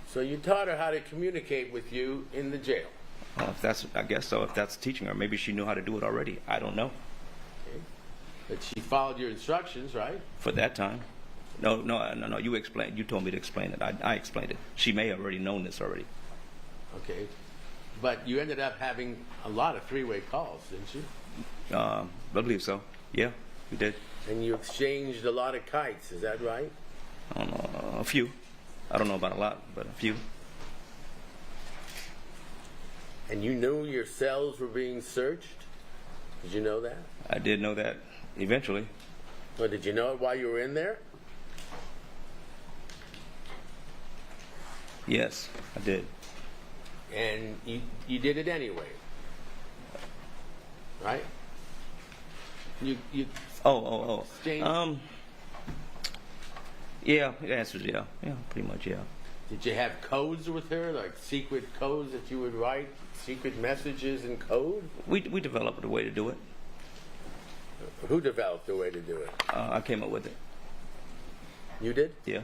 So you taught her how to communicate with you in the jail.
Well, I guess so. If that's teaching her, maybe she knew how to do it already. I don't know.
Okay. But she followed your instructions, right?
For that time. No. You explained. You told me to explain it. I explained it. She may have already known this already.
Okay. But you ended up having a lot of three-way calls, didn't you?
I believe so. Yeah, we did.
And you exchanged a lot of kites, is that right?
I don't know, a few. I don't know about a lot, but a few.
And you knew your cells were being searched? Did you know that?
I did know that eventually.
Well, did you know it while you were in there?
Yes, I did.
And you did it anyway, right? You exchanged.
Yeah, the answer is yeah. Yeah, pretty much yeah.
Did you have codes with her, like secret codes that you would write, secret messages in code?
We developed a way to do it.
Who developed a way to do it?
I came up with it.
You did?
Yeah.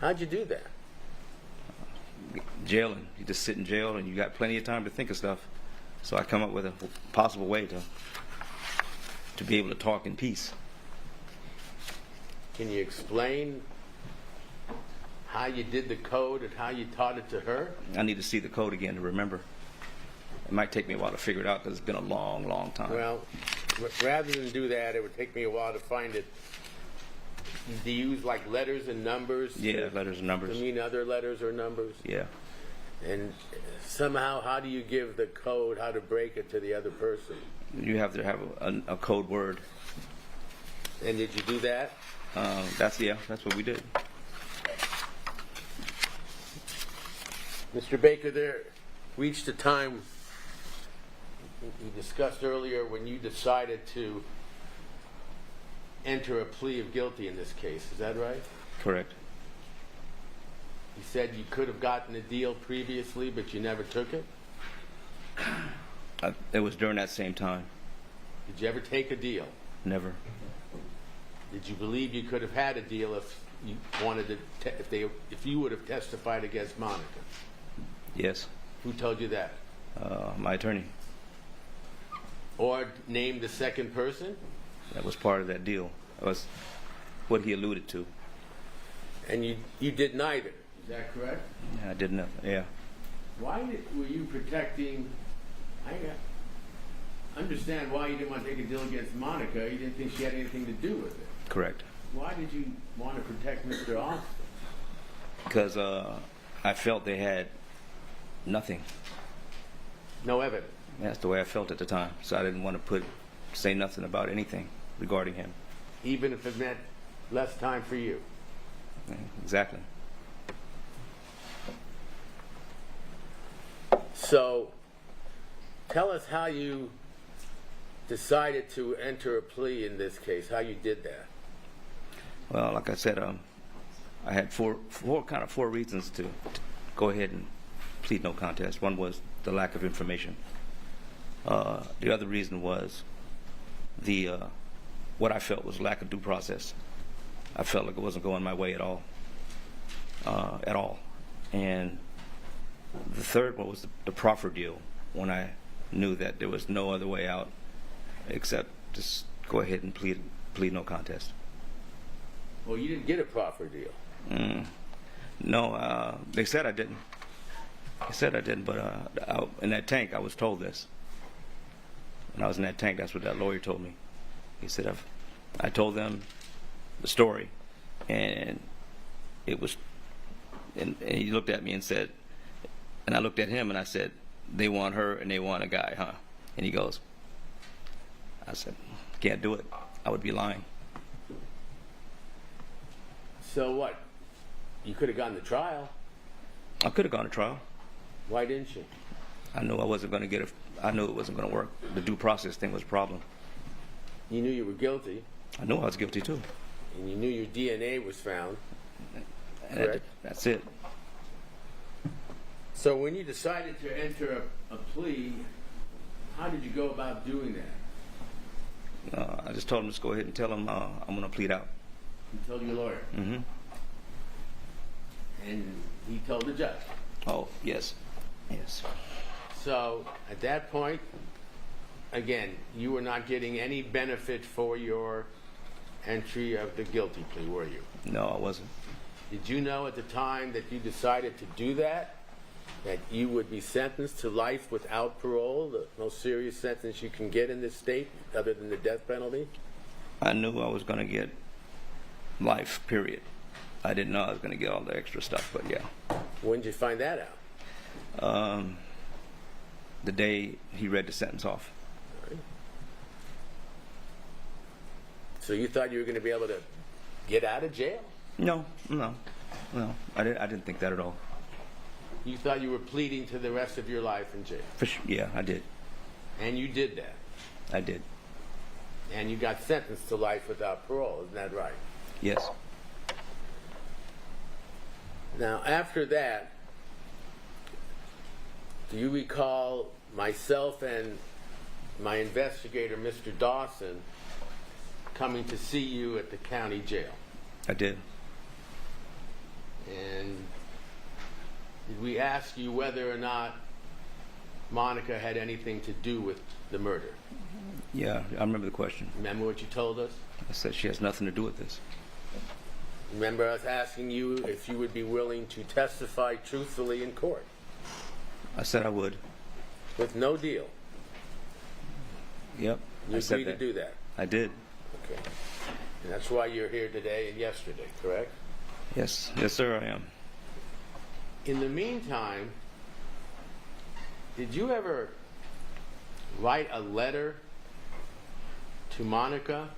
How'd you do that?
Jailing. You just sit in jail and you got plenty of time to think of stuff. So I come up with a possible way to be able to talk in peace.
Can you explain how you did the code and how you taught it to her?
I need to see the code again to remember. It might take me a while to figure it out because it's been a long, long time.
Well, rather than do that, it would take me a while to find it. Do you use like letters and numbers?
Yeah, letters and numbers.
To mean other letters or numbers?
Yeah.
And somehow, how do you give the code how to break it to the other person?
You have to have a code word.
And did you do that?
That's what we did.
Mr. Baker, there reached a time we discussed earlier when you decided to enter a plea of guilty in this case. Is that right?
Correct.
You said you could have gotten a deal previously, but you never took it?
It was during that same time.
Did you ever take a deal?
Never.
Did you believe you could have had a deal if you wanted to, if you would have testified against Monica?
Yes.
Who told you that?
My attorney.
Or named the second person?
That was part of that deal. That was what he alluded to.
And you did neither. Is that correct?
Yeah, I did nothing. Yeah.
Why were you protecting? I understand why you didn't want to take a deal against Monica. You didn't think she had anything to do with it.
Correct.
Why did you want to protect Mr. Austin?
Because I felt they had nothing.
No evidence.
That's the way I felt at the time. So I didn't want to say nothing about anything regarding him.
Even if it meant less time for you.
Yeah, exactly.
So, tell us how you decided to enter a plea in this case, how you did that.
Well, like I said, I had four reasons to go ahead and plead no contest. One was the lack of information. The other reason was what I felt was lack of due process. I felt like it wasn't going my way at all. And the third one was the proffer deal, when I knew that there was no other way out except just go ahead and plead no contest.
Well, you didn't get a proffer deal.
No, they said I didn't. They said I didn't, but in that tank, I was told this. When I was in that tank, that's what that lawyer told me. He said, I told them the story, and it was, and he looked at me and said, and I looked at him and I said, they want her and they want a guy, huh? And he goes, I said, can't do it. I would be lying.
So what? You could have gone to trial.
I could have gone to trial.
Why didn't you?
I knew I wasn't going to get it. I knew it wasn't going to work. The due process thing was a problem.
You knew you were guilty.
I knew I was guilty too.
And you knew your DNA was found.
And
Correct.
that's it.
So when you decided to enter a plea, how did you go about doing that?
I just told him to go ahead and tell him I'm going to plead out.
You told your lawyer.
Mm-hmm.
And he told the judge.
Oh, yes. Yes.
So at that point, again, you were not getting any benefit for your entry of the guilty plea, were you?
No, I wasn't.
Did you know at the time that you decided to do that you would be sentenced to life without parole, the most serious sentence you can get in this state other than the death penalty?
I knew I was going to get life, period. I didn't know I was going to get all the extra stuff, but yeah.
When did you find that out?
The day he read the sentence off.
Right. So you thought you were going to be able to get out of jail?
No. I didn't think that at all.
You thought you were pleading to the rest of your life in jail?
For sure. Yeah, I did.
And you did that?
I did.
And you got sentenced to life without parole, isn't that right?
Yes.
Now, after that, do you recall myself and my investigator, Mr. Dawson, coming to see you at the county jail?
I did.
And did we ask you whether or not Monica had anything to do with the murder?
Yeah, I remember the question.
Remember what you told us?
I said she has nothing to do with this.
Remember us asking you if you would be willing to testify truthfully in court?
I said I would.
With no deal?
Yep.
You
I said
agreed to do that?
I did.
Okay. And that's why you're here today and yesterday, correct?
Yes. Yes, sir, I am.
In the meantime, Did you ever write a letter to Monica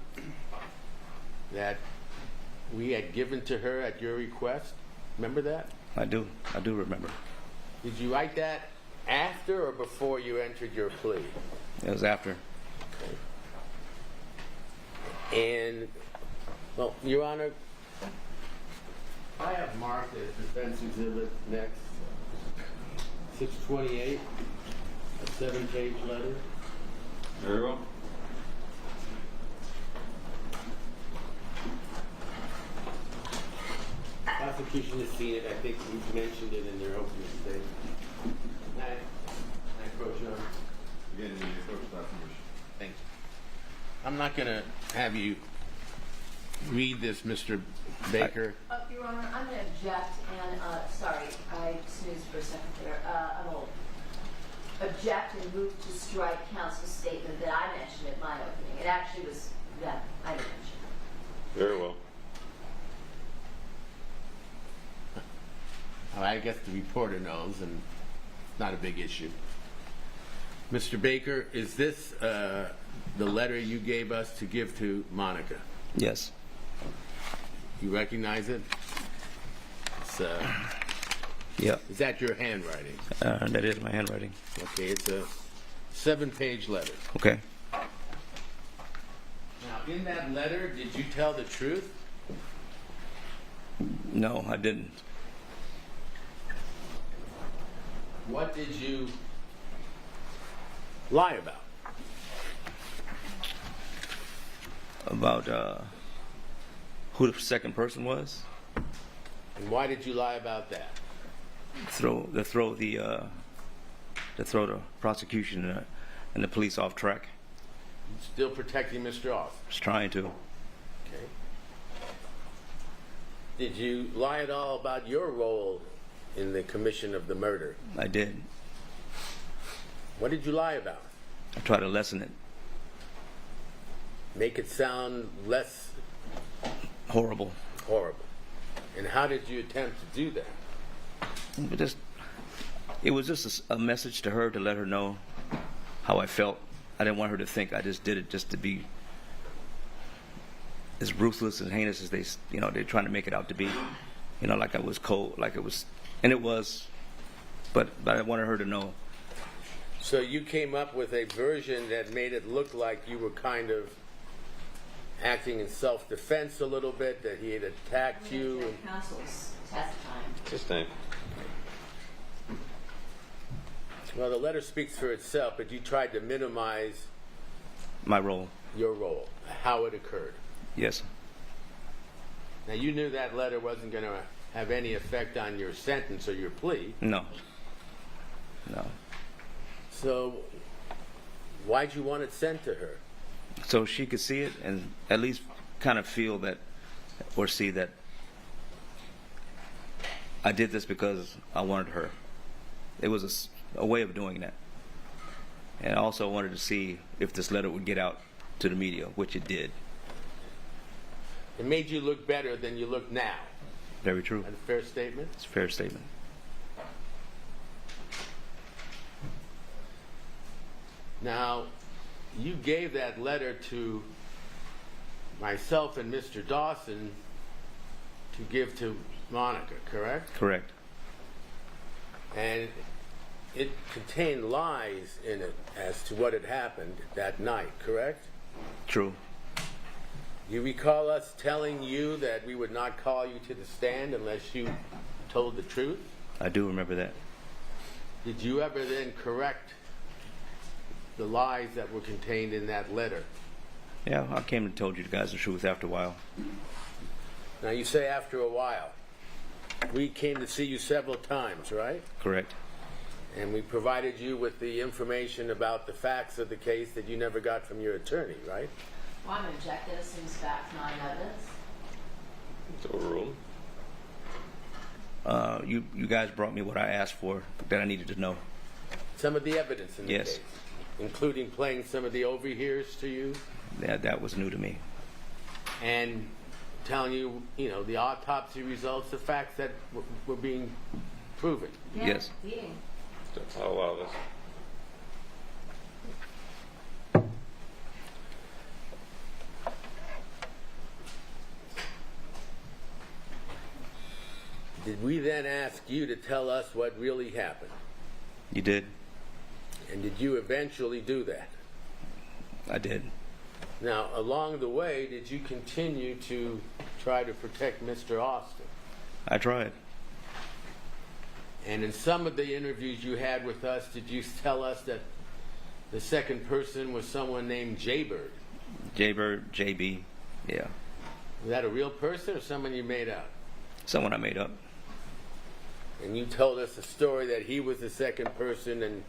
that we had given to her at your request? Remember that?
I do remember.
Did you write that after or before you entered your plea?
It was after.
And, well, Your Honor, I have marked as defense exhibit next, 628, a 7-page letter.
Very well.
Prosecution has seen it. I think we've mentioned it in their opening statement. I approach you.
Again, you approach document.
Thank you. I'm not going to have you read this, Mr. Baker.
Your Honor, I'm going to object, and, sorry, I snoozed for a second there. I will object and move to strike counsel's statement that I mentioned at my opening. It actually was that I didn't mention.
Very well.
I guess the reporter knows, and it's not a big issue. Mr. Baker, is this the letter you gave us to give to Monica?
Yes.
You recognize it? It's,
Yeah.
is that your handwriting?
That is my handwriting.
Okay, it's a 7-page letter.
Okay.
Now, in that letter, did you tell the truth?
No, I didn't.
What did you lie about?
About who the second person was.
And why did you lie about that?
To throw the prosecution and the police off track.
Still protecting Mr. Off.
Just trying to.
Okay. Did you lie at all about your role in the commission of the murder?
I did.
What did you lie about?
I tried to lessen it.
Make it sound less
Horrible.
horrible. And how did you attempt to do that?
But it was just a message to her to let her know how I felt. I didn't want her to think I just did it just to be as ruthless and heinous as they're trying to make it out to be. Like I was cold, like it was, and it was, but I wanted her to know.
So you came up with a version that made it look like you were kind of acting in self-defense a little bit, that he had attacked you.
And counsel's testifying.
Just name.
Well, the letter speaks for itself, but you tried to minimize
My role.
your role, how it occurred.
Yes.
Now, you knew that letter wasn't going to have any effect on your sentence or your plea.
No.
So why'd you want it sent to her?
So she could see it and at least kind of feel that, or see that I did this because I wanted her. It was a way of doing that. And I also wanted to see if this letter would get out to the media, which it did.
It made you look better than you look now.
Very true.
That's a fair statement?
It's a fair statement.
Now, you gave that letter to myself and Mr. Dawson to give to Monica, correct?
Correct.
And it contained lies in it as to what had happened that night, correct?
True.
You recall us telling you that we would not call you to the stand unless you told the truth?
I do remember that.
Did you ever then correct the lies that were contained in that letter?
Yeah, I came and told you guys the truth after a while.
Now, you say after a while. We came to see you several times, right?
Correct.
And we provided you with the information about the facts of the case that you never got from your attorney, right?
Well, I'm going to object this seems facts, not evidence.
It's overruled.
You guys brought me what I asked for that I needed to know.
Some of the evidence in the
Yes.
case, including playing some of the overhears to you
That was new to me.
and telling you, the autopsy results, the facts that were being proven.
Yeah,
Yes.
Beating.
I'll allow this.
Did we then ask you to tell us what really happened?
You did.
And did you eventually do that?
I did.
Now, along the way, did you continue to try to protect Mr. Austin?
I tried.
And in some of the interviews you had with us, did you tell us that the second person was someone named Jaybird?
Jaybird, JB, yeah.
Was that a real person or someone you made up?
Someone I made up.
And you told us a story that he was the second person and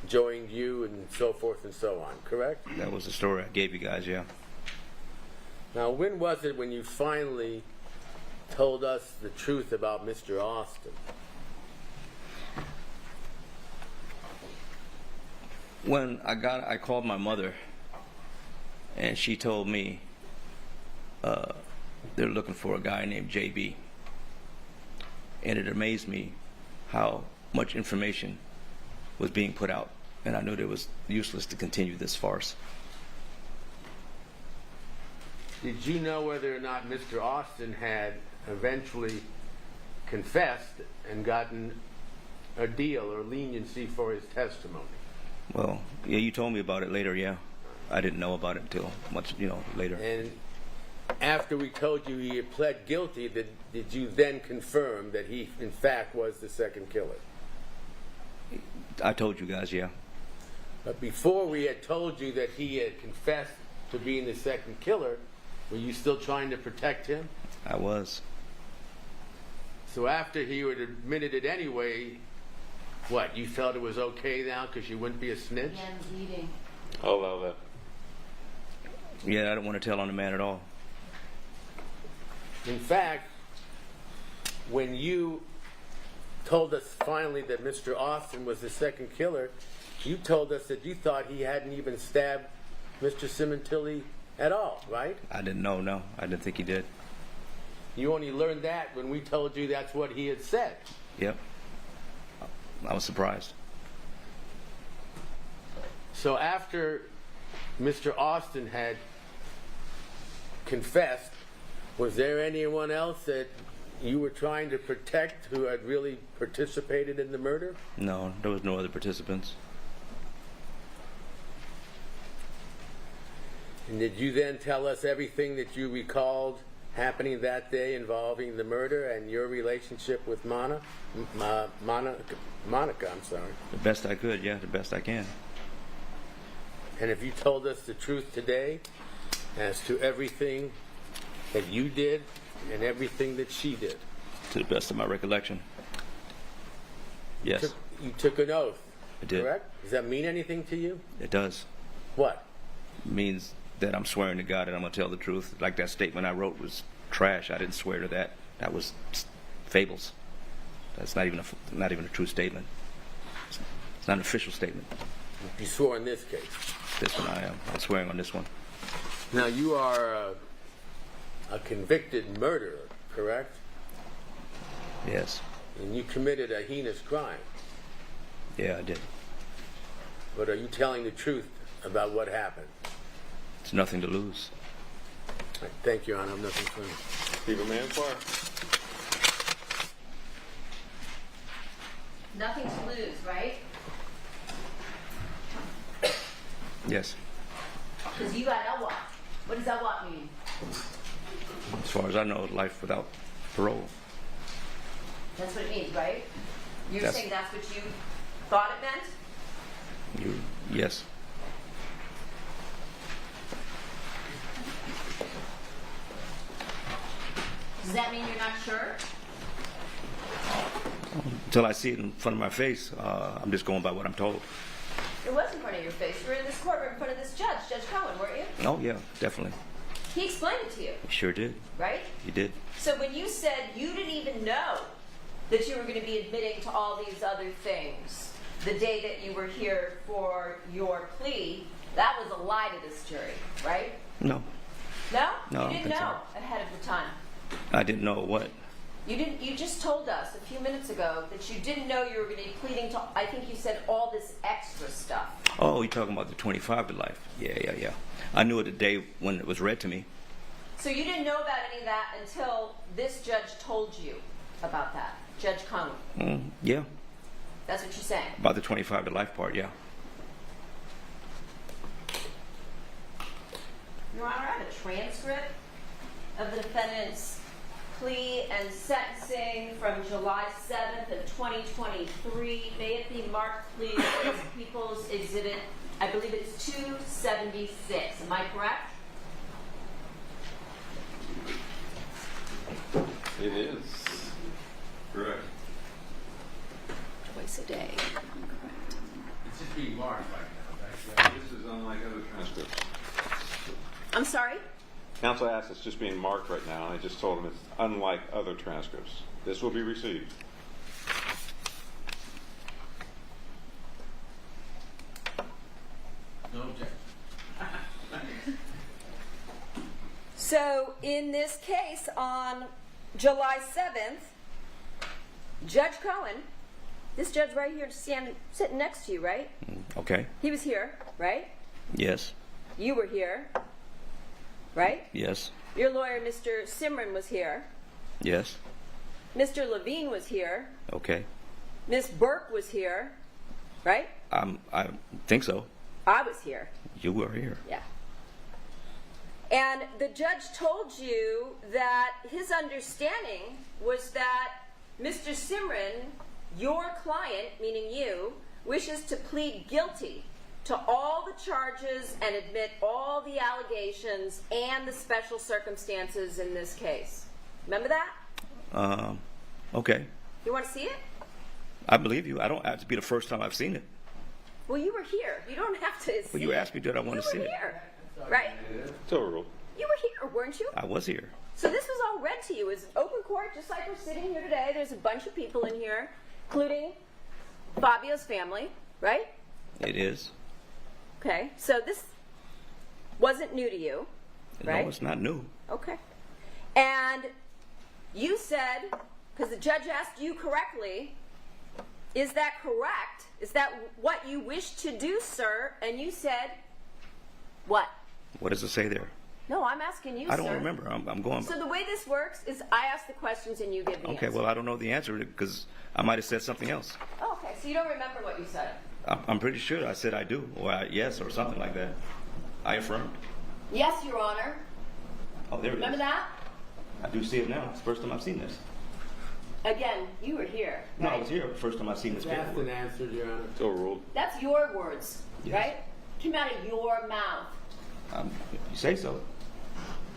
joined you and so forth and so on, correct?
That was the story I gave you guys, yeah.
Now, when was it when you finally told us the truth about Mr. Austin?
When I called my mother, and she told me they're looking for a guy named JB. And it amazed me how much information was being put out, and I knew it was useless to continue this farce.
Did you know whether or not Mr. Austin had eventually confessed and gotten a deal or leniency for his testimony?
Well, yeah, you told me about it later, yeah. I didn't know about it until much, later.
And after we told you he had pled guilty, did you then confirm that he, in fact, was the second killer?
I told you guys, yeah.
But before we had told you that he had confessed to being the second killer, were you still trying to protect him?
I was.
So after he had admitted it anyway, what, you felt it was okay now because you wouldn't be a snitch?
Hands eating.
I'll allow that.
Yeah, I don't want to tell on the man at all.
In fact, when you told us finally that Mr. Austin was the second killer, you told us that you thought he hadn't even stabbed Mr. Sementilli at all, right?
I didn't know, no. I didn't think he did.
You only learned that when we told you that's what he had said.
Yep. I was surprised.
So after Mr. Austin had confessed, was there anyone else that you were trying to protect who had really participated in the murder?
No, there was no other participants.
And did you then tell us everything that you recalled happening that day involving the murder and your relationship with Monica, I'm sorry.
The best I could, yeah, the best I can.
And have you told us the truth today as to everything that you did and everything that she did?
To the best of my recollection. Yes,
You took an oath,
I did.
correct? Does that mean anything to you?
It does.
What?
It means that I'm swearing to God that I'm going to tell the truth. Like that statement I wrote was trash. I didn't swear to that. That was fables. That's not even a true statement. It's not an official statement.
You swore in this case.
This one I am. I'm swearing on this one.
Now, you are a convicted murderer, correct?
Yes.
And you committed a heinous crime.
Yeah, I did.
But are you telling the truth about what happened?
It's nothing to lose.
Thank you, Your Honor. I'm nothing further.
Leave a man fire.
Nothing to lose, right?
Yes.
Because you got LWAT. What does LWAT mean?
As far as I know, life without parole.
That's what it means, right? You're
That's-
saying that's what you thought it meant?
Yes.
Does that mean you're not sure?
Until I see it in front of my face, I'm just going by what I'm told.
It was in front of your face. You were in this courtroom in front of this judge, Judge Cohen, weren't you?
Oh, yeah, definitely.
He explained it to you,
He sure did.
right?
He did.
So when you said you didn't even know that you were going to be admitting to all these other things the day that you were here for your plea, that was a lie to this jury, right?
No,
No?
No, I don't
You didn't
think so.
know ahead of the time.
I didn't know what.
You didn't. You just told us a few minutes ago that you didn't know you were going to be pleading to. I think you said all this extra stuff.
Oh, you're talking about the 25 to life. Yeah. I knew it the day when it was read to me.
So you didn't know about any of that until this judge told you. about that? Judge Cohen.
Yeah,
That's what you're saying.
about the 25 to life part, yeah.
Your Honor, I have a transcript of the defendant's plea and sentencing from July 7th of 2023. May it be marked, please, as People's Exhibit, I believe it's 276. Am I correct?
It is. Correct.
Twice a day. Correct.
It's just being marked right now, right?
This is unlike other transcripts.
I'm sorry?
Counsel asked, it's just being marked right now, and I just told him it's unlike other transcripts. This will be received.
No objection.
So, in this case, on July 7th, Judge Cohen, this judge right here sitting next to you, right?
Okay,
He was here, right?
yes,
You were here, right?
yes,
Your lawyer, Mr. Simran, was here.
yes,
Mr. Levine was here.
okay.
Miss Burke was here, right?
I think so.
I was here.
You were here.
Yeah. And the judge told you that his understanding was that Mr. Simran, your client, meaning you, wishes to plead guilty to all the charges and admit all the allegations and the special circumstances in this case. Remember that?
Okay.
You want to see it?
I believe you. I don't have to be the first time I've seen it.
Well, you were here. You don't have to see
Well, you asked me, did I want to see
You
it?
were here, right?
It's overruled.
You were here, weren't you?
I was here.
So this was all read to you. It's open court, just like we're sitting here today. There's a bunch of people in here, including Fabio's family, right?
It is.
Okay, so this wasn't new to you, right?
No, it's not new.
Okay. And you said, because the judge asked you correctly, is that correct? Is that what you wish to do, sir? And you said, what?
What does it say there?
No, I'm asking you, sir.
I don't remember. I'm going.
So the way this works is I ask the questions and you give the
Okay,
answer.
well, I don't know the answer because I might have said something else.
Oh, okay, so you don't remember what you said?
I'm pretty sure I said I do, or yes, or something like that. I affirmed.
Yes, Your Honor.
Oh, there it is.
Remember that?
I do see it now. It's the first time I've seen this.
Again, you were here,
No, I
right?
was here. First time I've seen this
Asked and
paperwork.
answered, Your Honor.
It's overruled.
That's your words,
Yes.
right? Came out of your mouth.
You say so.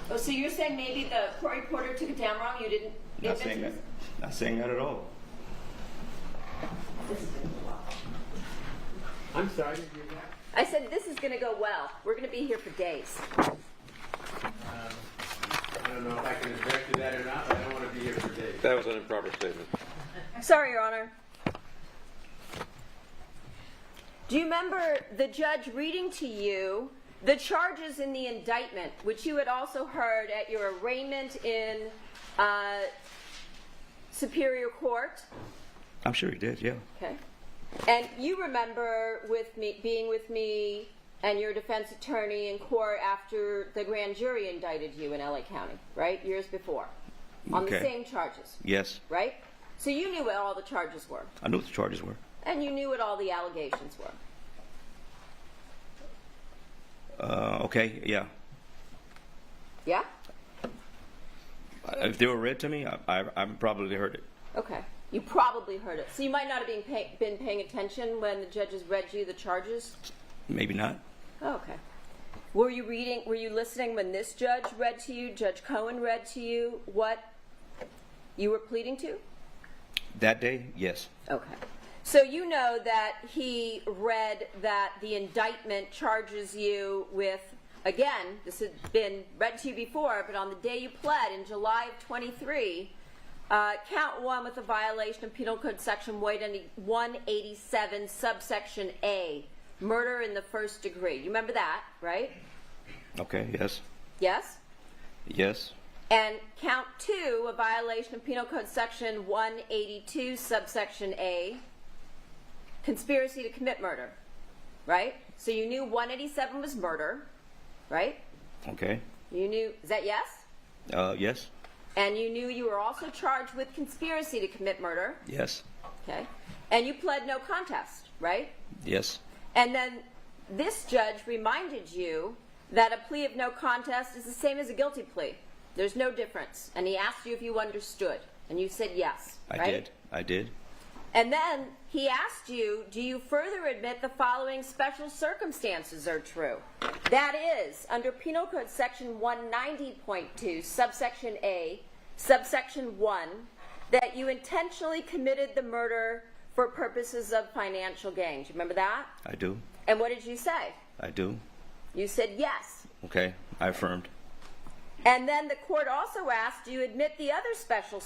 Oh, so you're saying maybe the court reporter took it down wrong? You didn't
Not
admit
saying
to
that.
this?
Not saying that at all.
This is gonna go well.
I'm sorry, did you hear that?
I said this is going to go well. We're going to be here for days.
I don't know if I can object to that or not, but I don't want to be here for days.
That was an improper statement.
Sorry, Your Honor. Do you remember the judge reading to you the charges in the indictment, which you had also heard at your arraignment in Superior Court?
I'm sure he did, yeah.
Okay. And you remember being with me and your defense attorney in court after the grand jury indicted you in LA County, right? Years before. On the
Okay.
same charges,
Yes.
right? So you knew what all the charges were.
I knew what the charges were.
And you knew what all the allegations were.
Okay, yeah.
Yeah?
If they were read to me, I probably heard it.
Okay. You probably heard it. So you might not have been paying attention when the judges read you the charges?
Maybe not.
Oh, okay. Were you listening when this judge read to you, Judge Cohen read to you what you were pleading to?
That day, yes.
Okay. So you know that he read that the indictment charges you with, again, this had been read to you before, but on the day you pled in July of 23, count one with a violation of Penal Code Section 187, subsection A, murder in the first degree. You remember that, right?
Okay, yes.
Yes?
Yes.
And count two, a violation of Penal Code Section 182, subsection A, conspiracy to commit murder, right? So you knew 187 was murder, right?
Okay.
You knew, is that yes?
Yes.
And you knew you were also charged with conspiracy to commit murder.
Yes.
Okay. And you pled no contest, right?
Yes.
And then this judge reminded you that a plea of no contest is the same as a guilty plea. There's no difference. And he asked you if you understood. And you said yes, right?
I did.
And then he asked you, do you further admit the following special circumstances are true? That is, under Penal Code Section 190.2, subsection A, subsection 1, that you intentionally committed the murder for purposes of financial gain. Do you remember that?
I do.
And what did you say?
I do.
You said yes.
Okay. I affirmed.
And then the court also asked, do you admit the other special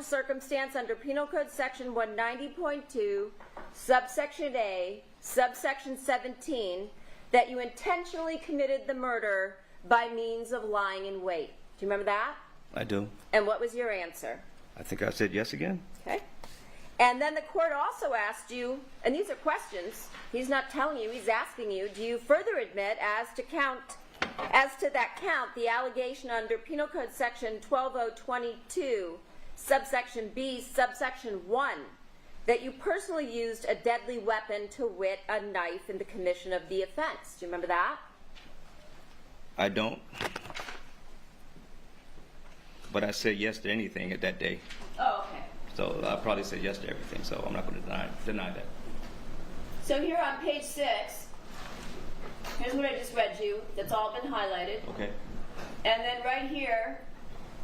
circumstance under Penal Code Section 190.2, subsection A, subsection 17, that you intentionally committed the murder by means of lying in wait. Do you remember that?
I do.
And what was your answer?
I think I said yes again.
Okay. And then the court also asked you, and these are questions, he's not telling you, he's asking you, do you further admit as to that count, the allegation under Penal Code Section 12022, subsection B, subsection 1, that you personally used a deadly weapon, to wit, a knife, in the commission of the offense? Do you remember that?
I don't. But I said yes to anything at that day.
Oh, okay.
So I probably said yes to everything, so I'm not going to deny that.
So here on page 6, here's what I just read you. That's all been highlighted.
Okay.
And then right here,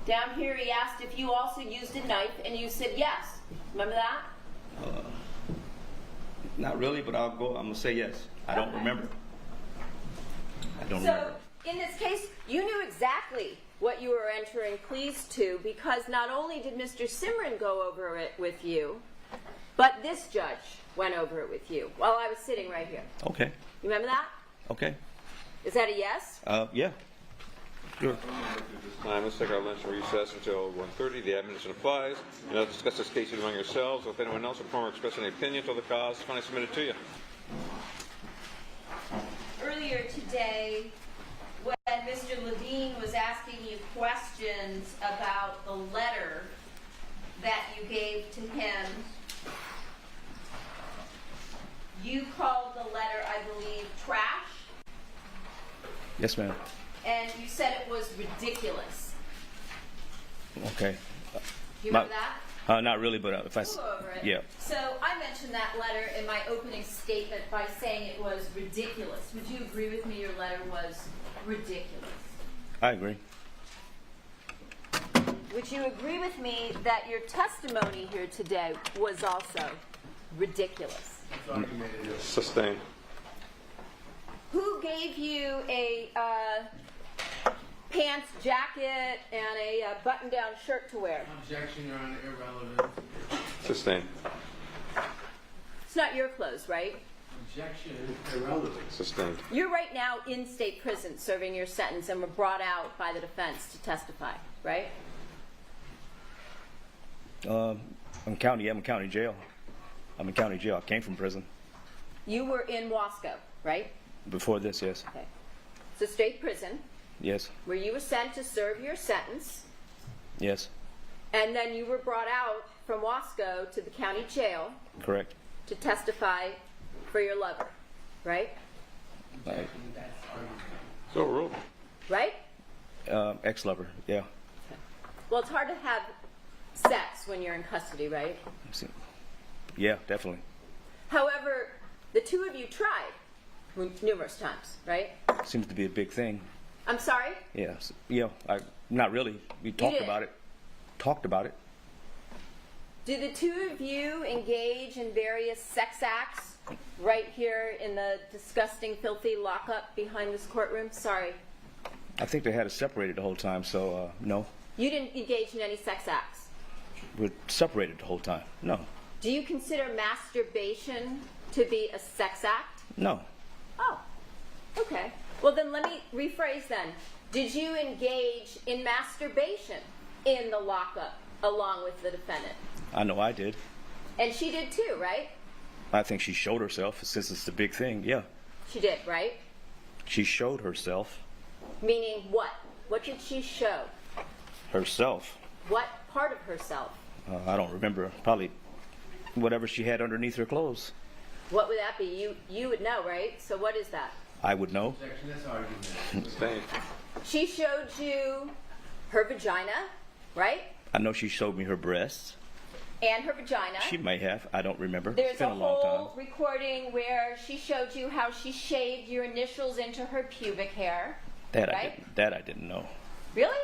down here, he asked if you also used a knife, and you said yes. Remember that?
Not really, but I'm going to say yes. I don't remember. I don't
So
remember.
in this case, you knew exactly what you were entering pleas to, because not only did Mr. Simran go over it with you, but this judge went over it with you while I was sitting right here.
Okay.
You remember that?
Okay.
Is that a yes?
Yeah. Sure.
Let's take our lunch and recess until 1:30. The admonition applies. You know, discuss this case among yourselves. Or if anyone else will or express any opinion till the cause is finally submitted to you.
Earlier today, when Mr. Levine was asking you questions about the letter that you gave to him, you called the letter, I believe, trash,
Yes, ma'am.
and you said it was ridiculous.
Okay.
Do you remember that?
Not really, but if I...
We'll go over it.
Yeah.
So I mentioned that letter in my opening statement by saying it was ridiculous. Would you agree with me your letter was ridiculous?
I agree.
Would you agree with me that your testimony here today was also ridiculous?
Sustained.
Who gave you a pants, jacket, and a button-down shirt to wear?
Objection, Your Honor, irrelevant.
Sustained.
It's not your clothes, right?
Objection, irrelevant.
Sustained.
You're right now in state prison serving your sentence and were brought out by the defense to testify, right?
I'm in county jail. I'm in county jail. I came from prison.
You were in Wasco, right?
Before this, yes.
Okay. So state prison,
Yes.
where you were sent to serve your sentence,
Yes.
and then you were brought out from Wasco to the county jail
Correct.
to testify for your lover, right?
So ruled.
Right?
Ex-lover, yeah.
Well, it's hard to have sex when you're in custody, right?
Yeah, definitely.
However, the two of you tried numerous times, right?
Seems to be a big thing.
I'm sorry?
Yeah. Not really. We talked
did.
about it. Talked about it.
Do the two of you engage in various sex acts right here in the disgusting, filthy lockup behind this courtroom? Sorry.
I think they had us separated the whole time, so no.
You didn't engage in any sex acts.
We're separated the whole time. No.
Do you consider masturbation to be a sex act?
No.
Oh, okay. Well, then let me rephrase then. Did you engage in masturbation in the lockup along with the defendant?
I know I did.
And she did too, right?
I think she showed herself, since it's the big thing, yeah.
She did, right?
She showed herself.
Meaning what? What did she show?
Herself.
What part of herself?
I don't remember. Probably whatever she had underneath her clothes.
What would that be? You would know, right? So what is that?
I would know.
Sustained.
She showed you her vagina, right?
I know she showed me her breasts.
And her vagina.
She may have. I don't remember.
There's
It's been
a
a long
whole
time.
recording where she showed you how she shaved your initials into her pubic hair.
That
right?
I didn't know.
Really?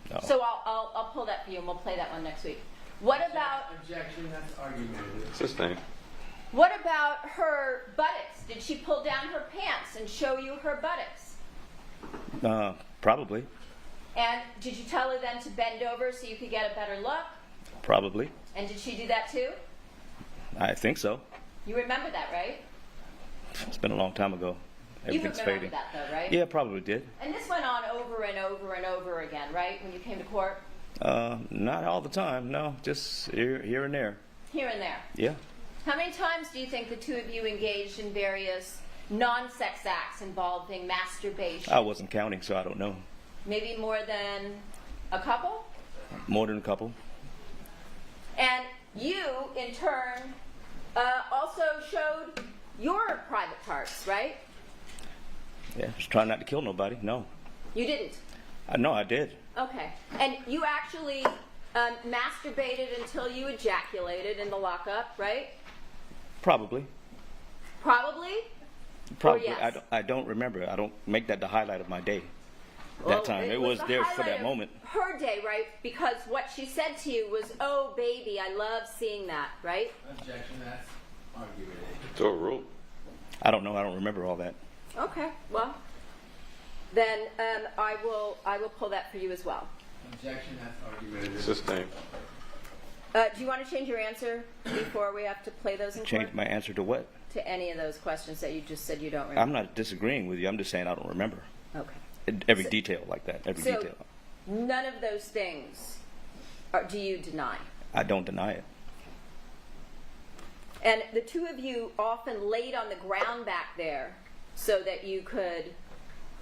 No.
So I'll pull that for you and we'll play that one next week. What about
Objection, that's argumentative.
Sustained.
what about her buttocks? Did she pull down her pants and show you her buttocks?
Probably.
And did you tell her then to bend over so you could get a better look?
Probably.
And did she do that too?
I think so.
You remember that, right?
It's been a long time ago.
You
Everything's
remember
fading.
that though, right?
Yeah, probably did.
And this went on over and over and over again, right? When you came to court?
Not all the time. No, just here and there.
Here and there.
Yeah.
How many times do you think the two of you engaged in various non-sex acts involving masturbation?
I wasn't counting, so I don't know.
Maybe more than a couple?
More than a couple.
And you, in turn, also showed your private parts, right?
Yeah, just trying not to kill nobody. No.
You didn't?
No, I did.
Okay. And you actually masturbated until you ejaculated in the lockup, right?
Probably.
Probably?
Probably.
yes?
I don't remember. I don't make that the highlight of my day.
Well,
That time. It was
the
there for
highlight
that
of
moment.
Her day, right? Because what she said to you was, "Oh, baby, I love seeing that," right?
Objection, that's argumentative.
It's overruled.
I don't know. I don't remember all that.
Okay. Well, then I will pull that for you as well.
Objection, that's argumentative.
Sustained.
Do you want to change your answer before we have to play those in
Change
court?
my answer to what?
To any of those questions that you just said you don't remember.
I'm not disagreeing with you. I'm just saying I don't remember.
Okay.
Every detail like that. Every
So
detail.
none of those things do you deny?
I don't deny it.
And the two of you often laid on the ground back there so that you could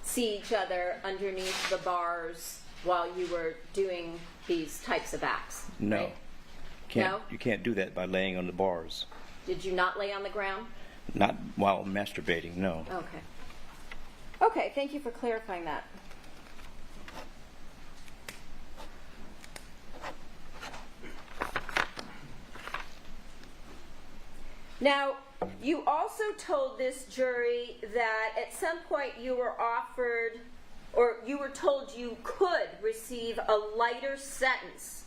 see each other underneath the bars while you were doing these types of acts.
No.
Right?
Can't,
No?
You can't do that by laying on the bars.
Did you not lay on the ground?
Not while masturbating, no.
Okay. Okay, thank you for clarifying that. Now, you also told this jury that at some point you were offered, or you were told you could receive a lighter sentence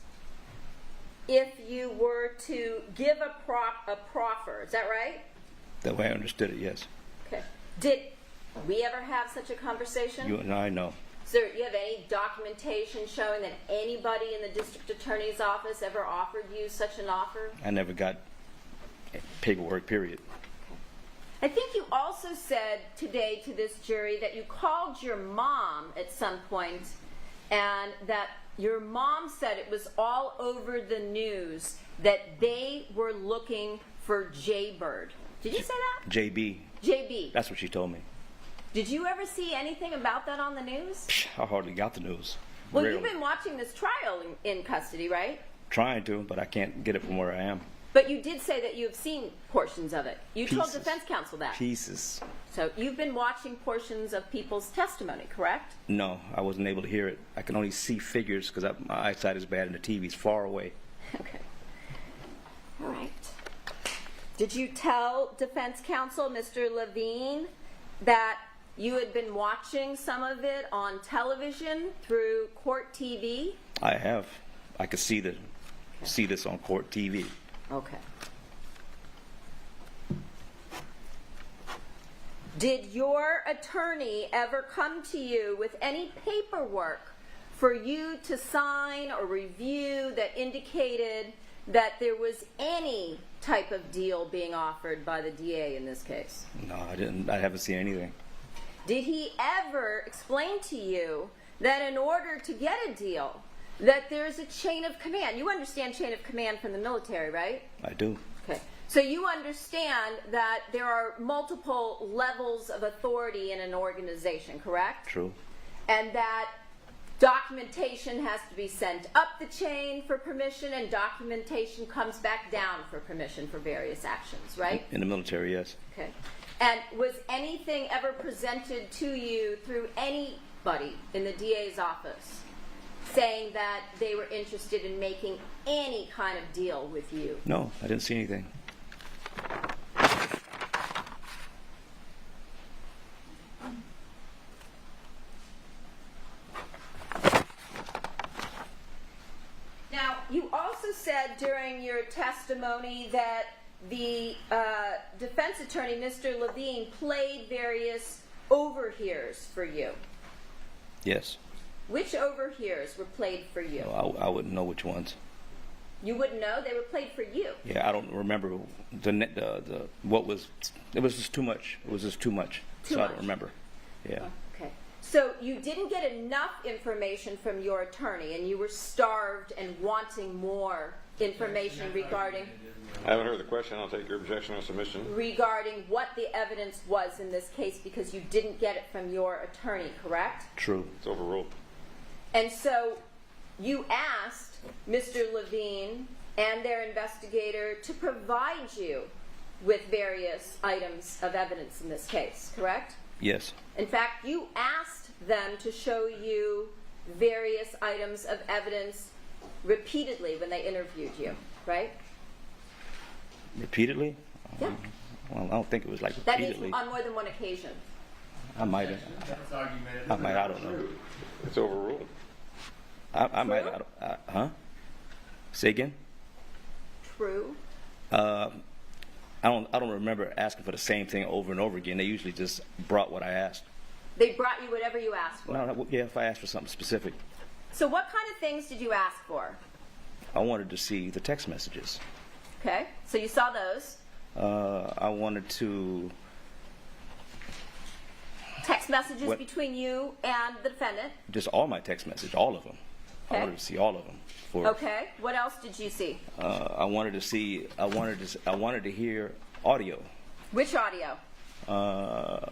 if you were to give a proffer. Is that right?
The way I understood it, yes.
Okay. Did we ever have such a conversation?
You and I know.
So, do you have any documentation showing that anybody in the district attorney's office ever offered you such an offer?
I never got paperwork, period.
I think you also said today to this jury that you called your mom at some point and that your mom said it was all over the news that they were looking for Jaybird. Did you say that?
JB.
JB.
That's what she told me.
Did you ever see anything about that on the news?
I hardly got the news.
Well,
Rarely.
you've been watching this trial in custody, right?
Trying to, but I can't get it from where I am.
But you did say that you have seen portions of it. You told
Pieces.
defense counsel that.
Pieces.
So you've been watching portions of people's testimony, correct?
No, I wasn't able to hear it. I can only see figures because my eyesight is bad and the TV's far away.
Okay. All right. Did you tell defense counsel, Mr. Levine, that you had been watching some of it on television through court TV?
I have. I could see this on court TV.
Okay. Did your attorney ever come to you with any paperwork for you to sign or review that indicated that there was any type of deal being offered by the DA in this case?
No, I didn't. I haven't seen anything.
Did he ever explain to you that in order to get a deal, that there's a chain of command? You understand chain of command from the military, right?
I do.
Okay. So you understand that there are multiple levels of authority in an organization, correct?
True.
And that documentation has to be sent up the chain for permission, and documentation comes back down for permission for various actions, right?
In the military, yes.
Okay. And was anything ever presented to you through anybody in the DA's office saying that they were interested in making any kind of deal with you?
No, I didn't see anything.
Now, you also said during your testimony that the defense attorney, Mr. Levine, played various overhears for you.
Yes.
Which overhears were played for you?
I wouldn't know which ones.
You wouldn't know? They were played for you.
Yeah, I don't remember what was. It was just too much. It was just too much.
Too
so
much.
I don't remember. Yeah.
Okay. So you didn't get enough information from your attorney, and you were starved and wanting more information regarding
I haven't heard the question. I'll take your objection on submission.
what the evidence was in this case, because you didn't get it from your attorney, correct?
True.
It's overruled.
And so you asked Mr. Levine and their investigator to provide you with various items of evidence in this case, correct?
Yes.
In fact, you asked them to show you various items of evidence repeatedly when they interviewed you, right?
Repeatedly?
Yeah.
Well, I don't think it was like
That means
repeatedly.
on more than one occasion.
I might have. I don't know.
It's overruled.
I might. Huh? Say again?
True.
I don't remember asking for the same thing over and over again. They usually just brought what I asked.
They brought you whatever you asked for.
No, yeah, if I asked for something specific.
So what kind of things did you ask for?
I wanted to see the text messages.
Okay, so you saw those.
I wanted to.
Text messages
What-
between you and the defendant.
Just all my text messages, all of them.
Okay.
I wanted to see all of them.
Okay, what else did you see?
I wanted to see. I wanted to hear audio
Which audio?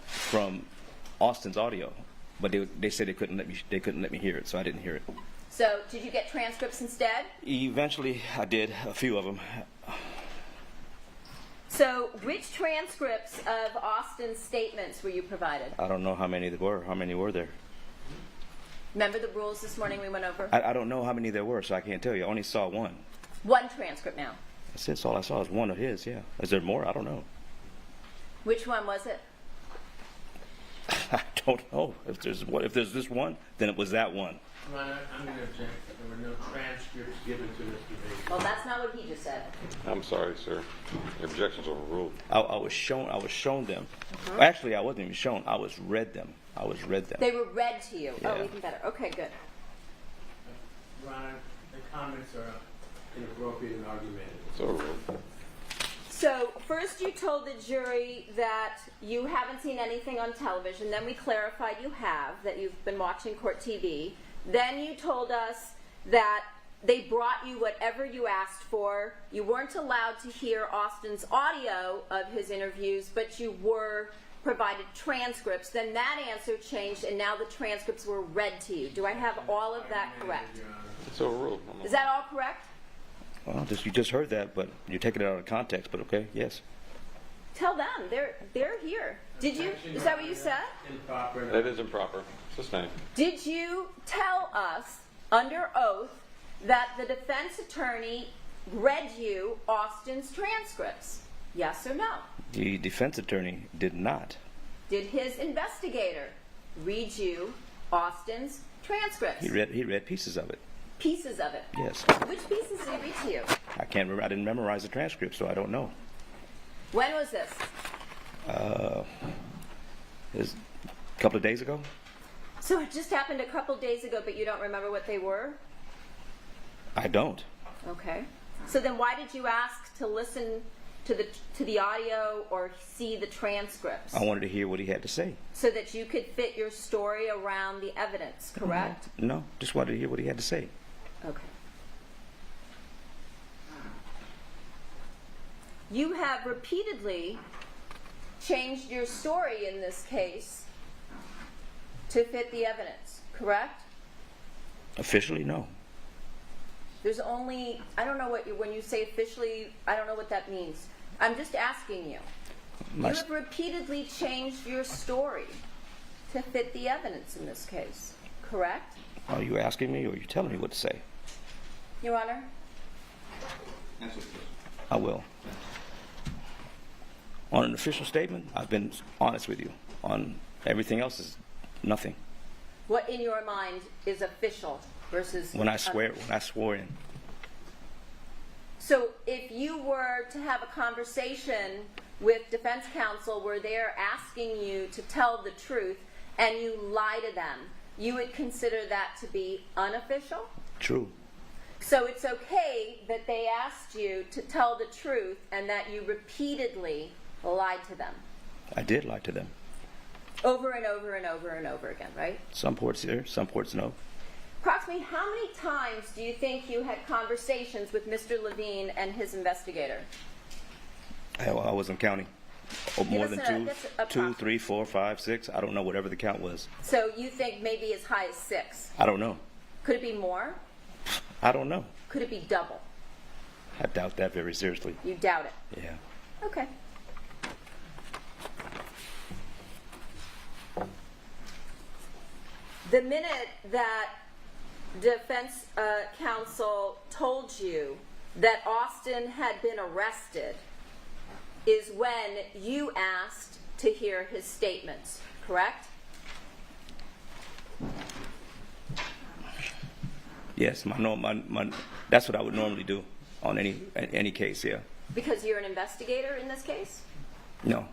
from Austin's audio, but they said they couldn't let me hear it, so I didn't hear it.
So did you get transcripts instead?
Eventually, I did a few of them.
So which transcripts of Austin's statements were you provided?
I don't know how many there were. How many were there?
Remember the rules this morning we went over?
I don't know how many there were, so I can't tell you. I only saw one.
One transcript now.
That's all I saw is one of his. Yeah. Is there more? I don't know.
Which one was it?
I don't know. If there's this one, then it was that one.
Your Honor, I'm going to object. There were no transcripts given to Mr. Baker.
Well, that's not what he just said.
I'm sorry, sir. Your objection's overruled.
I was shown them. Actually, I wasn't even shown. I was read them.
They were read to you. Oh,
Yeah.
even better. Okay, good.
Your Honor, the comments are inappropriate and argumentative.
It's overruled.
So first you told the jury that you haven't seen anything on television. Then we clarified you have, that you've been watching court TV. Then you told us that they brought you whatever you asked for. You weren't allowed to hear Austin's audio of his interviews, but you were provided transcripts. Then that answer changed, and now the transcripts were read to you. Do I have all of that correct?
Your Honor.
It's overruled.
Is that all correct?
Well, you just heard that, but you're taking it out of context. But okay, yes.
Tell them. They're here. Did you? Is that what you said?
Improper.
That is improper. Sustain.
Did you tell us under oath that the defense attorney read you Austin's transcripts? Yes or no?
The defense attorney did not.
Did his investigator read you Austin's transcripts?
He read pieces of it.
Pieces of it.
Yes.
Which pieces did he read to you?
I can't remember. I didn't memorize the transcript, so I don't know.
When was this?
It was a couple of days ago.
So it just happened a couple days ago, but you don't remember what they were?
I don't.
Okay. So then why did you ask to listen to the audio or see the transcripts?
I wanted to hear what he had to say.
So that you could fit your story around the evidence, correct?
No, just wanted to hear what he had to say.
Okay. You have repeatedly changed your story in this case to fit the evidence, correct?
Officially, no.
There's only, I don't know when you say officially, I don't know what that means. I'm just asking you.
My
You have repeatedly changed your story to fit the evidence in this case, correct?
Are you asking me or are you telling me what to say?
Your Honor?
I will. On an official statement, I've been honest with you. On everything else is nothing.
What in your mind is official versus...
When I swore in.
So if you were to have a conversation with defense counsel where they're asking you to tell the truth and you lie to them, you would consider that to be unofficial?
True.
So it's okay that they asked you to tell the truth and that you repeatedly lied to them.
I did lie to them.
Over and over and over and over again, right?
Some ports here, some ports no.
Approximately how many times do you think you had conversations with Mr. Levine and his investigator?
I wasn't counting. More
us
than
that's
two,
approximate.
3, 4, 5, 6. I don't know, whatever the count was.
So you think maybe as high as 6?
I don't know.
Could it be more?
I don't know.
Could it be double?
I doubt that very seriously.
You doubt it.
Yeah.
Okay. The minute that defense counsel told you that Austin had been arrested is when you asked to hear his statements, correct?
Yes, that's what I would normally do on any case, yeah.
Because you're an investigator in this case?
No.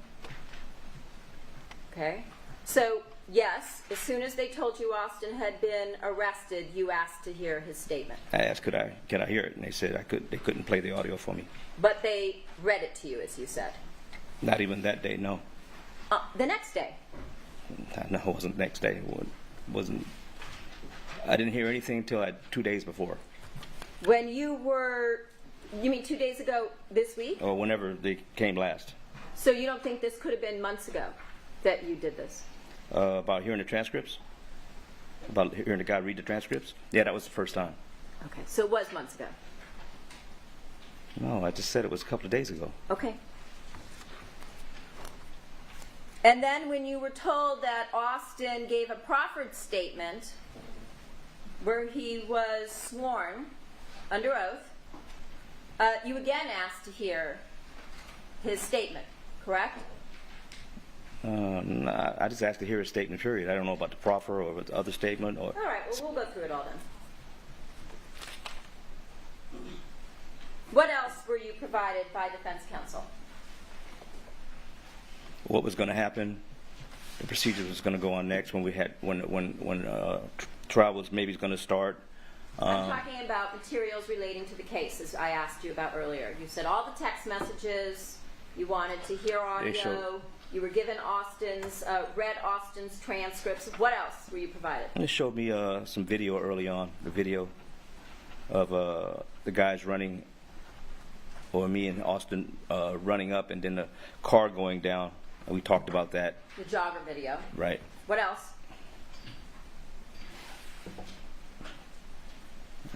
Okay. So, yes, as soon as they told you Austin had been arrested, you asked to hear his statement.
I asked, can I hear it? And they said they couldn't play the audio for me.
But they read it to you, as you said.
Not even that day, no.
The next day.
No, it wasn't the next day. Wasn't. I didn't hear anything until 2 days before.
When you mean 2 days ago this week?
Or whenever they came last.
So you don't think this could have been months ago that you did this?
About hearing the transcripts? About hearing the guy read the transcripts? Yeah, that was the first time.
Okay, so it was months ago.
No, I just said it was a couple of days ago.
Okay. And then when you were told that Austin gave a proffered statement where he was sworn under oath, you again asked to hear his statement, correct?
No, I just asked to hear his statement, period. I don't know about the proffer or the other statement. Or.
All right, well, we'll go through it all then. What else were you provided by defense counsel?
What was going to happen, the procedure was going to go on next when trial was maybe going to start.
I'm talking about materials relating to the case, as I asked you about earlier. You said all the text messages, you wanted to hear audio, you were given read Austin's transcripts. What else were you provided?
And it showed me some video early on, the video of the guys running, or me and Austin running up, and then the car going down. And we talked about that.
The jogger video.
Right.
What else?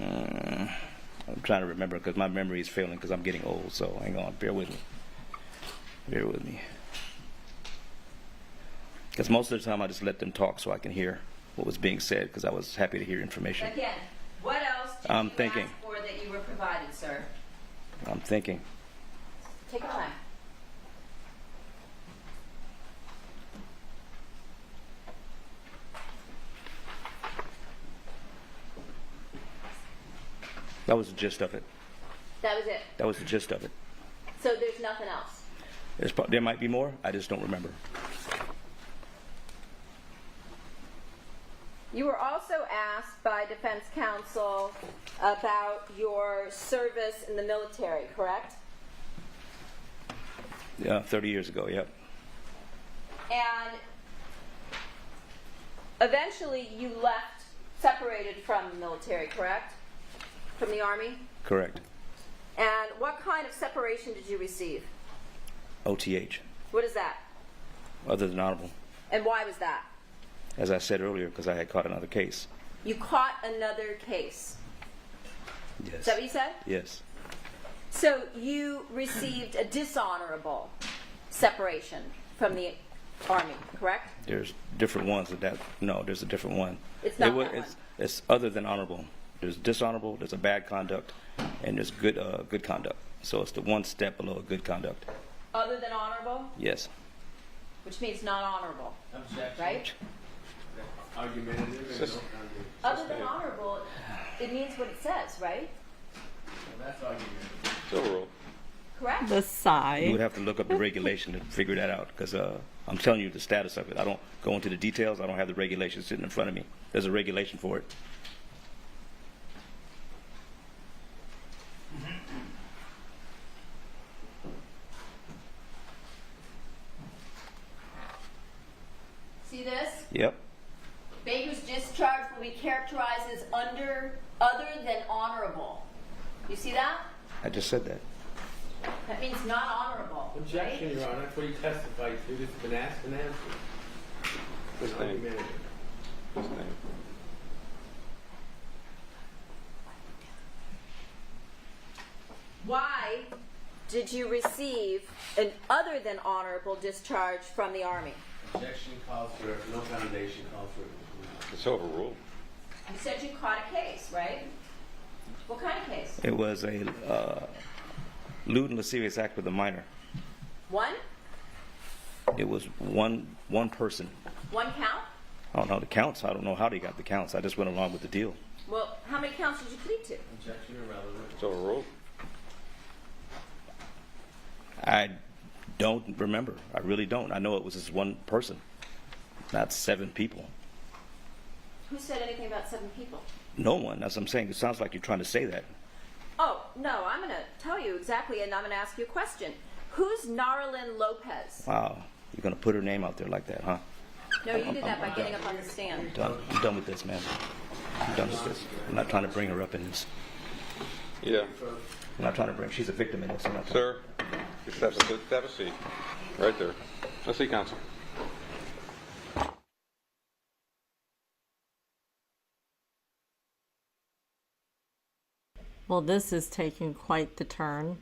I'm trying to remember because my memory is failing because I'm getting old. So hang on, bear with me. Bear with me. Because most of the time I just let them talk so I can hear what was being said because I was happy to hear information.
Again, what else did
I'm
you
thinking.
ask for that you were provided, sir?
I'm thinking.
Take your time.
That was the gist of it.
That was it.
That was the gist of it.
So there's nothing else.
There might be more. I just don't remember.
You were also asked by defense counsel about your service in the military, correct?
Yeah, 30 years ago, yep.
And eventually you left, separated from the military, correct? From the Army?
Correct.
And what kind of separation did you receive?
OTH.
What is that?
Other than honorable.
And why was that?
As I said earlier, because I had caught another case.
You caught another case.
Yes.
Is that what you said?
Yes.
So you received a dishonorable separation from the Army, correct?
There's different ones of that. No, there's a different one.
It's not
It wa-
that one.
It's other than honorable. There's dishonorable, there's a bad conduct, and there's good conduct. So it's the one step below good conduct.
Other than honorable,
Yes.
which means not honorable,
Objection.
right?
Argumentative. and
Just-
no foundation.
Other than honorable, it means what it says, right?
Well, that's argumentative.
It's overruled.
Correct?
The
You would
sigh.
have to look up the regulation to figure that out, because I'm telling you the status of it. I don't go into the details. I don't have the regulation sitting in front of me. There's a regulation for it.
See this?
Yep.
Baker's discharge will be characterized as other than honorable. You see that?
I just said that.
That means not honorable.
Objection,
right?
Your Honor. That's what he testified to. This has been asked and answered.
His
It's
name.
argumentative.
His name.
Why did you receive an other than honorable discharge from the Army?
Objection calls for it. No foundation calls for it.
It's overruled.
You said you caught a case, right? What kind of case?
It was a lewd and lascivious act with a minor.
One?
It was one person.
One count?
I don't know the counts. I don't know how they got the counts. I just went along with the deal.
Well, how many counts did you plead to?
Objection irrelevant.
It's overruled.
I don't remember. I really don't. I know it was just one person, not 7 people.
Who said anything about 7 people?
No one. That's what I'm saying. It sounds like you're trying to say that.
Oh, no, I'm going to tell you exactly, and I'm going to ask you a question. Who's Narlin Lopez?
Wow. You're going to put her name out there like that, huh?
No, you did that by getting up on the stand.
I'm done with this, man. I'm done with this. I'm not trying to bring her up in this.
Yeah.
I'm not trying to bring. She's a victim in this. I'm not trying-
Sir, just have a seat. Right there. Let's see, counsel.
Well, this is taking quite the turn.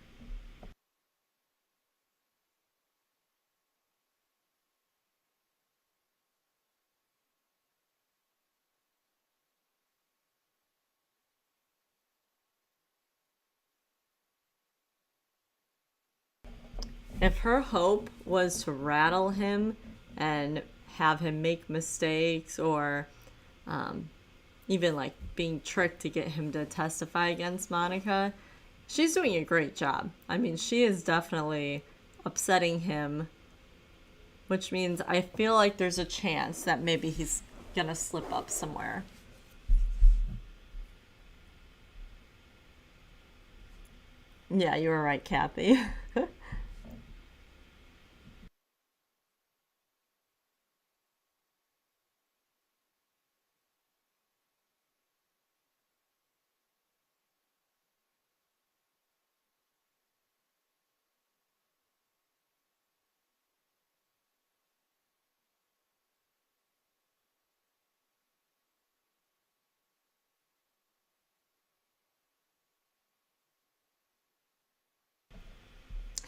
If her hope was to rattle him and have him make mistakes or even like being tricked to get him to testify against Monica, she's doing a great job. I mean, she is definitely upsetting him, which means I feel like there's a chance that maybe he's gonna slip up somewhere. Yeah, you were right, Kathy.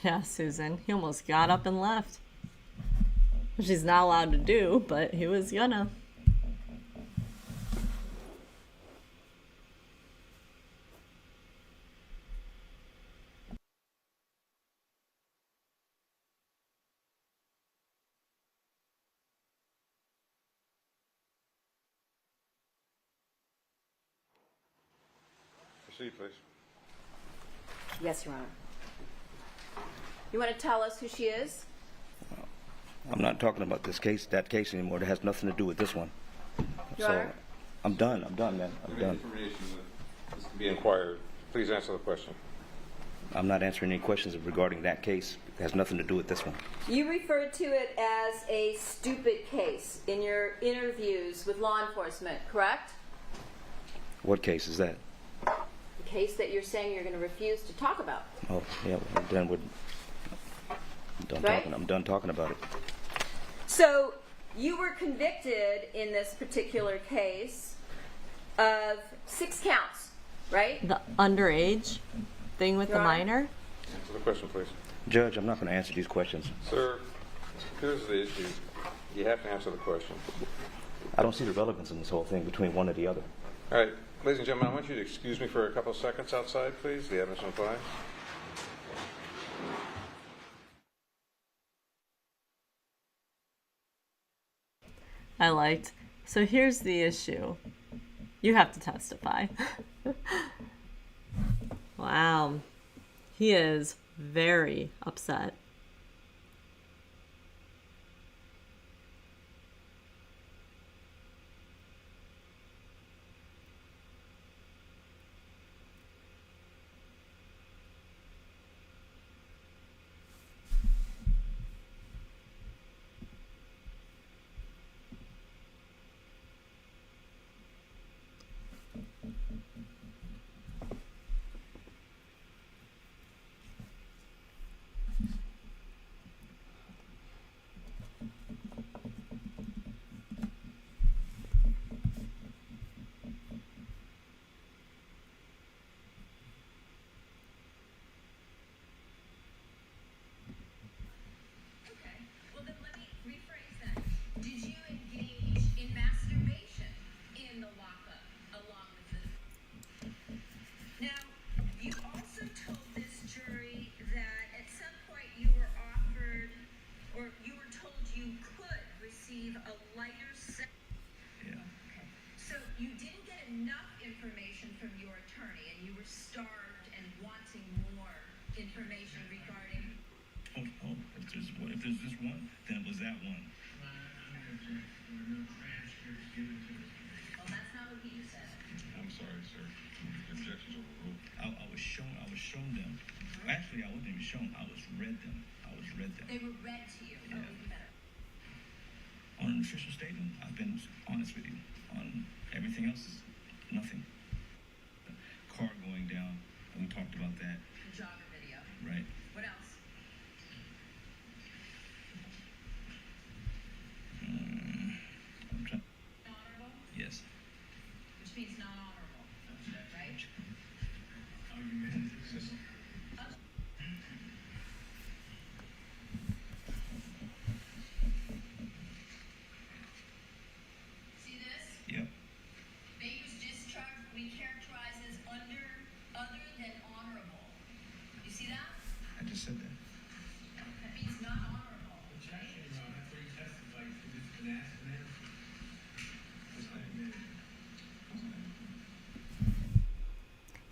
Yeah, Susan. He almost got up and left. Which he's not allowed to do, but he was gonna.
Proceed, please.
Yes, Your Honor. You want to tell us who she is?
I'm not talking about that case anymore. That has nothing to do with this one.
Your Honor?
I'm done, man. I'm done.
Information that is to be inquired. Please answer the question.
I'm not answering any questions regarding that case. It has nothing to do with this one.
You referred to it as a stupid case in your interviews with law enforcement, correct?
What case is that?
The case that you're saying you're going to refuse to talk about.
Oh, yeah, I'm done with.
Right?
I'm done talking about it.
So you were convicted in this particular case of 6 counts, right?
The underage thing with the
Your Honor?
minor?
Answer the question, please.
Judge, I'm not going to answer these questions.
Sir, here's the issue. You have to answer the question.
I don't see the relevance in this whole thing between one or the other.
All right, ladies and gentlemen, I want you to excuse me for a couple of seconds outside, please. The evidence will apply.
I liked. So here's the issue. You have to testify. Wow. He is very upset.
Okay, well then let me rephrase that. Did you engage in masturbation in the lockup along with the... Now, you also told this jury that at some point you were offered, or you were told you could receive a lighter sentence.
Yeah.
Okay, so you didn't get enough information from your attorney and you were starved and wanting more information regarding...
Oh, if there's just one, then it was that one.
Well, that's not what he said.
I'm sorry, sir. Objections overruled. I was shown them. Actually, I wasn't even shown. I was read them.
They were read to you. Oh, even better.
On an official statement, I've been honest with you. On everything else, is nothing. The car going down, and we talked about that,
The jogger video.
right?
What else?
I'm trying.
Honorable,
Yes.
which means not honorable, right? See this?
Yep.
Baker's discharge we characterize as other than honorable. You see that?
I just said that.
That means not honorable, right?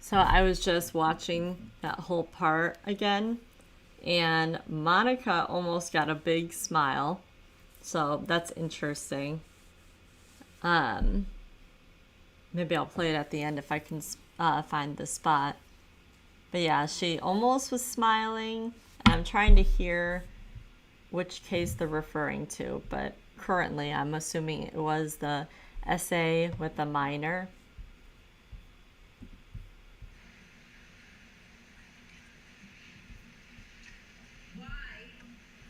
So I was just watching that whole part again, and Monica almost got a big smile. So that's interesting. Maybe I'll play it at the end if I can find the spot. But yeah, she almost was smiling. I'm trying to hear which case they're referring to, but currently I'm assuming it was the essay with the minor.
Why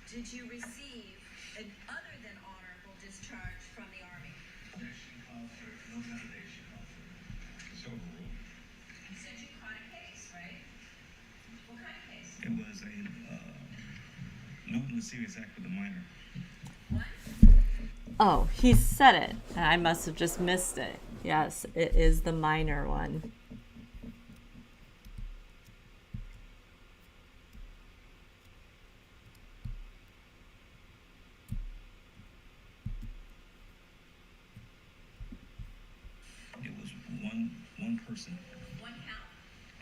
did you receive an other than honorable discharge from the Army?
It's overruled.
You said you caught a case, right? What kind of case?
It was a no serious act with a minor.
What?
Oh, he said it. I must have just missed it. Yes, it is the minor one.
It was one person.
One count.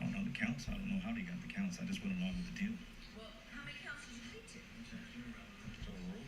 I don't know the counts. I don't know how they got the counts. I just went along with the deal.
Well, how many counts did you plead to?
It's overruled.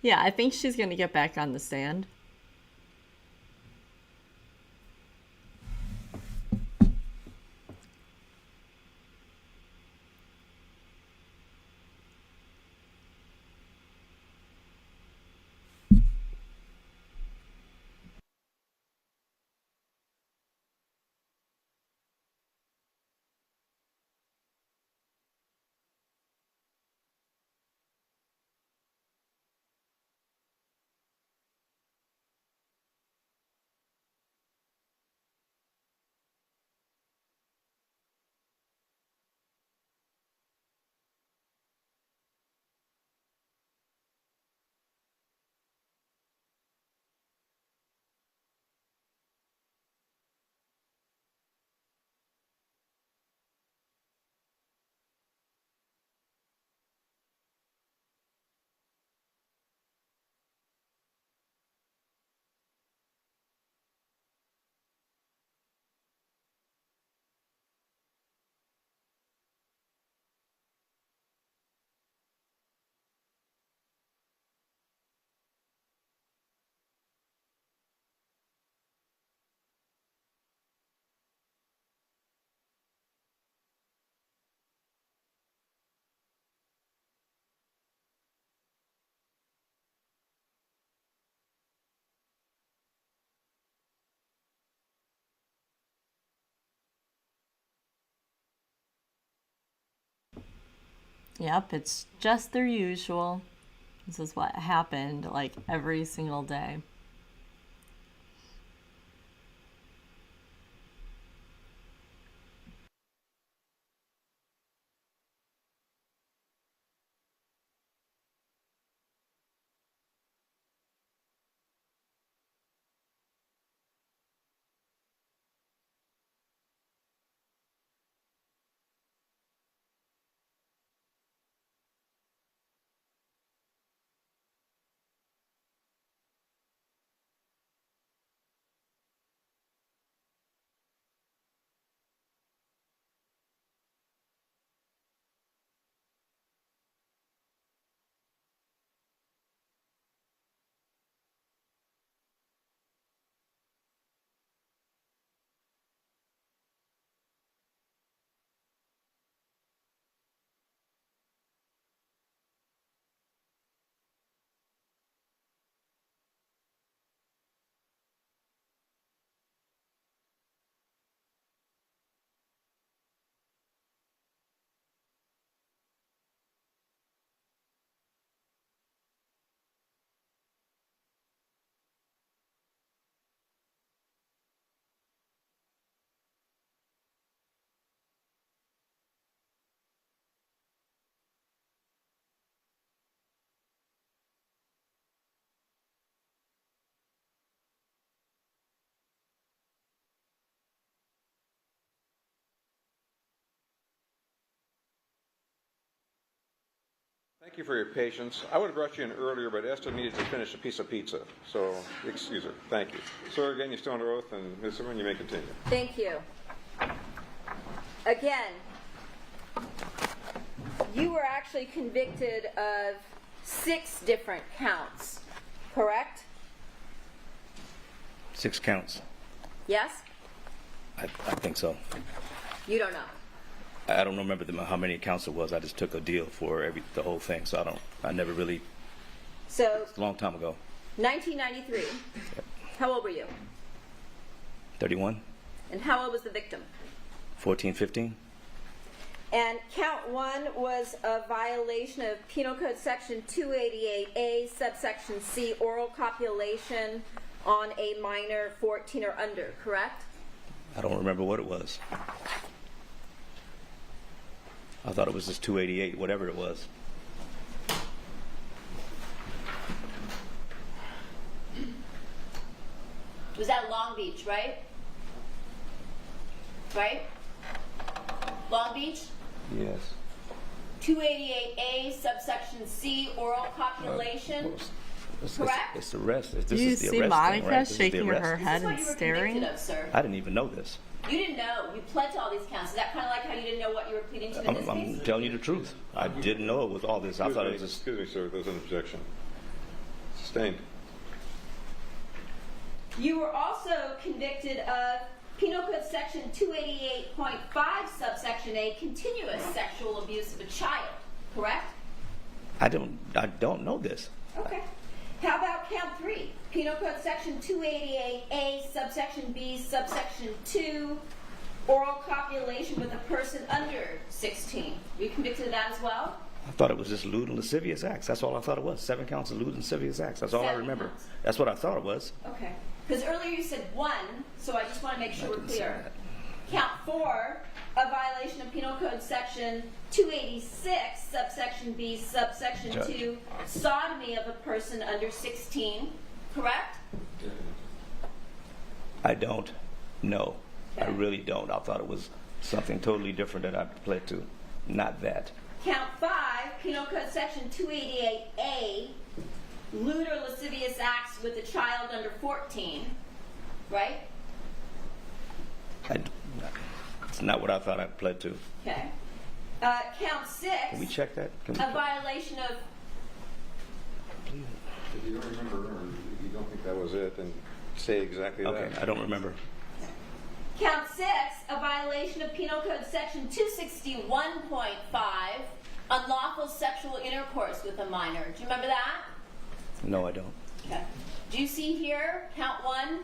Yeah, I think she's going to get back on the stand. Yep, it's just their usual. This is what happened like every single day.
Thank you for your patience. I would have brought you in earlier, but Esther needed to finish a piece of pizza, so excuse her. Thank you. Sir, again, you still under oath, and Ms. Zimmerman, you may continue.
Thank you. Again, you were actually convicted of 6 different counts, correct?
6 counts.
Yes?
I think so.
You don't know.
I don't remember how many counts it was. I just took a deal for the whole thing, so I never really.
So,
It's a long time ago.
1993.
Yep.
How old were you?
31,
And how old was the victim?
14, 15.
And count 1 was a violation of Penal Code Section 288A, subsection C, oral copulation on a minor 14 or under, correct?
I don't remember what it was. I thought it was just 288, whatever it was.
Was that Long Beach, right? Right? Long Beach?
Yes.
288A, subsection C, oral copulation. Correct?
It's the arrest.
Do you see Monica
right?
shaking her
This
head
is what
and
you were
staring?
convicted of, sir.
I didn't even know this.
You didn't know. You pled to all these counts. Is that kind of like how you didn't know what you were pleading to in this
I'm
case?
telling you the truth. I didn't know it was all this. I thought it was just.
Excuse me, sir, there's an objection. Sustained.
You were also convicted of Penal Code Section 288.5, subsection A, continuous sexual abuse of a child, correct?
I don't know this.
Okay. How about count 3? Penal Code Section 288A, subsection B, subsection 2, oral copulation with a person under 16. Were you convicted of that as well?
I thought it was just lewd and lascivious acts. That's all I thought it was. 7 counts of lewd and lascivious acts. That's all I
7
remember.
counts.
That's what I thought it was.
Okay. Because earlier you said 1, so I just want to make sure
I
we're
didn't say
clear.
that.
Count 4, a violation of Penal Code Section 286, subsection B, subsection
Judge.
2, sodomy of a person under 16, correct?
I don't know. I
Okay.
really don't. I thought it was something totally different that I pled to. Not that.
Count 5, Penal Code Section 288A, lewd or lascivious acts with a child under 14, right?
It's not what I thought I pled to.
Okay. Count 6,
Can we check that? Can we
a violation of
If you don't remember, or you don't think that was it, then say exactly
Okay,
that.
I don't remember.
Count 6, a violation of Penal Code Section 261.5, unlawful sexual intercourse with a minor. Do you remember that?
No, I don't.
Okay. Do you see here, count 1,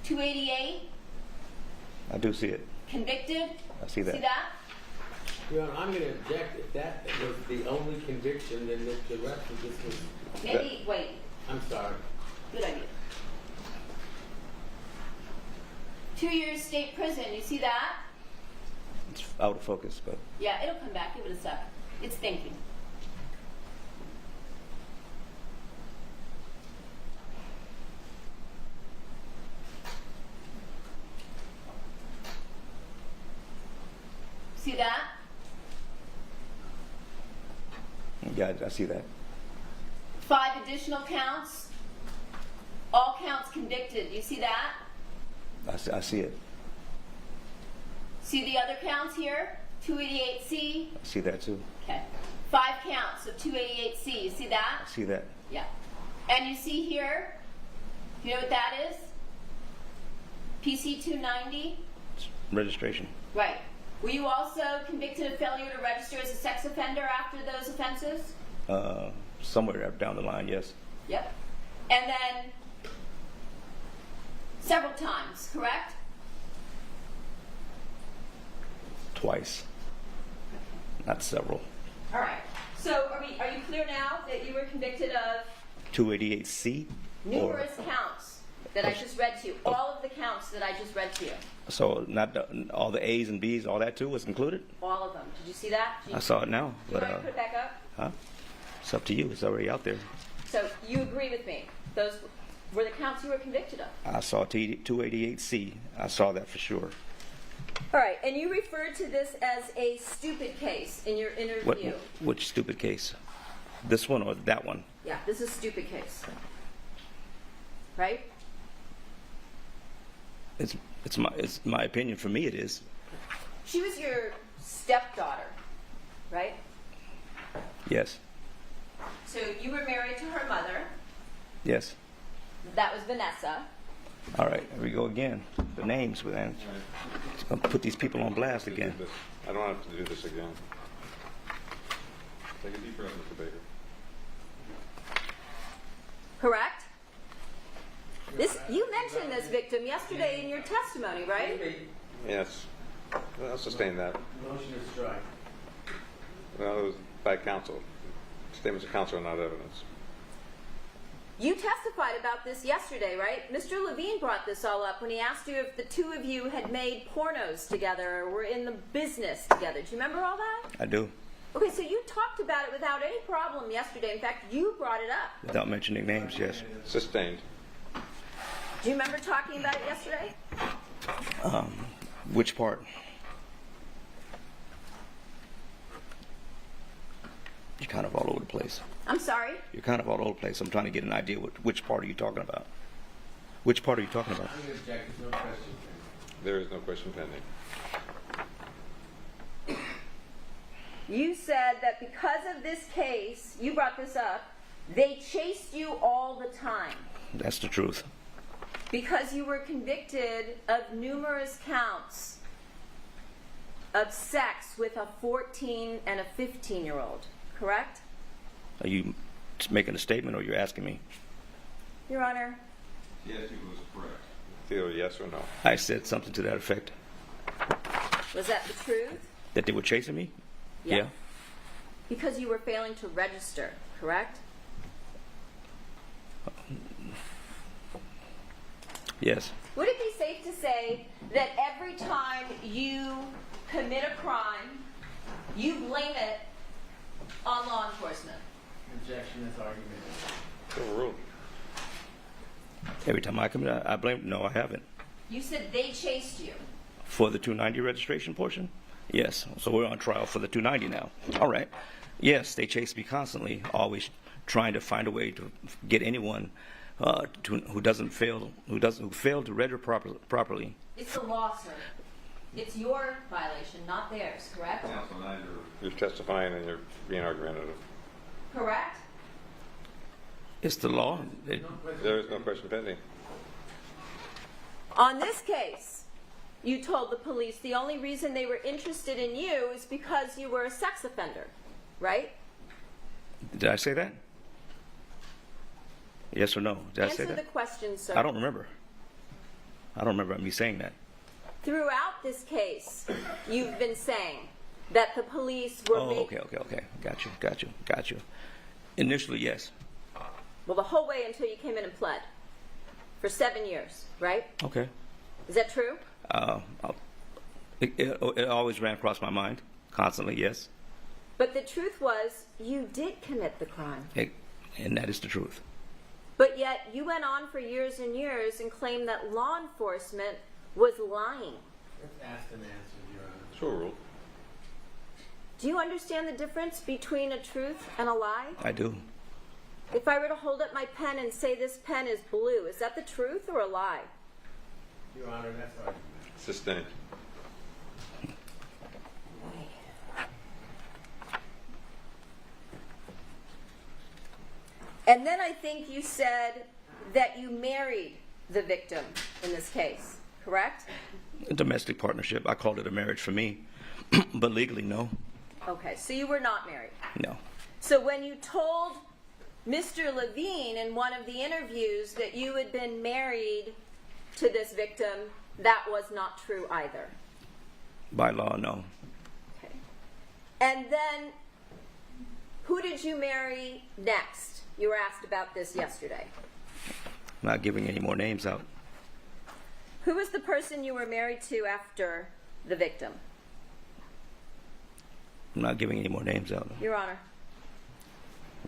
288,
I do see it.
convicted?
I see that.
See that?
Your Honor, I'm going to object. If that was the only conviction, then the rest of this was.
Maybe, wait,
I'm sorry.
good idea. 2 years state prison, you see that?
It's out of focus, but
Yeah, it'll come back, give it a sec. It's thinking. See that?
yeah, I see that.
5 additional counts, all counts convicted. You see that?
I see it.
See the other counts here? 288C.
I see that too.
Okay. 5 counts of 288C. You see that?
I see that.
Yeah. And you see here, you know what that is? PC 290?
It's registration.
Right. Were you also convicted of failure to register as a sex offender after those offenses?
Somewhere down the line, yes.
Yep. And then several times, correct?
Twice. Not several.
All right. So are you clear now that you were convicted of
288C?
numerous counts that I just read to you? All of the counts that I just read to you.
So not all the A's and B's, all that too was included?
All of them. Did you see that?
I saw it now,
Do you
but
want me to put it back up?
huh? It's up to you. It's already out there.
So you agree with me? Those were the counts you were convicted of.
I saw 288C. I saw that for sure.
All right. And you referred to this as a stupid case in your interview.
Which stupid case? This one or that one?
Yeah, this is a stupid case. Right?
It's my opinion. For me, it is.
She was your stepdaughter, right?
Yes.
So you were married to her mother.
Yes.
That was Vanessa.
All right. Here we go again. The names, man. It's gonna put these people on blast again.
I don't have to do this again. Take a deep breath, Mr. Baker.
Correct? You mentioned this victim yesterday in your testimony, right?
Yes. I'll sustain that.
Motion to strike.
Well, it was by counsel. Statements of counsel are not evidence.
You testified about this yesterday, right? Mr. Levine brought this all up when he asked you if the two of you had made pornos together or were in the business together. Do you remember all that?
I do.
Okay, so you talked about it without any problem yesterday. In fact, you brought it up.
Without mentioning names, yes.
Sustained.
Do you remember talking about it yesterday?
Which part? You're kind of all over the place.
I'm sorry?
You're kind of all over the place. I'm trying to get an idea which part are you talking about? Which part are you talking about?
I'm going to object. There's no question.
There is no question pending.
You said that because of this case, you brought this up, They chased you all the time
That's the truth.
because you were convicted of numerous counts of sex with a 14 and a 15-year-old, correct?
Are you making a statement or you're asking me?
Your Honor,
Yes, he was correct. Either yes or no.
I said something to that effect.
was that the truth?
That they were chasing me? Yeah.
Because you were failing to register, correct?
Yes.
Would it be safe to say that every time you commit a crime, you blame it on law enforcement?
Objection, that's argument.
Overruled.
Every time I come in, I blame. No, I haven't.
You said they chased you.
For the 290 registration portion? Yes. So we're on trial for the 290 now. All right. Yes, they chase me constantly, always trying to find a way to get anyone who failed to register properly.
It's the law, sir. It's your violation, not theirs, correct?
Counsel, now you're testifying and you're being argumentative.
Correct?
It's the law.
There is no question pending.
On this case, you told the police the only reason they were interested in you is because you were a sex offender, right?
Did I say that? Yes or no? Did I say
Answer
that?
the question, sir.
I don't remember. I don't remember me saying that.
Throughout this case, you've been saying that the police were
Oh, okay. Got you. Initially, yes.
Well, the whole way until you came in and pled. For 7 years, right?
Okay.
Is that true?
It always ran across my mind, constantly, yes.
But the truth was, you did commit the crime.
And that is the truth.
But yet, you went on for years and years and claimed that law enforcement was lying.
Let's ask and answer, Your Honor.
It's overruled.
Do you understand the difference between a truth and a lie?
I do.
If I were to hold up my pen and say this pen is blue, is that the truth or a lie?
Your Honor, that's argument.
Sustained.
And then I think you said that you married the victim in this case, correct?
A domestic partnership. I called it a marriage for me. But legally, no.
Okay, so you were not married.
No.
So when you told Mr. Levine in one of the interviews that you had been married to this victim, that was not true either.
By law, no.
Okay. And then, who did you marry next? You were asked about this yesterday.
I'm not giving any more names out.
Who was the person you were married to after the victim?
I'm not giving any more names out.
Your Honor.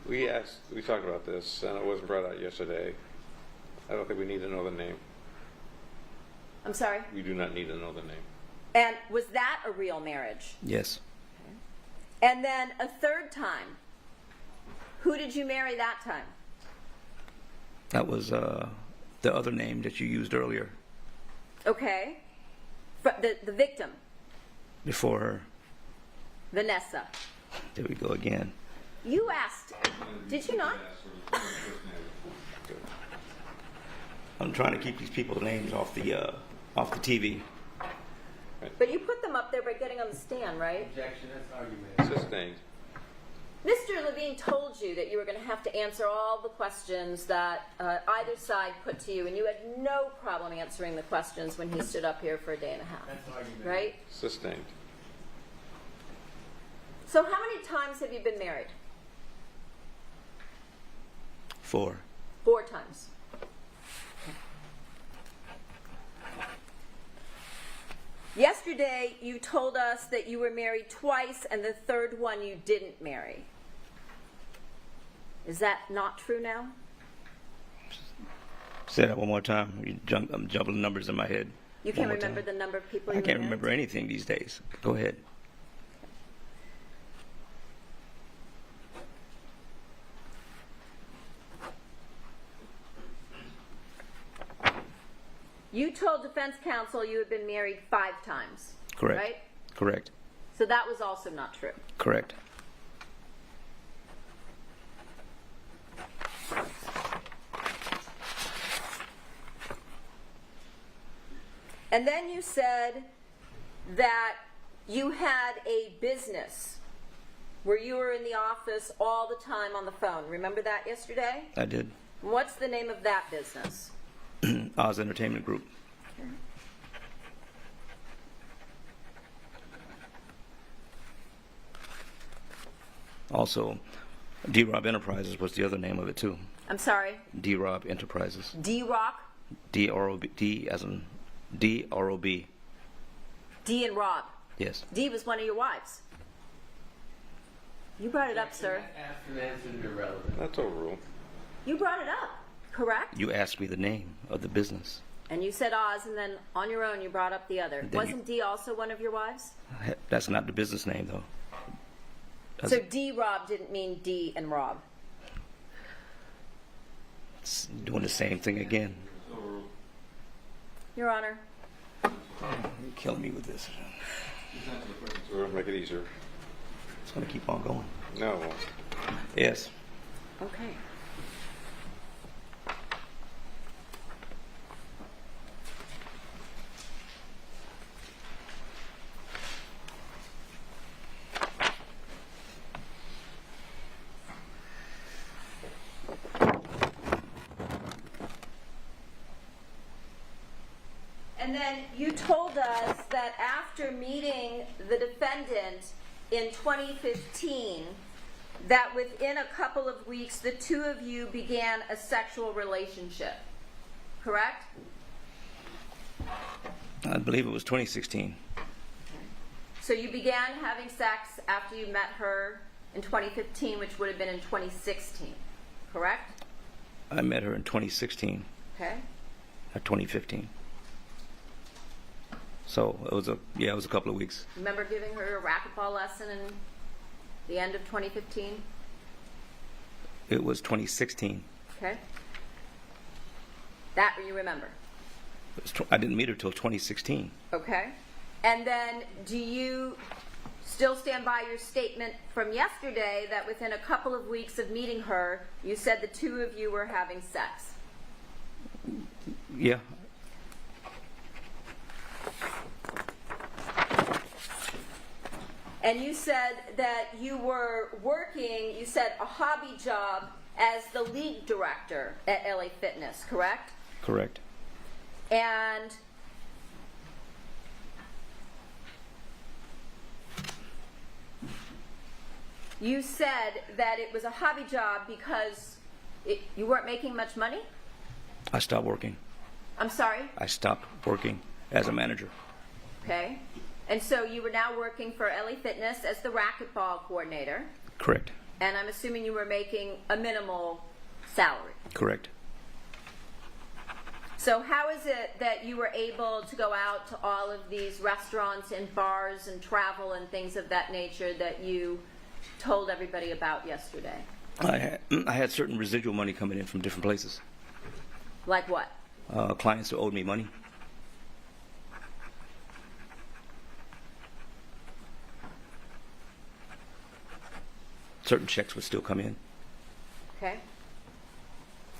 We talked about this, and it wasn't brought out yesterday. I don't think we need to know the name.
I'm sorry?
We do not need to know the name.
And was that a real marriage?
Yes.
And then a third time, who did you marry that time?
That was the other name that you used earlier.
Okay. The victim,
Before her.
Vanessa.
There we go again.
You asked, did you not?
I'm trying to keep these people's names off the TV.
But you put them up there by getting on the stand, right?
Objection, that's argument.
Sustained.
Mr. Levine told you that you were going to have to answer all the questions that either side put to you, and you had no problem answering the questions when he stood up here for a day and a half.
That's argument.
Right?
Sustained.
So how many times have you been married?
4.
4 times. Yesterday, you told us that you were married twice, and the third one you didn't marry. Is that not true now?
Say that one more time. I'm jumping numbers in my head.
You
One
can't
more
remember
time.
the number of people
I
you were
can't
married
remember
to?
anything these days. Go ahead.
You told defense counsel you had been married 5 times.
Correct.
Right?
Correct.
So that was also not true.
Correct.
And then you said that you had a business where you were in the office all the time on the phone. Remember that yesterday?
I did.
What's the name of that business?
Oz Entertainment Group. Also, D-Rob Enterprises was the other name of it too.
I'm sorry,
D-Rob Enterprises.
D-Rock?
D-R-O-B, D as in D-R-O-B.
D and Rob.
Yes.
D was one of your wives. You brought it up, sir.
After answered irrelevant.
That's overruled.
You brought it up, correct?
You asked me the name of the business.
And you said Oz, and then on your own you brought up the other.
Then
Wasn't D also one of your wives?
That's not the business name though.
So D-Rob didn't mean D and Rob.
It's doing the same thing again.
Your Honor.
You're killing me with this.
We'll make it easier.
It's going to keep on going.
No, it won't.
Yes.
Okay. And then you told us that after meeting the defendant in 2015, that within a couple of weeks, the two of you began a sexual relationship. Correct?
I believe it was 2016.
So you began having sex after you met her in 2015, which would have been in 2016. Correct?
I met her in 2016,
Okay.
not 2015. So it was a couple of weeks.
Remember giving her a racquetball lesson in the end of 2015?
It was 2016.
Okay. That you remember?
I didn't meet her till 2016.
Okay. And then do you still stand by your statement from yesterday that within a couple of weeks of meeting her, you said the two of you were having sex?
Yeah.
And you said that you were working, you said a hobby job as the league director at LA Fitness, correct?
Correct.
And you said that it was a hobby job because you weren't making much money?
I stopped working.
I'm sorry?
I stopped working as a manager.
Okay. And so you were now working for LA Fitness as the racquetball coordinator.
Correct.
And I'm assuming you were making a minimal salary.
Correct.
So how is it that you were able to go out to all of these restaurants and bars and travel and things of that nature that you told everybody about yesterday?
I had certain residual money coming in from different places.
Like what?
Clients who owed me money. Certain checks would still come in.
Okay.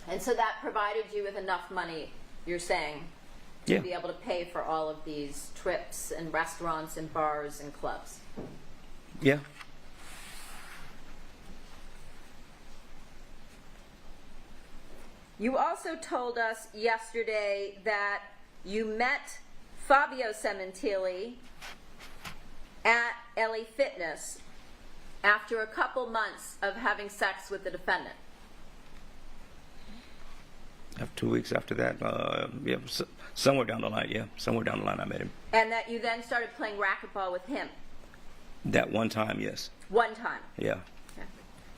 And so that provided you with enough money, you're saying, to
Yeah.
be able to pay for all of these trips and restaurants and bars and clubs.
Yeah.
You also told us yesterday that you met Fabio Sementilli at LA Fitness after a couple months of having sex with the defendant.
After 2 weeks after that, yeah, somewhere down the line, I met him.
And that you then started playing racquetball with him.
That one time, yes.
One time.
Yeah.
Okay.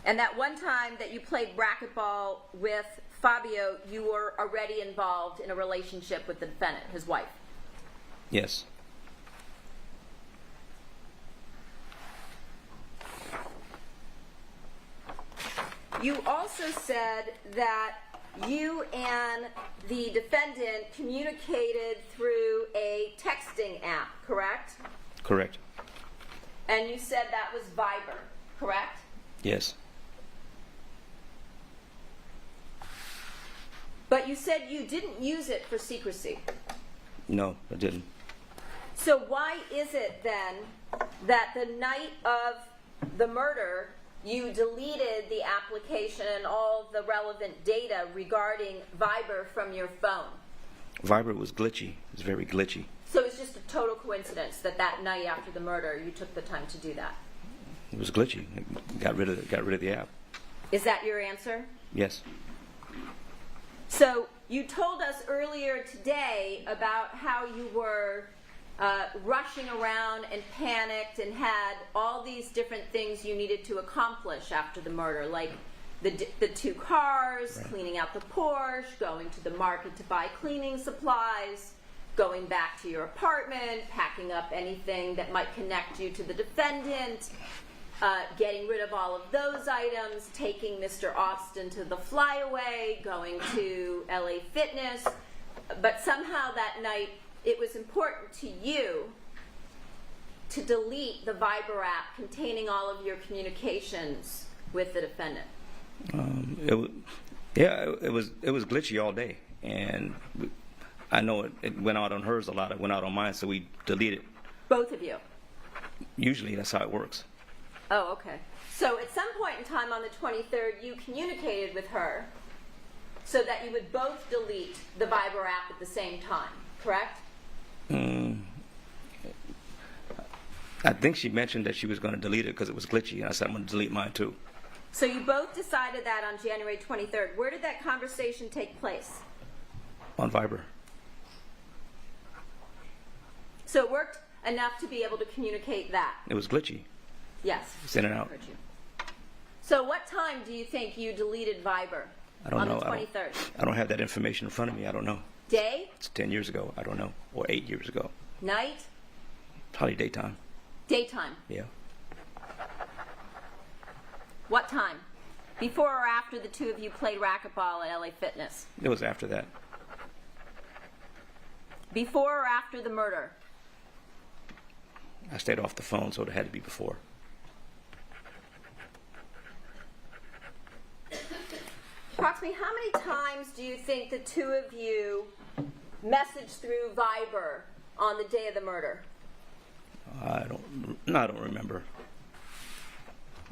And that one time that you played racquetball with Fabio, you were already involved in a relationship with the defendant, his wife.
Yes.
You also said that you and the defendant communicated through a texting app, correct?
Correct.
And you said that was Viber, correct?
Yes.
But you said you didn't use it for secrecy.
No, I didn't.
So why is it then that the night of the murder, you deleted the application and all the relevant data regarding Viber from your phone?
Viber was glitchy. It was very glitchy.
So it's just a total coincidence that that night after the murder, you took the time to do that.
It was glitchy. I got rid of the app.
Is that your answer?
Yes.
So you told us earlier today about how you were rushing around and panicked and had all these different things you needed to accomplish after the murder, like the 2 cars,
Right.
cleaning out the Porsche, going to the market to buy cleaning supplies, going back to your apartment, packing up anything that might connect you to the defendant, getting rid of all of those items, taking Mr. Austin to the flyaway, going to LA Fitness. But somehow that night, it was important to you to delete the Viber app containing all of your communications with the defendant.
It was glitchy all day, and I know it went out on hers a lot. It went out on mine, so we deleted.
Both of you?
Usually that's how it works.
Oh, okay. So at some point in time on the 23rd, you communicated with her so that you would both delete the Viber app at the same time, correct?
I think she mentioned that she was going to delete it because it was glitchy, and I said I'm going to delete mine too.
So you both decided that on January 23rd. Where did that conversation take place?
On Viber.
So it worked enough to be able to communicate that?
It was glitchy.
Yes.
It's in and out.
Heard you. So what time do you think you deleted Viber?
I don't know.
On the 23rd?
I don't have that information in front of me. I don't know.
Day?
It's 10 years ago. I don't know. Or 8 years ago.
Night?
Probably daytime.
Daytime.
Yeah.
What time? Before or after the two of you played racquetball at LA Fitness?
It was after that.
Before or after the murder?
I stayed off the phone, so it had to be before.
Approximately how many times do you think the two of you messaged through Viber on the day of the murder?
I don't remember.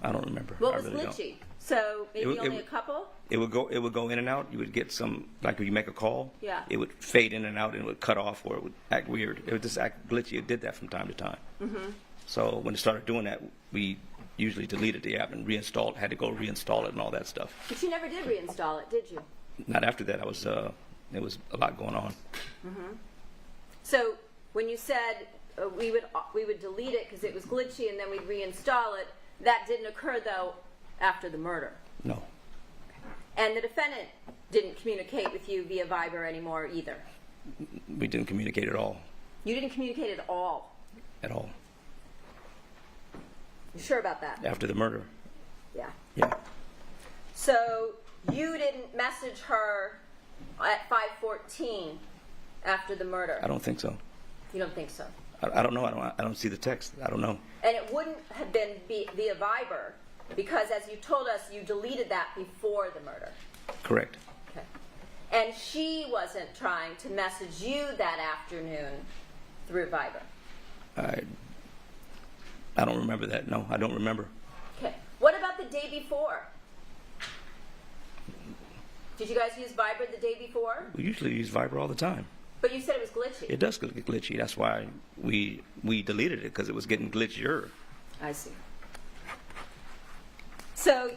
I don't remember.
What
I
was
really
glitchy?
don't.
So maybe
It-
only a couple?
It would go in and out. You would get some, like when you make a call.
Yeah.
It would fade in and out, and it would cut off, or it would act weird. It would just act glitchy. It did that from time to time. Mm-hmm. So when it started doing that, we usually deleted the app and reinstalled. Had to go reinstall it and all that stuff.
But you never did reinstall it, did you?
Not after that. It was a lot going on.
So when you said we would delete it because it was glitchy and then we'd reinstall it, that didn't occur though after the murder.
No.
And the defendant didn't communicate with you via Viber anymore either.
We didn't communicate at all.
You didn't communicate at all.
At all.
You sure about that?
After the murder.
Yeah.
Yeah.
So you didn't message her at 5:14 after the murder.
I don't think so.
You don't think so?
I don't know. I don't see the text. I don't know.
And it wouldn't have been via Viber because, as you told us, you deleted that before the murder.
Correct.
Okay. And she wasn't trying to message you that afternoon through Viber.
I don't remember that. No, I don't remember.
Okay. What about the day before? Did you guys use Viber the day before?
We usually use Viber all the time.
But you said it was glitchy.
It does get glitchy. That's why we deleted it, because it was getting glitchier.
I see. So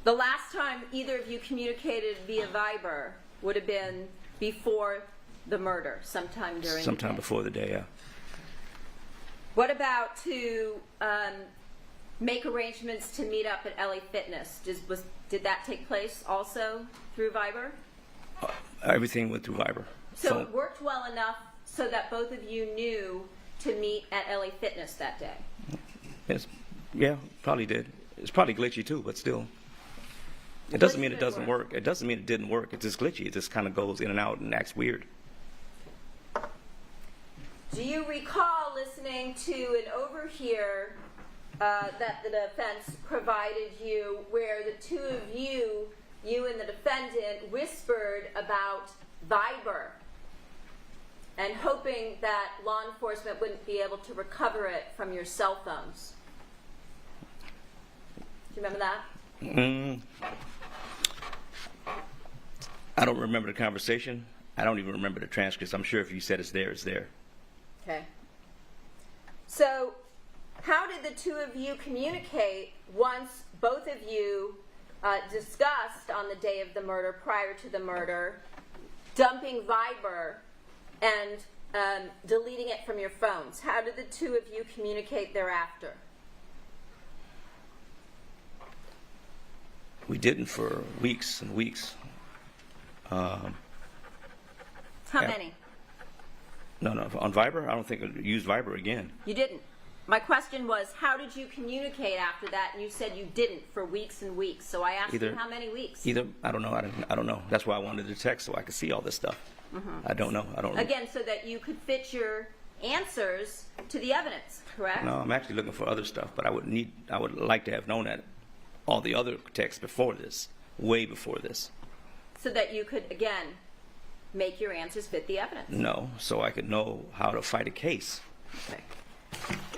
the last time either of you communicated via Viber would have been before the murder, sometime during the day.
Before the day, yeah.
What about to make arrangements to meet up at LA Fitness? Did that take place also through Viber?
Everything went through Viber.
So it worked well enough so that both of you knew to meet at LA Fitness that day?
Yeah, probably did. It's probably glitchy too, but still. It doesn't mean it doesn't work. It doesn't mean it didn't work. It's just glitchy. It just kind of goes in and out and acts weird.
Do you recall listening to an overhear that the defense provided you where the two of you and the defendant, whispered about Viber and hoping that law enforcement wouldn't be able to recover it from your cell phones. Do you remember that?
I don't remember the conversation. I don't even remember the transcripts. I'm sure if you said it's there, it's there.
Okay. So, how did the two of you communicate once both of you discussed on the day of the murder, prior to the murder, dumping Viber and deleting it from your phones? How did the two of you communicate thereafter?
We didn't for weeks and weeks.
How many?
No, on Viber? I don't think I used Viber again.
You didn't. My question was, how did you communicate after that? And you said you didn't for weeks and weeks. So I asked you how many weeks.
I don't know. I don't know. That's why I wanted to text so I could see all this stuff. I don't know.
Again, so that you could fit your answers to the evidence, correct?
No, I'm actually looking for other stuff, but I would like to have known that all the other texts before this, way before this.
So that you could, again, make your answers fit the evidence.
No, so I could know how to fight a case.
Okay.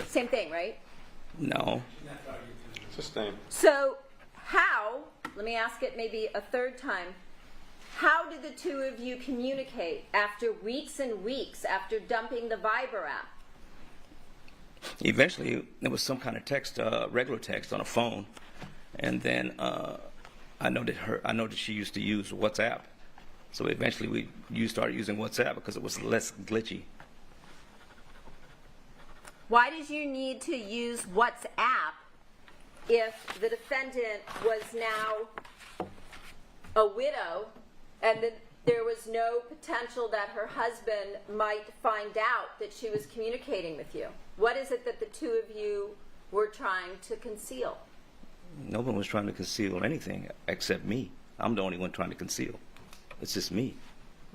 Same thing, right?
No.
It's the same.
So how, let me ask it maybe a third time, how did the two of you communicate after weeks and weeks after dumping the Viber app?
Eventually, there was some kind of text, regular text on a phone, and then I know that she used to use WhatsApp. So eventually, you started using WhatsApp because it was less glitchy.
Why did you need to use WhatsApp if the defendant was now a widow and that there was no potential that her husband might find out that she was communicating with you? What is it that the two of you were trying to conceal?
No one was trying to conceal anything except me. I'm the only one trying to conceal. It's just me.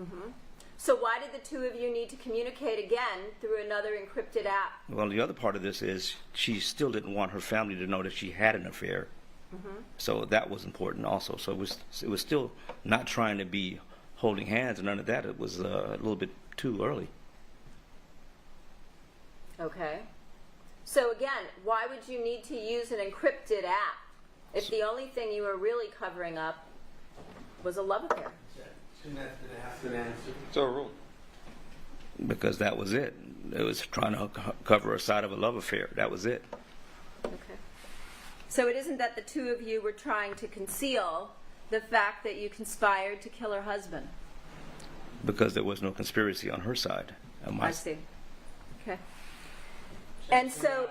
Mm-hmm. So why did the two of you need to communicate again through another encrypted app?
Well, the other part of this is she still didn't want her family to know that she had an affair. Mm-hmm. So that was important also. So it was still not trying to be holding hands and none of that. It was a little bit too early.
Okay. So again, why would you need to use an encrypted app if the only thing you were really covering up was a love affair?
Shouldn't that have been answered?
It's overruled.
Because that was it. It was trying to cover a side of a love affair. That was it.
Okay. So it isn't that the two of you were trying to conceal the fact that you conspired to kill her husband?
Because there was no conspiracy on her side.
I see. Okay. And so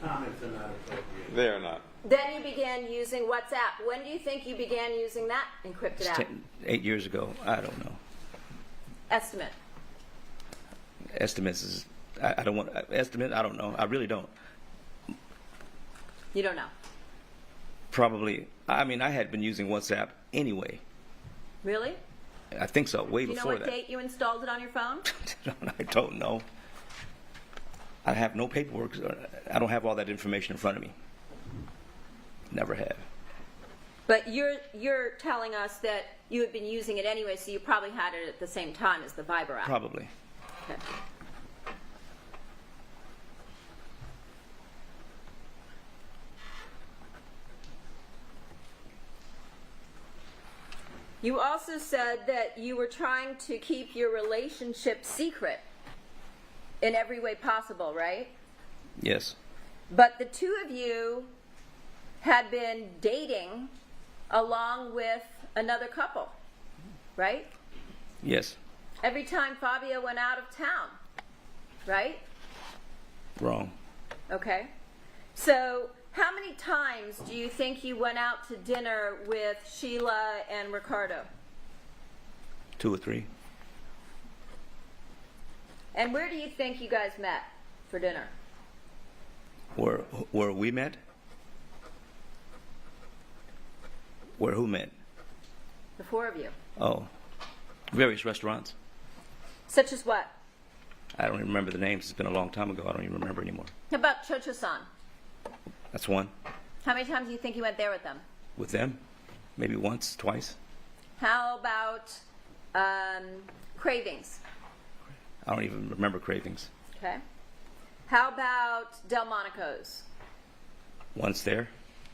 Comments are not appropriate.
They are not.
then you began using WhatsApp. When do you think you began using that encrypted app?
8 years ago. I don't know.
Estimate.
Estimates is, I don't want, estimate, I don't know. I really don't.
You don't know.
Probably, I mean, I had been using WhatsApp anyway.
Really?
I think so, way
Do you know
before
what
that.
date you installed it on your phone?
I don't know. I have no paperwork. I don't have all that information in front of me. Never have.
But you're telling us that you had been using it anyway, so you probably had it at the same time as the Viber app.
Probably.
Okay. You also said that you were trying to keep your relationship secret in every way possible, right?
Yes.
But the two of you had been dating along with another couple, right?
Yes.
Every time Fabio went out of town, right?
Wrong.
Okay. So how many times do you think you went out to dinner with Sheila and Ricardo?
2 or 3.
And where do you think you guys met for dinner?
Where we met? Where who met?
The four of you.
Oh, various restaurants.
Such as what?
I don't even remember the names. It's been a long time ago. I don't even remember anymore.
How about Chocho-san?
That's one.
How many times do you think you went there with them?
With them? Maybe once, twice.
How about Cravings?
I don't even remember cravings.
Okay. How about Delmonico's?
Once there.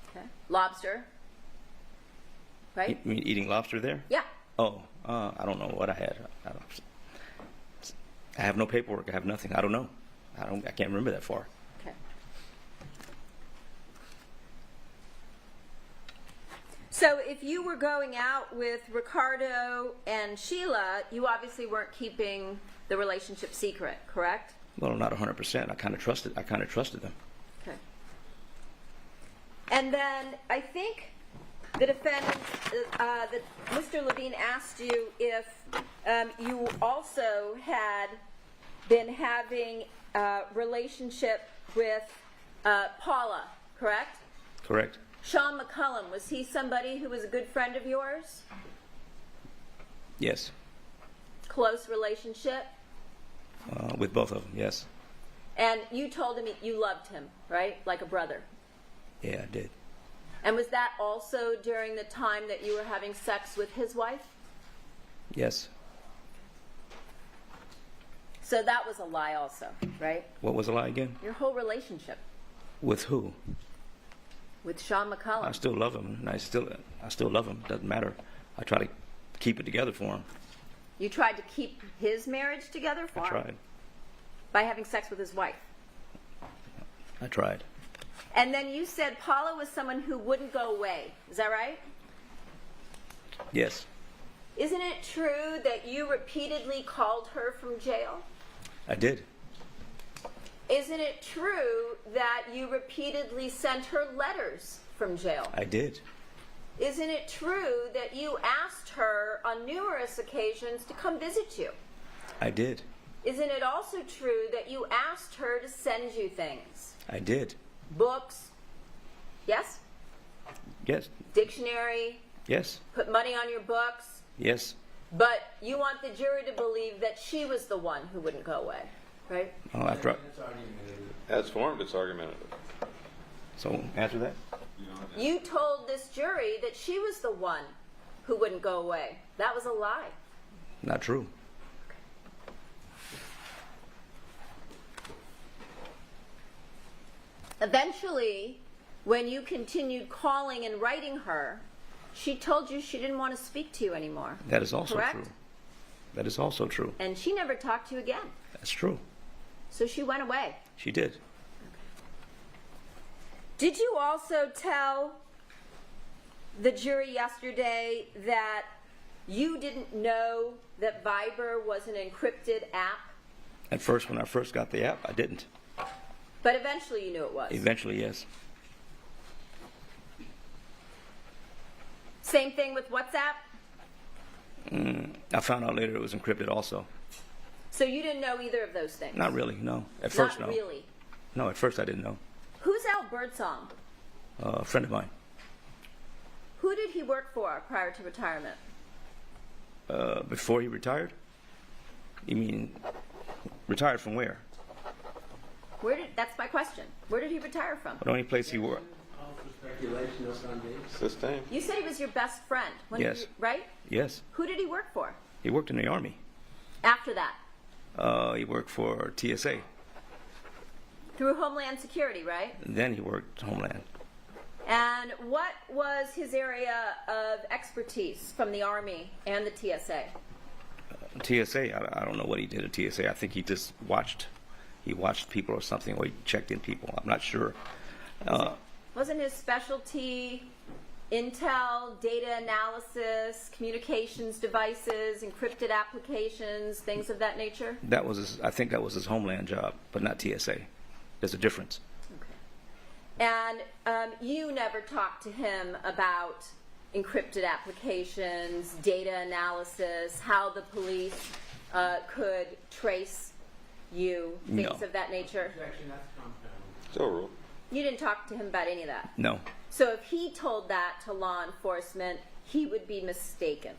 Okay. Lobster? Right?
You mean eating lobster there?
Yeah.
Oh, I don't know what I had. I have no paperwork. I have nothing. I don't know. I can't remember that far.
Okay. So if you were going out with Ricardo and Sheila, you obviously weren't keeping the relationship secret, correct?
Well, not 100%. I kind of trusted them.
Okay. And then I think the defendant, Mr. Levine asked you if you also had been having a relationship with Paula, correct?
Correct.
Sean McCullum, was he somebody who was a good friend of yours?
Yes.
Close relationship?
With both of them, yes.
And you told him you loved him, right? Like a brother.
Yeah, I did.
And was that also during the time that you were having sex with his wife?
Yes.
So that was a lie also, right?
What was the lie again?
Your whole relationship
With who?
with Sean McCullum.
I still love him, and I still love him. Doesn't matter. I try to keep it together for him.
You tried to keep his marriage together for
I
him?
tried.
By having sex with his wife.
I tried.
And then you said Paula was someone who wouldn't go away. Is that right?
Yes,
Isn't it true that you repeatedly called her from jail?
I did.
Isn't it true that you repeatedly sent her letters from jail?
I did.
Isn't it true that you asked her on numerous occasions to come visit you?
I did.
Isn't it also true that you asked her to send you things?
I did.
Books? Yes?
Yes.
Dictionary?
Yes.
Put money on your books?
Yes.
But you want the jury to believe that she was the one who wouldn't go away, right?
Oh, after.
As formed, it's argumentative.
So answer that.
You told this jury that she was the one who wouldn't go away. That was a lie.
Not true.
Eventually, when you continued calling and writing her, she told you she didn't want to speak to you anymore.
That is also
Correct?
true. That is also true.
And she never talked to you again.
That's true.
So she went away.
She did.
Did you also tell the jury yesterday that you didn't know that Viber was an encrypted app?
At first, when I first got the app, I didn't.
But eventually you knew it was.
Eventually, yes.
Same thing with WhatsApp?
I found out later it was encrypted also.
So you didn't know either of those things?
Not really, no. At first,
Not
no.
really.
No, at first I didn't know.
Who's Al Birdsong?
A friend of mine.
Who did he work for prior to retirement?
Before he retired? You mean, retired from where?
That's my question. Where did he retire from?
The only place he worked.
Speculation of Sundays.
This time?
You said he was your best friend.
Yes.
Right?
Yes.
Who did he work for
He worked in the Army.
after that?
He worked for TSA.
Through Homeland Security, right?
Then he worked Homeland.
And what was his area of expertise from the Army and the TSA?
TSA, I don't know what he did at TSA. I think he just watched. He watched people or something, or he checked in people. I'm not sure.
Wasn't his specialty intel, data analysis, communications devices, encrypted applications, things of that nature?
That was his, I think that was his Homeland job, but not TSA. There's a difference.
And you never talked to him about encrypted applications, data analysis, how the police could trace you, things
No.
of that nature?
It's overruled.
You didn't talk to him about any of that.
No.
So if he told that to law enforcement, he would be mistaken.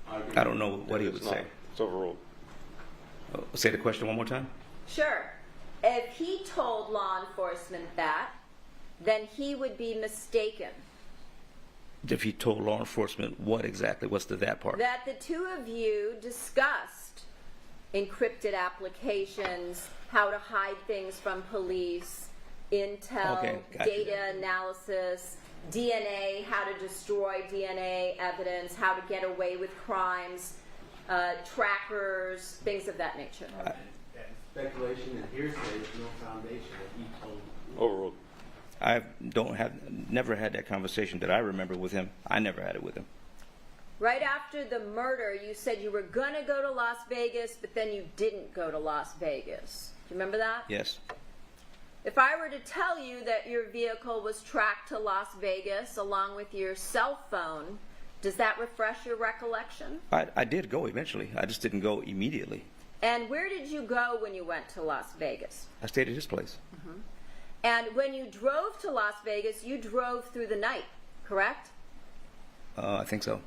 I don't know what he would
It's not.
say.
It's overruled.
Say the question one more time.
Sure. If he told law enforcement that, then he would be mistaken.
If he told law enforcement what exactly? What's the that part?
That the two of you discussed encrypted applications, how to hide things from police, intel,
Okay, gotcha.
data analysis, DNA, how to destroy DNA evidence, how to get away with crimes, trackers, things of that nature.
And speculation and hearsay with no foundation that he told you.
Overruled.
I never had that conversation that I remember with him. I never had it with him.
Right after the murder, you said you were going to go to Las Vegas, but then you didn't go to Las Vegas. Do you remember that?
Yes.
If I were to tell you that your vehicle was tracked to Las Vegas along with your cell phone, does that refresh your recollection?
I did go eventually. I just didn't go immediately.
And where did you go when you went to Las Vegas?
I stayed at his place.
And when you drove to Las Vegas, you drove through the night, correct?
I think so.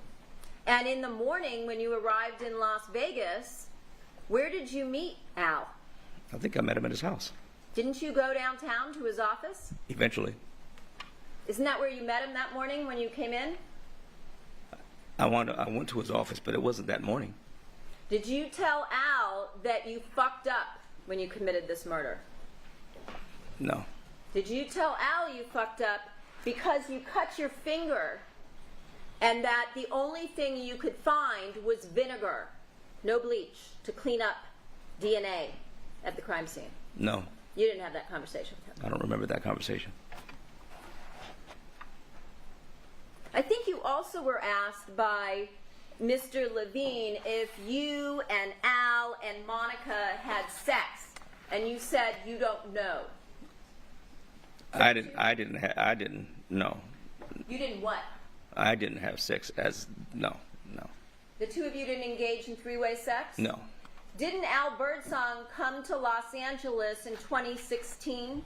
And in the morning, when you arrived in Las Vegas, where did you meet Al?
I think I met him at his house.
Didn't you go downtown to his office?
Eventually.
Isn't that where you met him that morning when you came in?
I went to his office, but it wasn't that morning.
Did you tell Al that you fucked up when you committed this murder?
No.
Did you tell Al you fucked up because you cut your finger and that the only thing you could find was vinegar, no bleach, to clean up DNA at the crime scene?
No.
You didn't have that conversation with him.
I don't remember that conversation.
I think you also were asked by Mr. Levine if you and Al and Monica had sex, and you said you don't know.
I didn't. No.
You didn't what?
I didn't have sex no.
The two of you didn't engage in three-way sex?
No.
Didn't Al Birdsong come to Los Angeles in 2016?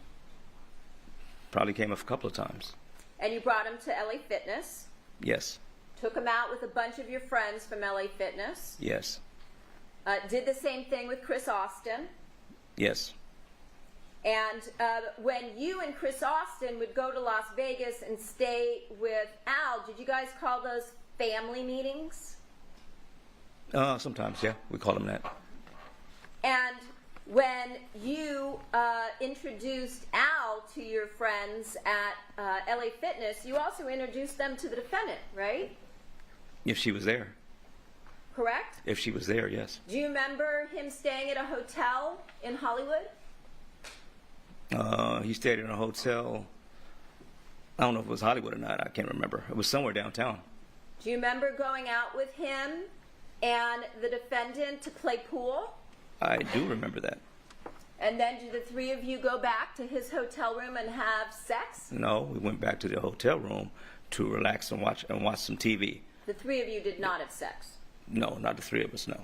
Probably came a couple of times.
And you brought him to LA Fitness,
Yes.
took him out with a bunch of your friends from LA Fitness,
Yes.
did the same thing with Chris Austin.
Yes.
And when you and Chris Austin would go to Las Vegas and stay with Al, did you guys call those family meetings?
Sometimes, yeah. We call them that.
And when you introduced Al to your friends at LA Fitness, you also introduced them to the defendant, right?
If she was there.
Correct?
If she was there, yes.
Do you remember him staying at a hotel in Hollywood?
He stayed in a hotel. I don't know if it was Hollywood or not. I can't remember. It was somewhere downtown.
Do you remember going out with him and the defendant to play pool?
I do remember that.
And then did the three of you go back to his hotel room and have sex?
No, we went back to the hotel room to relax and watch some TV.
The three of you did not have sex.
No, not the three of us, no.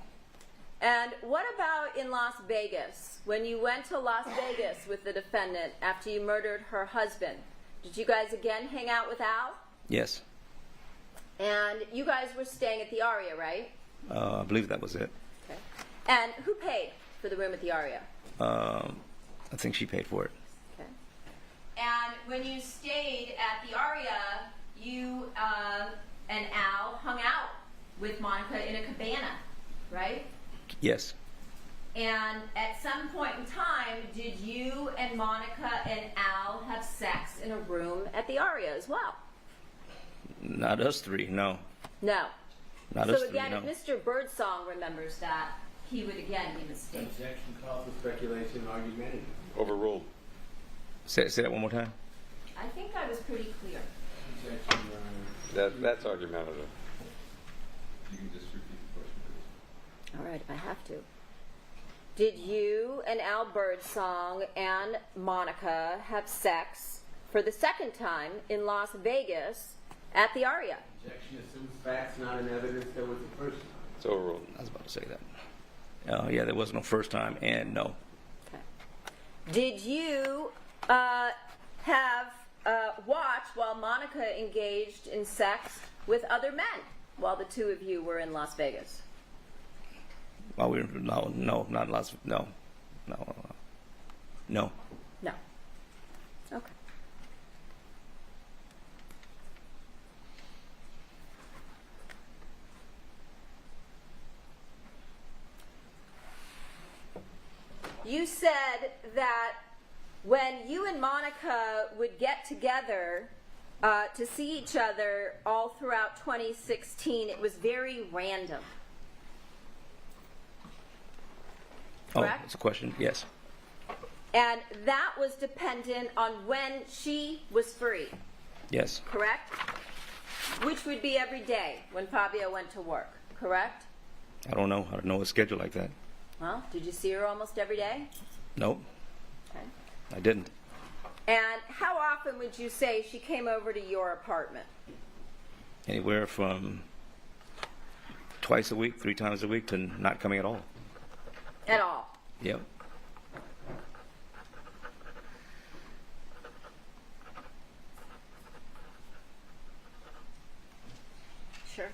And what about in Las Vegas? When you went to Las Vegas with the defendant after you murdered her husband, did you guys again hang out with Al?
Yes.
And you guys were staying at the Aria, right?
I believe that was it.
Okay. And who paid for the room at the Aria?
I think she paid for it.
Okay. And when you stayed at the Aria, you and Al hung out with Monica in a cabana, right?
Yes.
And at some point in time, did you and Monica and Al have sex in a room at the Aria as well?
Not us three, no.
No.
Not us
So
three,
again,
no.
if Mr. Birdsong remembers that, he would again be mistaken.
Objection called for speculation, argumentative.
Overruled.
Say that one more time.
I think I was pretty clear.
Objection, Your Honor.
That's argumentative.
You can just repeat the question, please.
All right, if I have to. Did you and Al Birdsong and Monica have sex for the second time in Las Vegas at the Aria?
Objection assumes facts, not an evidence there was the first time.
It's overruled.
I was about to say that. Yeah, there was no first time, and no.
Okay. Did you have watched while Monica engaged in sex with other men while the two of you were in Las Vegas?
Well, no, not lots. No.
No. Okay. you said that when you and Monica would get together to see each other all throughout 2016, it was very random. Correct?
Oh, it's a question. Yes.
And that was dependent on when she was free,
Yes.
correct? Which would be every day when Fabio went to work, correct?
I don't know. I don't know a schedule like that.
Well, did you see her almost every day?
Nope,
Okay.
I didn't.
And how often would you say she came over to your apartment?
Anywhere from twice a week, 3 times a week, to not coming at all.
At all?
Yep.
Sure.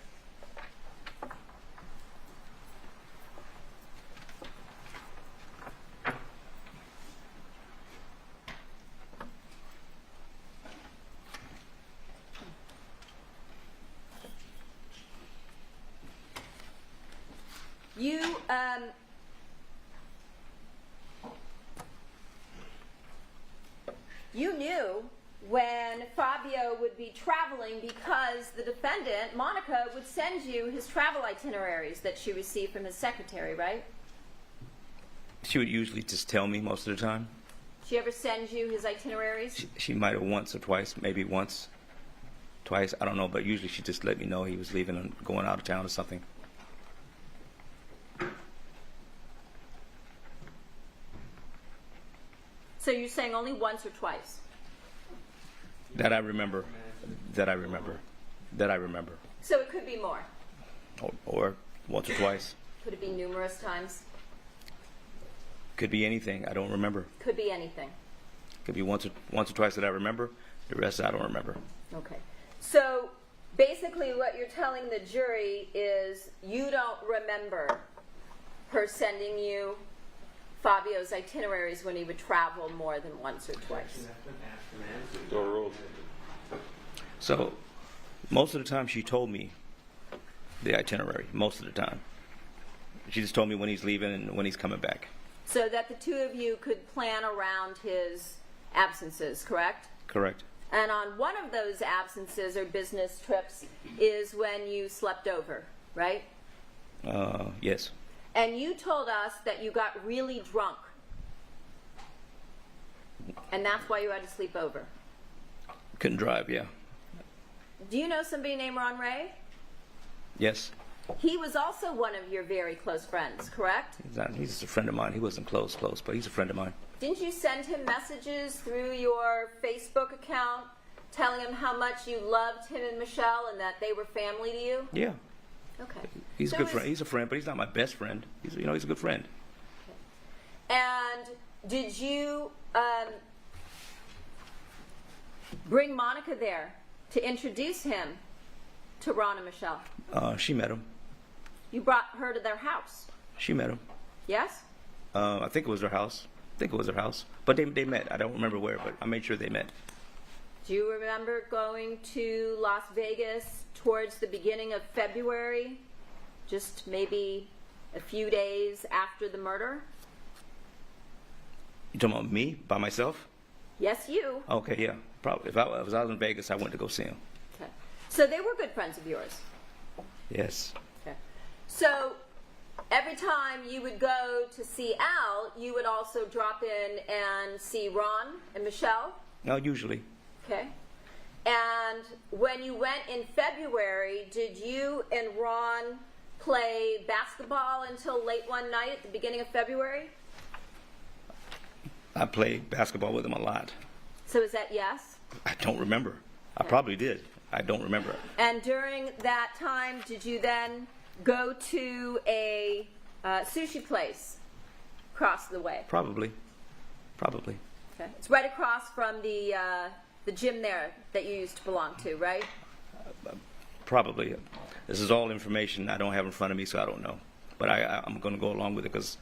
You knew when Fabio would be traveling because the defendant, Monica, would send you his travel itineraries that she received from his secretary, right?
She would usually just tell me most of the time.
She ever send you his itineraries?
She might have once or twice, maybe once, twice, I don't know, but usually she just let me know he was leaving and going out of town or something.
So you're saying only once or twice?
That I remember. That I remember. That I remember.
So it could be more.
Or once or twice.
Could it be numerous times?
Could be anything. I don't remember.
Could be anything.
Could be once or twice that I remember. The rest I don't remember.
Okay. So basically what you're telling the jury is you don't remember her sending you Fabio's itineraries when he would travel more than once or twice.
Overruled.
So most of the time she told me the itinerary. Most of the time. She just told me when he's leaving and when he's coming back.
So that the two of you could plan around his absences, correct?
Correct.
And on one of those absences or business trips is when you slept over, right?
Yes.
And you told us that you got really drunk. And that's why you had to sleep over.
Couldn't drive, yeah.
Do you know somebody named Ron Ray?
Yes.
He was also one of your very close friends, correct?
He's just a friend of mine. He wasn't close, but he's a friend of mine.
Didn't you send him messages through your Facebook account telling him how much you loved him and Michelle and that they were family to you?
Yeah.
Okay.
He's
So
a good
is-
friend. He's a friend, but he's not my best friend. He's a good friend.
And did you bring Monica there to introduce him to Ron and Michelle?
She met him.
You brought her to their house,
She met him.
yes?
I think it was her house. But they met. I don't remember where, but I made sure they met.
Do you remember going to Las Vegas towards the beginning of February, just maybe a few days after the murder?
You talking about me by myself?
Yes, you.
Okay, yeah, probably. If I was in Vegas, I went to go see him.
Okay. So they were good friends of yours.
Yes.
Okay. So every time you would go to see Al, you would also drop in and see Ron and Michelle?
No, usually.
Okay. And when you went in February, did you and Ron play basketball until late one night at the beginning of February?
I played basketball with him a lot.
So is that yes?
I don't remember. I probably did. I don't remember.
And during that time, did you then go to a sushi place across the way?
Probably.
Okay. It's right across from the gym there that you used to belong to, right?
Probably. This is all information I don't have in front of me, so I don't know. But I'm going to go along with it because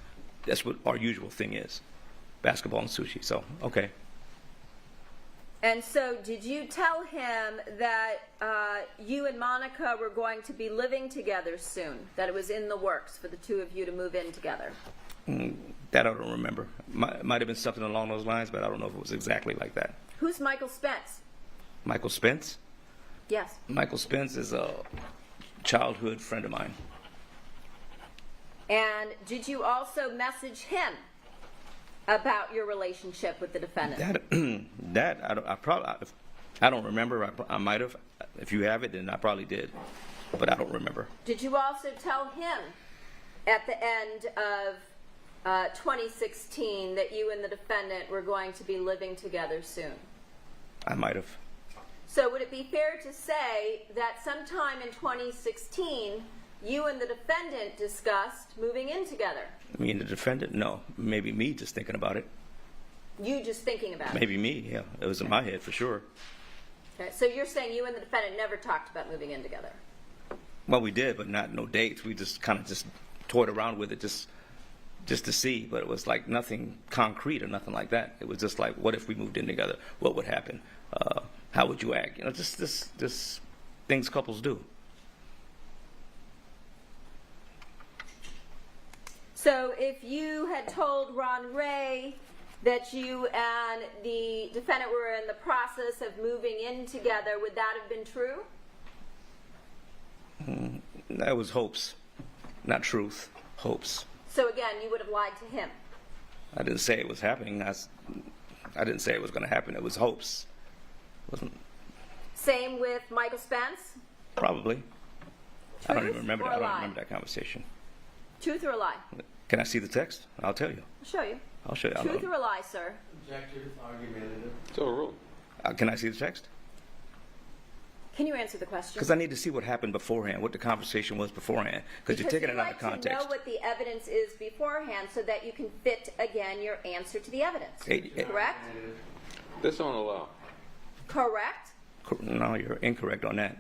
that's what our usual thing is. Basketball and sushi. So, okay.
And so did you tell him that you and Monica were going to be living together soon? That it was in the works for the two of you to move in together?
That I don't remember. Might have been something along those lines, but I don't know if it was exactly like that.
Who's Michael Spence?
Michael Spence?
Yes.
Michael Spence is a childhood friend of mine.
And did you also message him about your relationship with the defendant?
I don't remember. I might have. If you have it, then I probably did, but I don't remember.
Did you also tell him at the end of 2016 that you and the defendant were going to be living together soon?
I might have.
So would it be fair to say that sometime in 2016 you and the defendant discussed moving in together?
Me and the defendant? No. Maybe me just thinking about it.
You just thinking about it?
Maybe me, yeah. It was in my head for sure.
Okay, so you're saying you and the defendant never talked about moving in together?
Well, we did, but no dates. We just kind of just toyed around with it just to see, but it was like nothing concrete or nothing like that. It was just like, what if we moved in together? What would happen? How would you act? You know, just things couples do.
So if you had told Ron Ray that you and the defendant were in the process of moving in together, would that have been true?
That was hopes, not truth. Hopes.
So again, you would have lied to him?
I didn't say it was happening. I didn't say it was going to happen. It was hopes. Wasn't.
Same with Michael Spence?
Probably. I don't even
Truth
remember.
or
I don't
lie?
remember that conversation.
Truth or a lie?
Can I see the text? I'll tell you.
I'll show you.
I'll show you.
Truth or a lie, sir?
Objective, argumentative.
It's overruled.
Can I see the text?
Can you answer the question?
Because I need to see what happened beforehand, what the conversation was beforehand. Because you're taking it out of
Because you'd like to know
context.
what the evidence is beforehand so that you can fit, again, your answer to the evidence. Correct?
This don't allow.
Correct?
No, you're incorrect on that.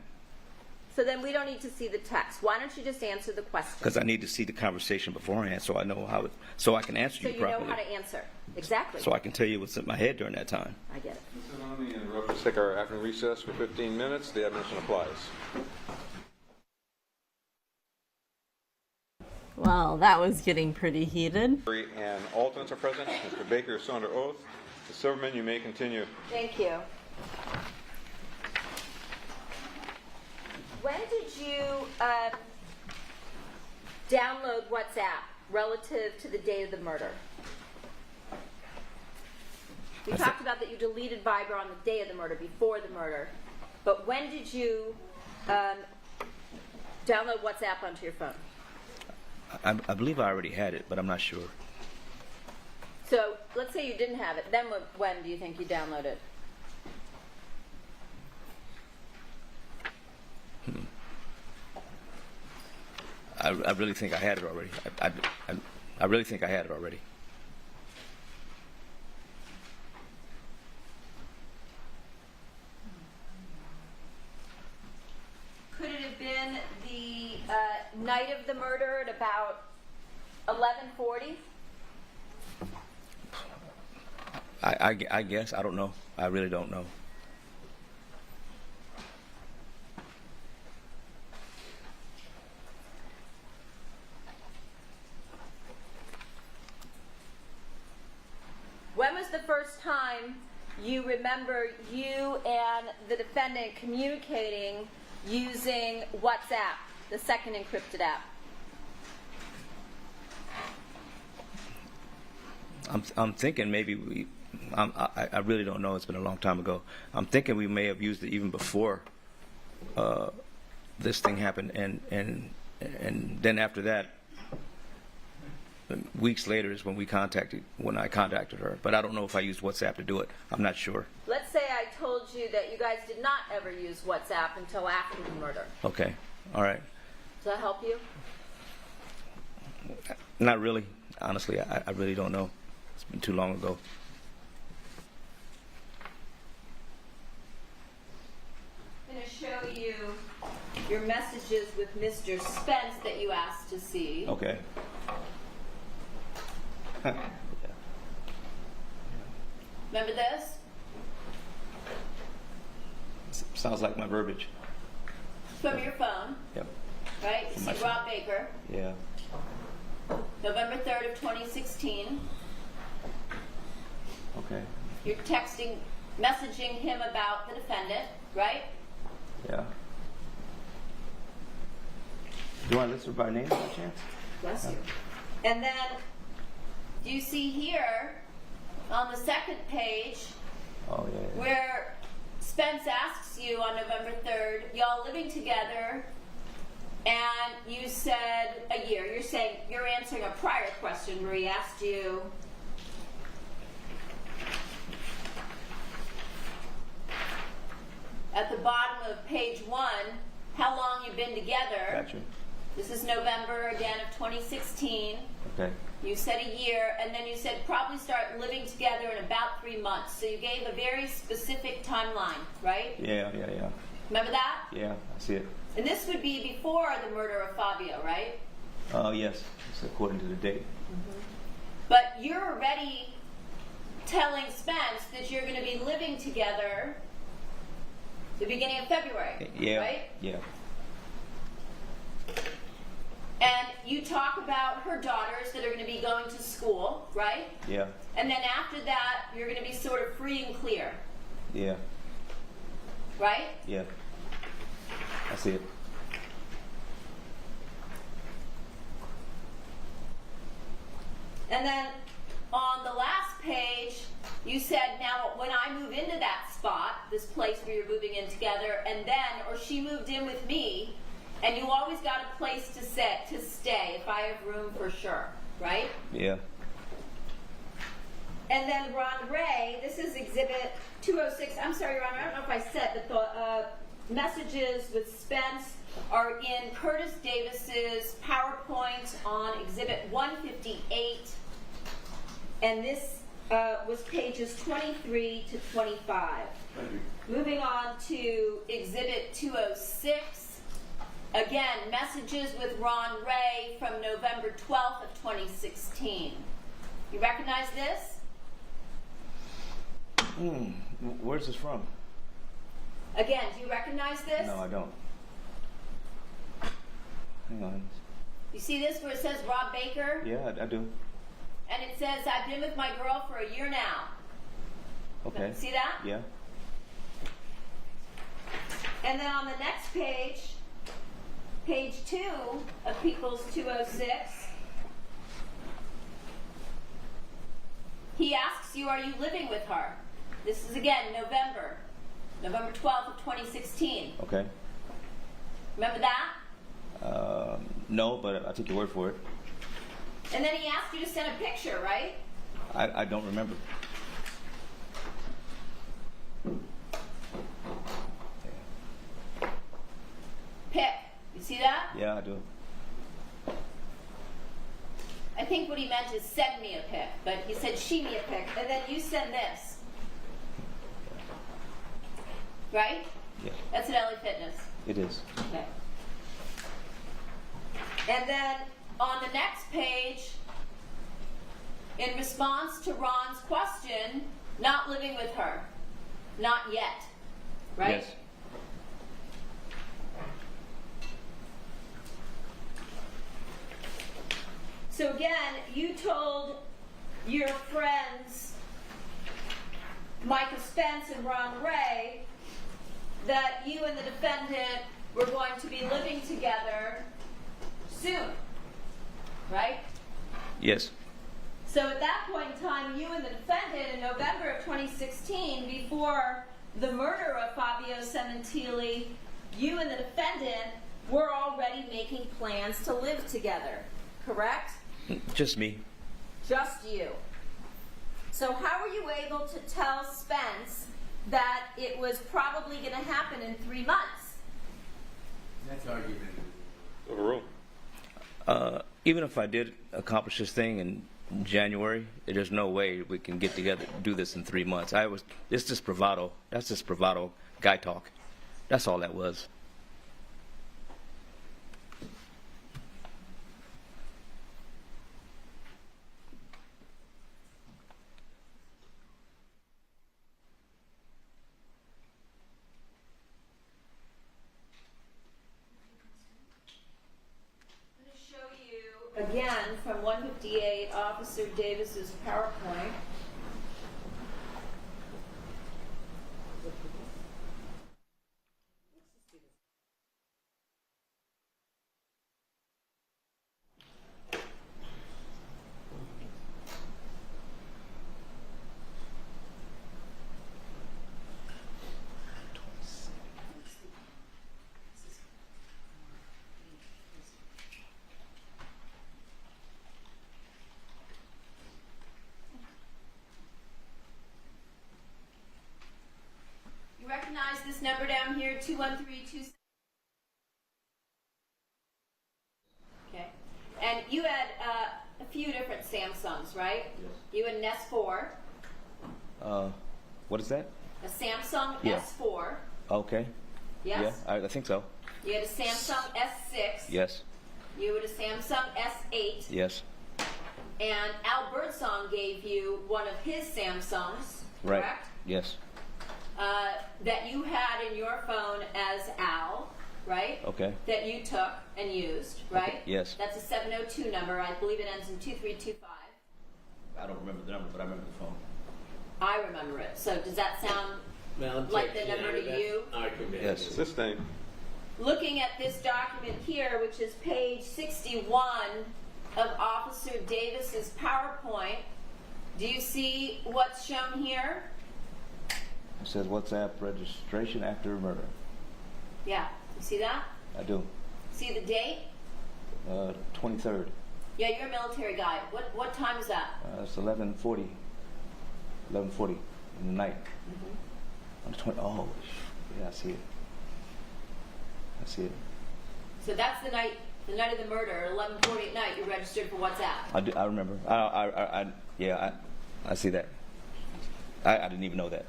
So then we don't need to see the text. Why don't you just answer the question?
Because I need to see the conversation beforehand, so I know how it. So I can answer
So
you
you know
properly.
how to answer. Exactly.
So I can tell you what's in my head during that time.
I get it.
Mr. Loney, interrupt. Let's take our afternoon recess for 15 minutes. The admonition applies.
Well, that was getting pretty heated.
And alternates are present. Mr. Baker is still under oath. Ms. Silverman, you may continue.
Thank you. When did you download WhatsApp relative to the day of the murder? We talked about that you deleted Viber on the day of the murder, before the murder. But when did you download WhatsApp onto your phone?
I believe I already had it, but I'm not sure.
So let's say you didn't have it. Then when do you think you downloaded?
I really think I had it already. I really think I had it already.
Could it have been the night of the murder at about 11:40?
I guess. I don't know. I really don't know.
When was the first time you remember you and the defendant communicating using WhatsApp, the second encrypted app?
I'm thinking maybe I really don't know. It's been a long time ago. I'm thinking we may have used it even before this thing happened, and then after that, weeks later is when I contacted her. But I don't know if I used WhatsApp to do it. I'm not sure.
Let's say I told you that you guys did not ever use WhatsApp until after the murder.
Okay. All right.
Does that help you?
Not really. Honestly, I really don't know. It's been too long ago.
I'm going to show you your messages with Mr. Spence that you asked to see.
Okay.
Remember this?
Sounds like my verbiage.
From your phone,
Yep.
right? You
my
see
phone.
Rob Baker,
Yeah.
November 3rd of 2016.
Okay.
You're messaging him about the defendant, right?
Yeah. Do I list her by name by chance?
Bless you. And then, do you see here on the second page
Oh yeah. Yeah.
where Spence asks you on November 3rd, y'all living together, and you said a year. You're answering a prior question where he asked you, at the bottom of page 1, how long you've been together.
Gotcha.
This is November again of 2016.
Okay.
You said a year, and then you said probably start living together in about 3 months. So you gave a very specific timeline, right?
Yeah. Yeah. Yeah.
Remember that?
Yeah. I see it.
And this would be before the murder of Fabio, right?
Yes. It's according to the date.
But you're already telling Spence that you're going to be living together the beginning of February,
Yeah.
right?
Yeah.
And you talk about her daughters that are going to be going to school, right?
Yeah.
And then after that, you're going to be sort of free and clear,
Yeah.
right?
Yeah. I see it.
And then on the last page, you said, now when I move into that spot, this place where you're moving in together, and then, or she moved in with me, and you always got a place to stay if I have room for sure, right?
Yeah.
And then Ron Ray, this is exhibit 206. I'm sorry, Ron, I don't know if I said, but the messages with Spence are in Curtis Davis's PowerPoint on exhibit 158. And this was pages 23 to 25. Moving on to exhibit 206. Again, messages with Ron Ray from November 12th of 2016. You recognize this?
Where's this from?
Again, do you recognize this?
No, I don't. Hang on.
You see this where it says Rob Baker?
Yeah, I do.
And it says, I've been with my girl for a year now.
Okay.
See that?
Yeah.
And then on the next page, page 2 of People's 206, he asks you, are you living with her? This is again November 12th of 2016.
Okay.
Remember that?
No, but I took your word for it.
And then he asked you to send a picture, right?
I don't remember.
Pic. You see that?
Yeah, I do.
I think what he meant is send me a pic, but he said she me a pic, and then you send this. Right?
Yeah,
That's at LA Fitness.
it is.
Okay. And then on the next page, in response to Ron's question, not living with her. Not yet. Right?
Yes.
So again, you told your friends, Micah Spence and Ron Ray, that you and the defendant were going to be living together soon, right?
Yes.
So at that point in time, you and the defendant in November of 2016, before the murder of Fabio Sementilli, you and the defendant were already making plans to live together, correct?
Just me.
Just you. So how were you able to tell Spence that it was probably going to happen in 3 months?
That's argument.
Overruled.
Even if I did accomplish this thing in January, there's no way we can get together and do this in 3 months. It's just bravado. That's just bravado guy talk. That's all that was.
again, from 158, Officer Davis's PowerPoint. You recognize this number down here, 21327? Okay. And you had a few different Samsungs, right?
Yes.
You had an S4,
What is that?
a Samsung
Yeah.
S4,
Okay.
yes?
Yeah, I think so.
You had a Samsung S6.
Yes.
You had a Samsung S8.
Yes.
And Al Birdsong gave you one of his Samsungs,
Right.
correct?
Yes.
That you had in your phone as Al, right?
Okay.
That you took and used, right?
Yes.
That's a 702 number. I believe it ends in 2325.
I don't remember the number, but I remember the phone.
I remember it. So does that sound like the number to you?
Yes.
It's this thing.
Looking at this document here, which is page 61 of Officer Davis's PowerPoint, do you see what's shown here?
It says WhatsApp registration after murder.
Yeah, you see that?
I do.
See the date?
23rd.
Yeah, you're a military guy. What time is that?
It's 11:40. 11:40 in the night. On the 20. Oh, yeah, I see it. I see it.
So that's the night of the murder, 11:40 at night. You registered for WhatsApp.
I remember. I see that. I didn't even know that.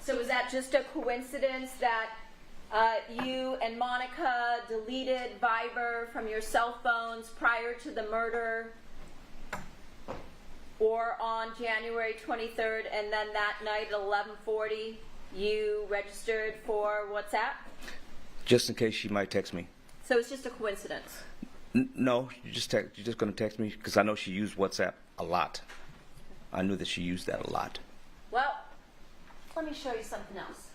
So is that just a coincidence that you and Monica deleted Viber from your cell phones prior to the murder, or on January 23rd, and then that night at 11:40 you registered for WhatsApp?
Just in case she might text me.
So it's just a coincidence.
No, you're just going to text me because I know she used WhatsApp a lot. I knew that she used that a lot.
Well, let me show you something else.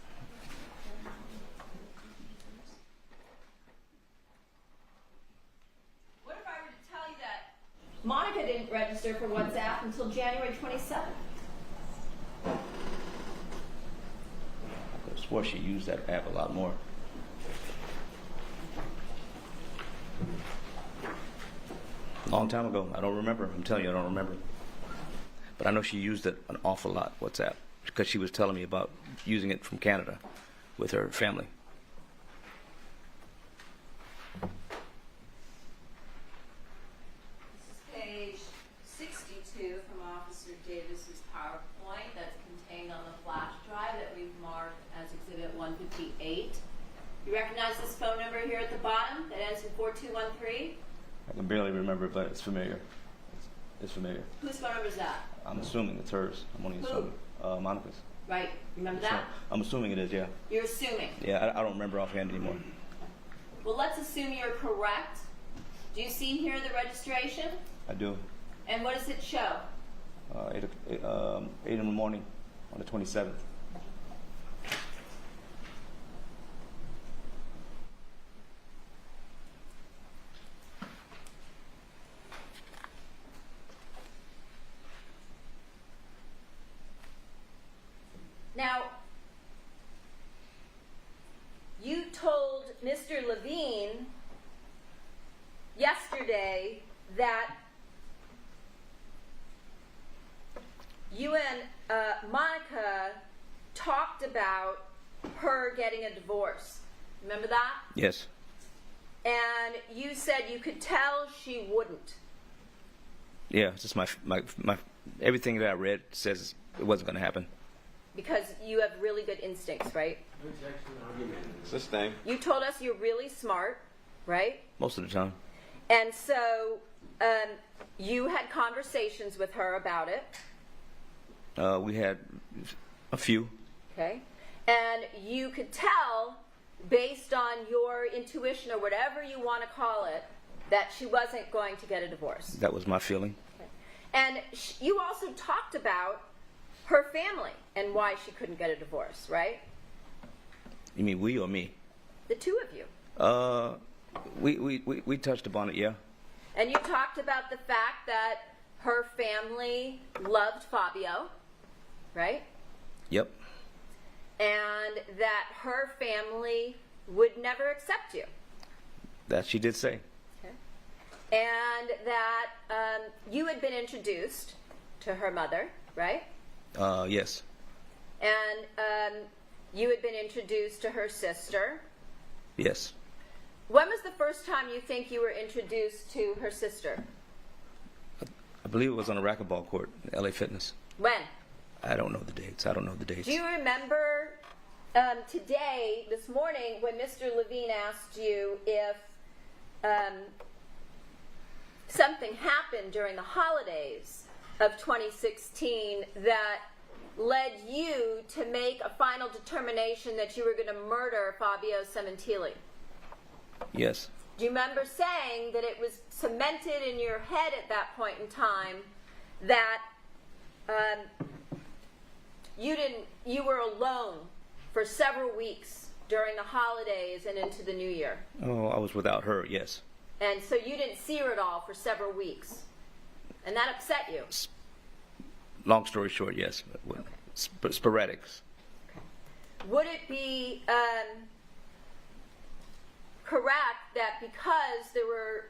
What if I were to tell you that Monica didn't register for WhatsApp until January 27th?
I could have swore she used that app a lot more. Long time ago. I don't remember. I'm telling you, I don't remember. But I know she used it an awful lot, WhatsApp, because she was telling me about using it from Canada with her family.
This is page 62 from Officer Davis's PowerPoint that's contained on the flash drive that we've marked as Exhibit 158. You recognize this phone number here at the bottom that ends in 4213?
I can barely remember it, but it's familiar. It's familiar.
Whose phone number is that?
I'm assuming it's hers. I'm only assuming. Monica's.
Right, remember that?
I'm assuming it is, yeah.
You're assuming.
Yeah, I don't remember offhand anymore.
Well, let's assume you're correct. Do you see here the registration?
I do.
And what does it show?
8 in the morning on the 27th.
Now, you told Mr. Levine yesterday that you and Monica talked about her getting a divorce. Remember that?
Yes.
And you said you could tell she wouldn't.
Yeah, it's just my everything that I read says it wasn't going to happen.
Because you have really good instincts, right?
It's this thing.
You told us you're really smart, right?
Most of the time.
And so you had conversations with her about it.
We had a few.
Okay. And you could tell, based on your intuition or whatever you want to call it, that she wasn't going to get a divorce.
That was my feeling.
Okay. And you also talked about her family and why she couldn't get a divorce, right?
You mean we or me?
The two of you.
We touched upon it, yeah.
And you talked about the fact that her family loved Fabio, right?
Yep.
And that her family would never accept you.
That she did say.
Okay. And that you had been introduced to her mother, right?
Yes.
And you had been introduced to her sister.
Yes.
When was the first time you think you were introduced to her sister?
I believe it was on a racquetball court in LA Fitness.
When?
I don't know the dates.
Do you remember today, this morning, when Mr. Levine asked you if something happened during the holidays of 2016 that led you to make a final determination that you were going to murder Fabio Sementilli?
Yes.
Do you remember saying that it was cemented in your head at that point in time that you were alone for several weeks during the holidays and into the new year?
Oh, I was without her, yes.
And so you didn't see her at all for several weeks. And that upset you.
Long story short, yes. Sporadic.
Would it be correct that because there were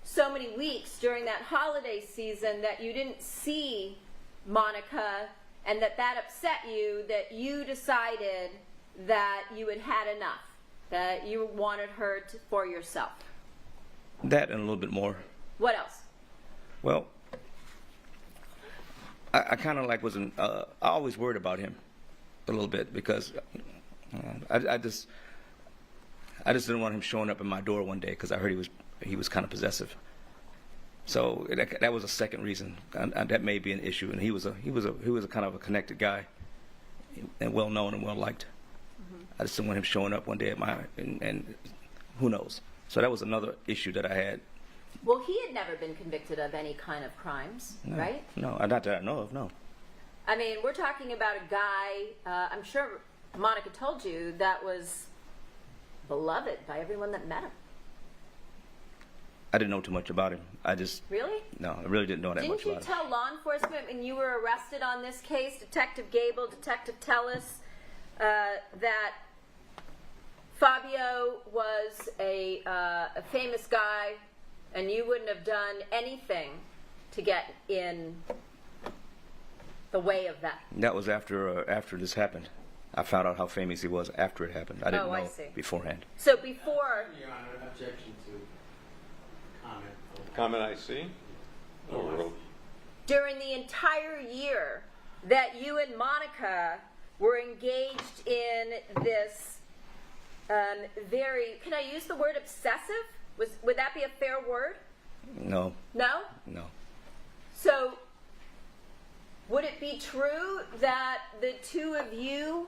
so many weeks during that holiday season that you didn't see Monica and that upset you, that you decided that you had had enough, that you wanted her for yourself?
That and a little bit more.
What else?
Well, I kind of like wasn't. I always worried about him a little bit because I just didn't want him showing up at my door one day because I heard he was kind of possessive. So that was a second reason, and that may be an issue. And he was a kind of a connected guy, and well known and well liked. Mm-hmm. I just didn't want him showing up one day at and who knows. So that was another issue that I had.
Well, he had never been convicted of any kind of crimes, right?
No, not that I know of, no.
I mean, we're talking about a guy, I'm sure Monica told you, that was beloved by everyone that met him.
I didn't know too much about him.
Really?
No, I really didn't know that much about him.
Didn't you tell law enforcement when you were arrested on this case, Detective Gable, Detective Tellis, that Fabio was a famous guy and you wouldn't have done anything to get in the way of that?
That was after this happened. I found out how famous he was after it happened. I didn't know beforehand.
So before...
Your Honor, objection to comment.
Comment I see? Overruled.
During the entire year that you and Monica were engaged in this very... Can I use the word obsessive? Would that be a fair word?
No.
No?
No.
So, would it be true that the two of you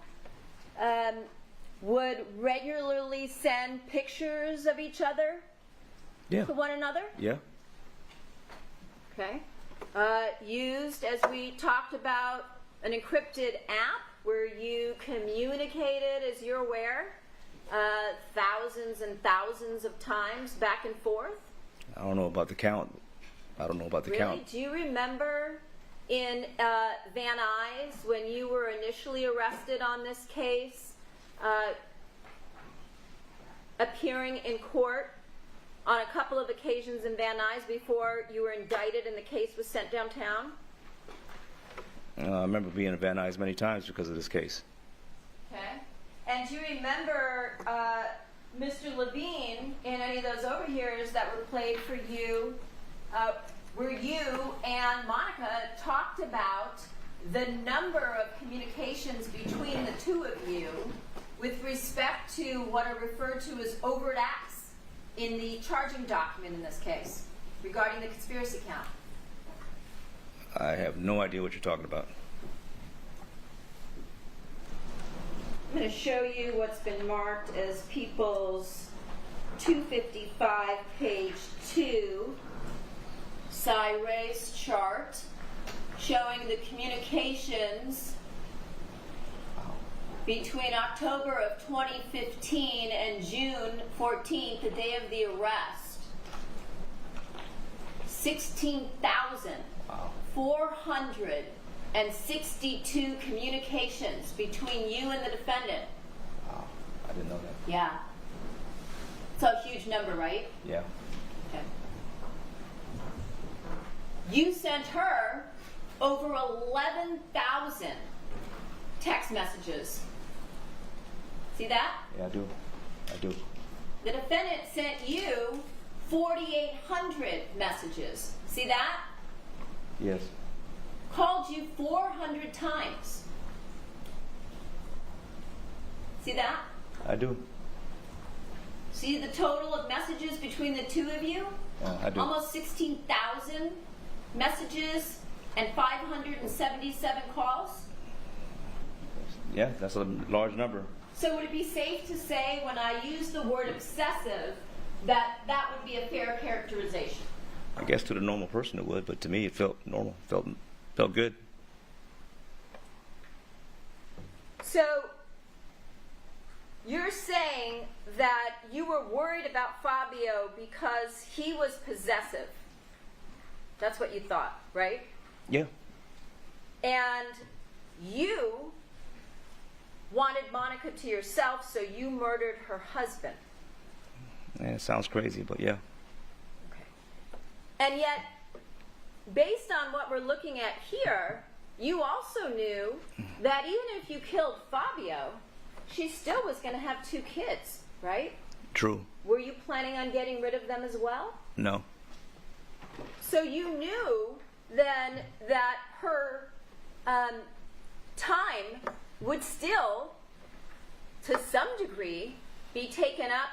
would regularly send pictures of each other
Yeah.
to one another?
Yeah.
Okay. Used, as we talked about, an encrypted app where you communicated, as you're aware, thousands and thousands of times back and forth?
I don't know about the count.
Really? Do you remember in Van Nuys, when you were initially arrested on this case, appearing in court on a couple of occasions in Van Nuys before you were indicted and the case was sent downtown?
I remember being in Van Nuys many times because of this case.
Okay. And do you remember Mr. Levine in any of those overhears that were played for you, where you and Monica talked about the number of communications between the two of you with respect to what are referred to as overt acts in the charging document in this case regarding the conspiracy count?
I have no idea what you're talking about.
I'm going to show you what's been marked as People's 255, page 2, Cyray's chart, showing the communications between October of 2015 and June 14th, the day of the arrest. 16,462 communications between you and the defendant.
Wow, I didn't know that.
Yeah. It's a huge number, right?
Yeah.
Okay. You sent her over 11,000 text messages. See that?
Yeah, I do.
The defendant sent you 4,800 messages. See that?
Yes.
Called you 400 times. See that?
I do.
See the total of messages between the two of you?
Yeah, I do.
Almost 16,000 messages and 577 calls.
Yeah, that's a large number.
So would it be safe to say, when I use the word obsessive, that that would be a fair characterization?
I guess to the normal person it would, but to me it felt normal. Felt good.
So you're saying that you were worried about Fabio because he was possessive. That's what you thought, right?
Yeah.
And you wanted Monica to yourself, so you murdered her husband.
Yeah, it sounds crazy, but yeah.
Okay. And yet, based on what we're looking at here, you also knew that even if you killed Fabio, she still was going to have 2 kids, right?
True.
Were you planning on getting rid of them as well?
No.
So you knew then that her time would still, to some degree, be taken up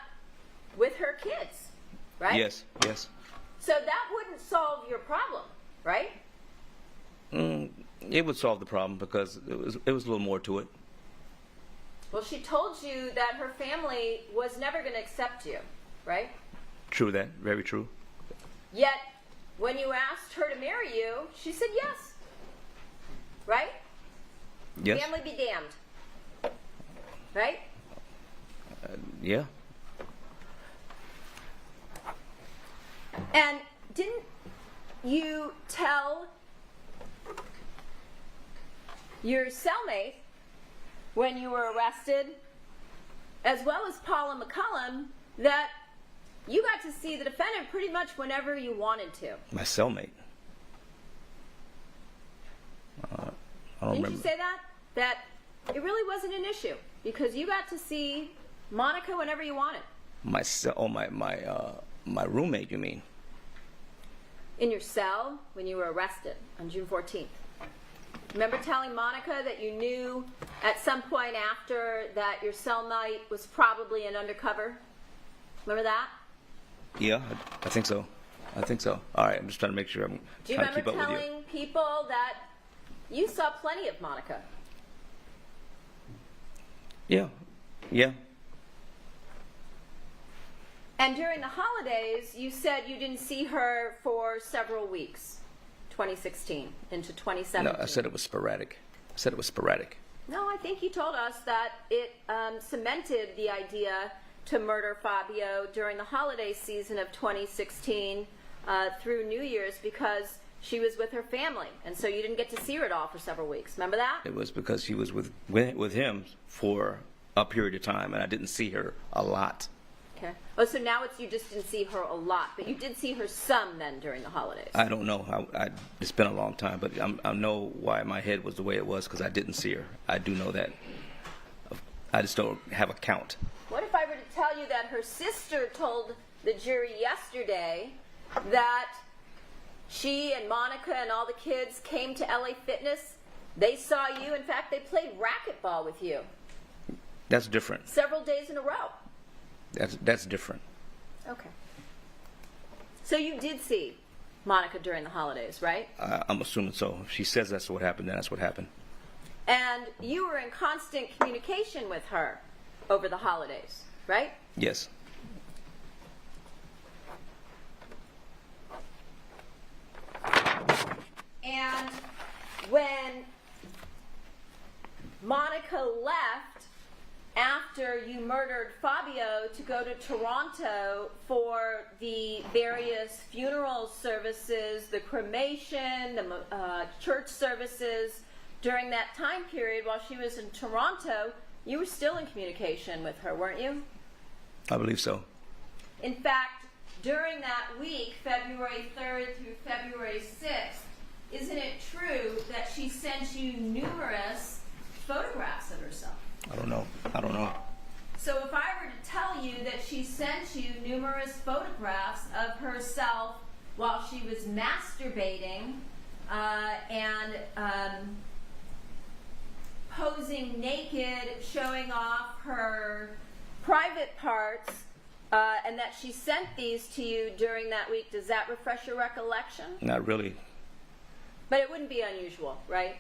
with her kids, right?
Yes.
So that wouldn't solve your problem, right?
It would solve the problem because it was a little more to it.
Well, she told you that her family was never going to accept you, right?
True that. Very true.
Yet, when you asked her to marry you, she said yes, right?
Yes.
Family be damned, right?
Yeah.
And didn't you tell your cellmate when you were arrested, as well as Paula McCullum, that you got to see the defendant pretty much whenever you wanted to?
My cellmate. I don't
Didn't
remember.
you say that? That it really wasn't an issue because you got to see Monica whenever you wanted.
My roommate, you mean?
In your cell when you were arrested on June 14th. Remember telling Monica that you knew at some point after that your cellmate was probably an undercover? Remember that?
Yeah, I think so. All right, I'm just trying to make sure I'm
Do you
trying to
remember
keep up with you.
telling people that you saw plenty of Monica?
Yeah.
And during the holidays, you said you didn't see her for several weeks, 2016 into 2017.
No, I said it was sporadic.
No, I think you told us that it cemented the idea to murder Fabio during the holiday season of 2016 through New Year's because she was with her family, and so you didn't get to see her at all for several weeks. Remember that?
It was because she was with him for a period of time, and I didn't see her a lot.
Okay. Oh, so now you just didn't see her a lot, but you did see her some then during the holidays.
I don't know. It's been a long time, but I know why my head was the way it was because I didn't see her. I do know that. I just don't have a count.
What if I were to tell you that her sister told the jury yesterday that she and Monica and all the kids came to LA Fitness? They saw you. In fact, they played racquetball with you
That's different.
several days in a row.
That's different.
Okay. So you did see Monica during the holidays, right?
I'm assuming so. If she says that's what happened, then that's what happened.
And you were in constant communication with her over the holidays, right?
Yes.
And when Monica left after you murdered Fabio to go to Toronto for the various funeral services, the cremation, the church services, during that time period while she was in Toronto, you were still in communication with her, weren't you?
I believe so.
In fact, during that week, February 3rd through February 6th, isn't it true that she sent you numerous photographs of herself?
I don't know.
So if I were to tell you that she sent you numerous photographs of herself while she was masturbating and posing naked, showing off her private parts, and that she sent these to you during that week, does that refresh your recollection?
Not really.
But it wouldn't be unusual, right?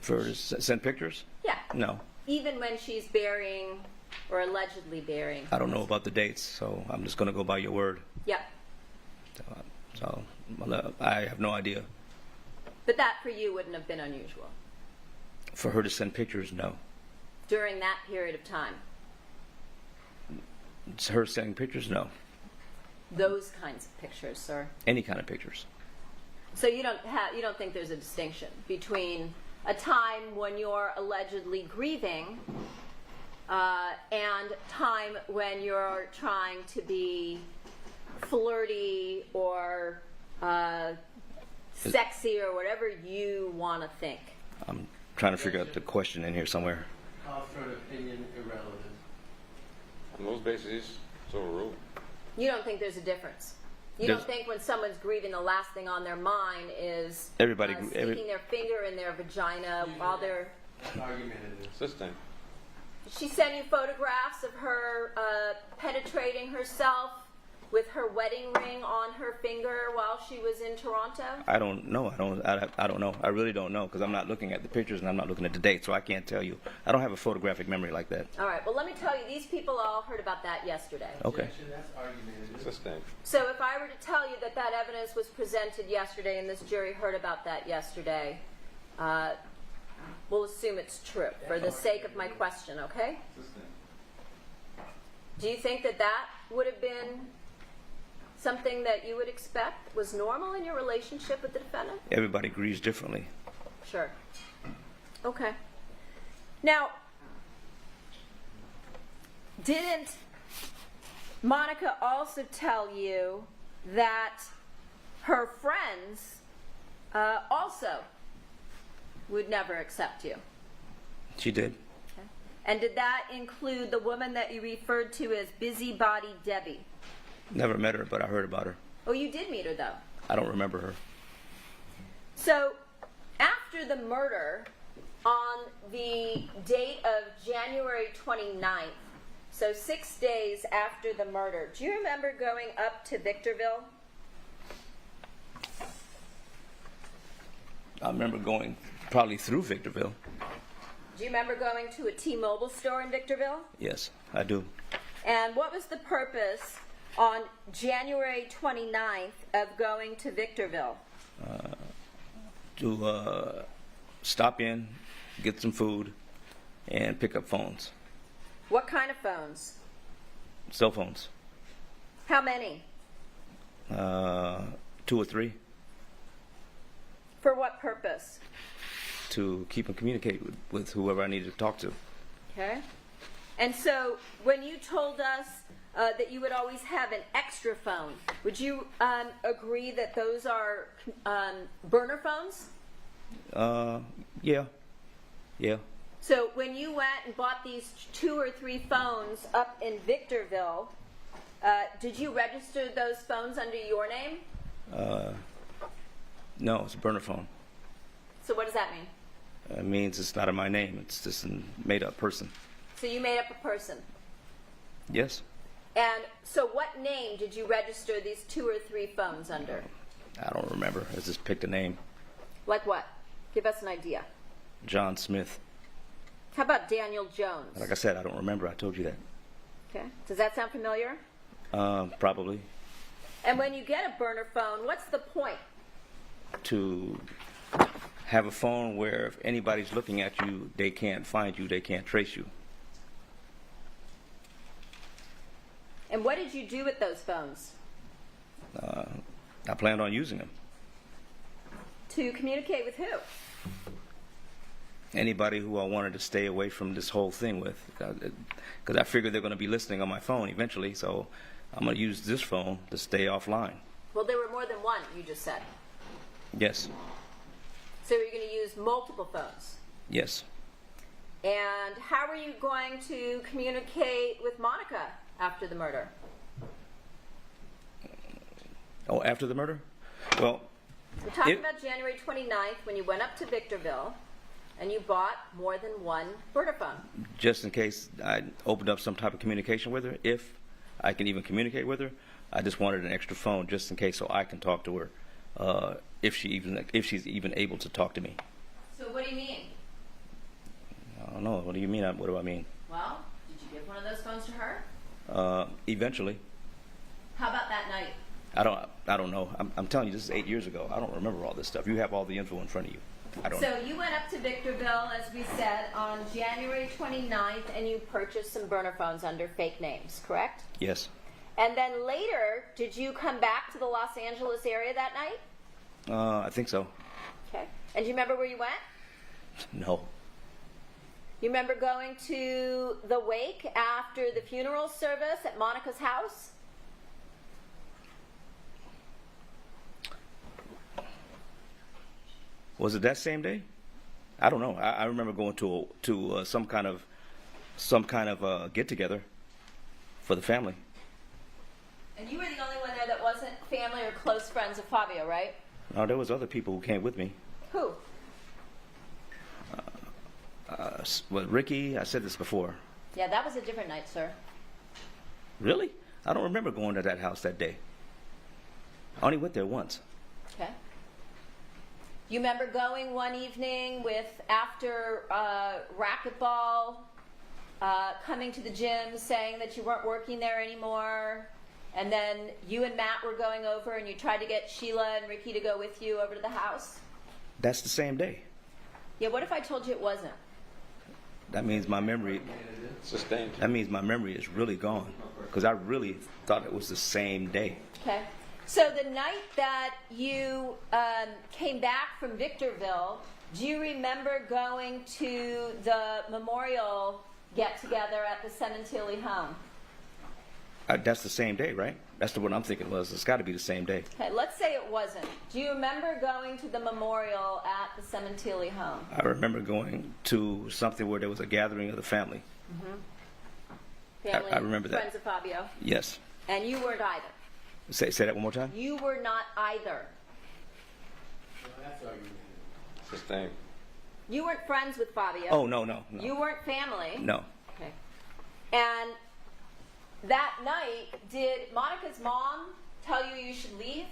For her to send pictures?
Yeah.
No.
Even when she's burying or allegedly burying.
I don't know about the dates, so I'm just going to go by your word.
Yep.
So I have no idea.
But that for you wouldn't have been unusual
For her to send pictures, no.
during that period of time.
It's her sending pictures, no.
Those kinds of pictures, sir.
Any kind of pictures.
So you don't think there's a distinction between a time when you're allegedly grieving and time when you're trying to be flirty or sexy or whatever you want to think.
I'm trying to figure out the question in here somewhere.
Offer an opinion irrelevant.
On those bases, it's overruled.
You don't think there's a difference? You don't think when someone's grieving, the last thing on their mind is sticking their finger in their vagina while they're...
Argumentative.
It's this thing.
She sent you photographs of her penetrating herself with her wedding ring on her finger while she was in Toronto?
I don't know. I don't know. I really don't know because I'm not looking at the pictures and I'm not looking at the dates, so I can't tell you. I don't have a photographic memory like that.
All right. Well, let me tell you, these people all heard about that yesterday.
Okay.
That's argumentative.
It's this thing.
So if I were to tell you that that evidence was presented yesterday and this jury heard about that yesterday, we'll assume it's true for the sake of my question, okay?
It's this thing.
Do you think that that would have been something that you would expect was normal in your relationship with the defendant?
Everybody grieves differently.
Sure. Okay. Now, didn't Monica also tell you that her friends also would never accept you?
She did.
Okay. And did that include the woman that you referred to as Busybody Debbie?
Never met her, but I heard about her.
Oh, you did meet her, though.
I don't remember her.
So, after the murder, on the date of January 29th, so 6 days after the murder, do you remember going up to Victorville?
I remember going probably through Victorville.
Do you remember going to a T-Mobile store in Victorville?
Yes, I do.
And what was the purpose on January 29th of going to Victorville?
To stop in, get some food, and pick up phones.
What kind of phones?
Cell phones.
How many?
2 or 3.
For what purpose?
To keep and communicate with whoever I needed to talk to.
Okay. And so when you told us that you would always have an extra phone, would you agree that those are burner phones?
Yeah. Yeah.
So when you went and bought these 2 or 3 phones up in Victorville, did you register those phones under your name?
No, it's a burner phone.
So what does that mean?
It means it's not in my name. It's just a made-up person.
So you made up a person.
Yes.
And so what name did you register these 2 or 3 phones under?
I don't remember. I just picked a name.
Like what? Give us an idea.
John Smith.
How about Daniel Jones?
Like I said, I don't remember. I told you that.
Okay. Does that sound familiar?
Probably.
And when you get a burner phone, what's the point?
To have a phone where if anybody's looking at you, they can't find you, they can't trace you.
And what did you do with those phones?
I planned on using them.
To communicate with who?
Anybody who I wanted to stay away from this whole thing with. Because I figured they're going to be listening on my phone eventually, so I'm going to use this phone to stay offline.
Well, there were more than one, you just said.
Yes.
So you're going to use multiple phones.
Yes.
And how are you going to communicate with Monica after the murder?
Oh, after the murder? Well,
We're talking about January 29th when you went up to Victorville and you bought more than one burner phone.
just in case I opened up some type of communication with her, if I can even communicate with her, I just wanted an extra phone just in case so I can talk to her, if she's even able to talk to me.
So what do you mean?
I don't know. What do you mean? What do I mean?
Well, did you give one of those phones to her?
Eventually.
How about that night?
I don't know. I'm telling you, this is 8 years ago. I don't remember all this stuff. You have all the info in front of you. I don't.
So you went up to Victorville, as we said, on January 29th, and you purchased some burner phones under fake names, correct?
Yes.
And then later, did you come back to the Los Angeles area that night?
I think so.
Okay. And do you remember where you went?
No.
You remember going to the wake after the funeral service at Monica's house?
Was it that same day? I don't know. I remember going to some kind of get together for the family.
And you were the only one there that wasn't family or close friends of Fabio, right?
No, there was other people who came with me.
Who?
Well, Ricky, I said this before.
Yeah, that was a different night, sir.
Really? I don't remember going to that house that day. I only went there once.
Okay. You remember going one evening with, after racquetball, coming to the gym saying that you weren't working there anymore, and then you and Matt were going over and you tried to get Sheila and Ricky to go with you over to the house?
That's the same day.
Yeah, what if I told you it wasn't?
That means my memory.
Sustained.
That means my memory is really gone because I really thought it was the same day.
Okay. So the night that you came back from Victorville, do you remember going to the memorial get-together at the Sementilli home?
That's the same day, right? That's the one I'm thinking was. It's got to be the same day.
Okay, let's say it wasn't. Do you remember going to the memorial at the Sementilli home?
I remember going to something where there was a gathering of the family.
Family,
I remember that.
friends of Fabio.
Yes.
And you weren't either.
Say that one more time.
You were not either.
Sustained.
You weren't friends with Fabio.
Oh, no.
You weren't family.
No.
Okay. And that night, did Monica's mom tell you you should leave?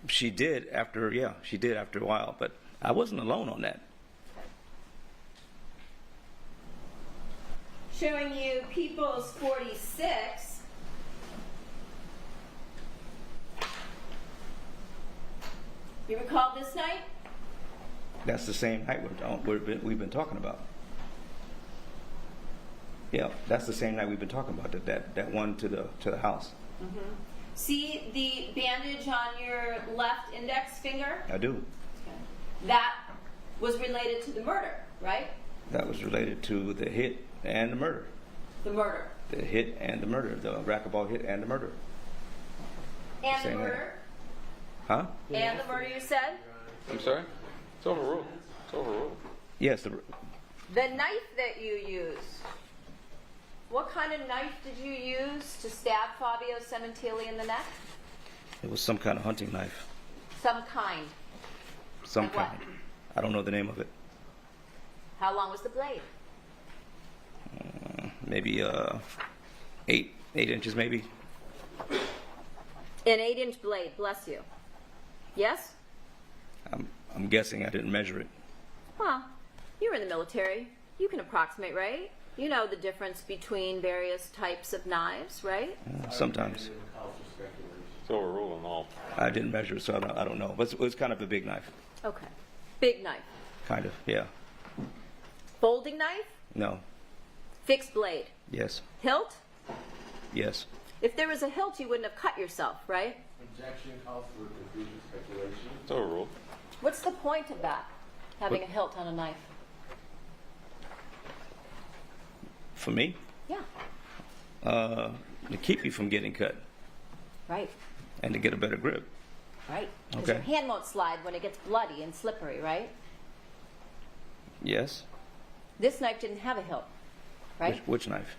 She did after a while, but I wasn't alone on that.
Showing you People's 46. You recall this night?
That's the same night we've been talking about. Yeah, that's the same night we've been talking about. That one to the house.
See the bandage on your left index finger?
I do.
That was related to the murder, right?
That was related to the hit and the murder.
The murder.
The hit and the murder. The racquetball hit and the murder.
And the
Same night.
murder?
Huh?
And the murder, you said?
I'm sorry? It's overruled. It's overruled.
Yes.
The knife that you used. What kind of knife did you use to stab Fabio Sementilli in the neck?
It was some kind of hunting knife.
Some kind.
Some
Like what?
kind. I don't know the name of it.
How long was the blade?
Maybe 8 inches maybe.
An 8-inch blade, bless you. Yes?
I'm guessing. I didn't measure it.
Well, you were in the military. You can approximate, right? You know the difference between various types of knives, right?
Sometimes.
It's overruling all.
I didn't measure it, so I don't know. But it was kind of a big knife.
Okay. Big knife.
Kind of, yeah.
Folding knife?
No.
Fixed blade.
Yes.
Hilt?
Yes.
If there was a hilt, you wouldn't have cut yourself, right?
Objection calls for confusion, speculation.
It's overruled.
What's the point of that? Having a hilt on a knife?
For me,
Yeah.
to keep you from getting cut
Right.
and to get a better grip.
Right. Because
Okay.
your hand won't slide when it gets bloody and slippery, right?
Yes.
This knife didn't have a hilt, right?
Which knife?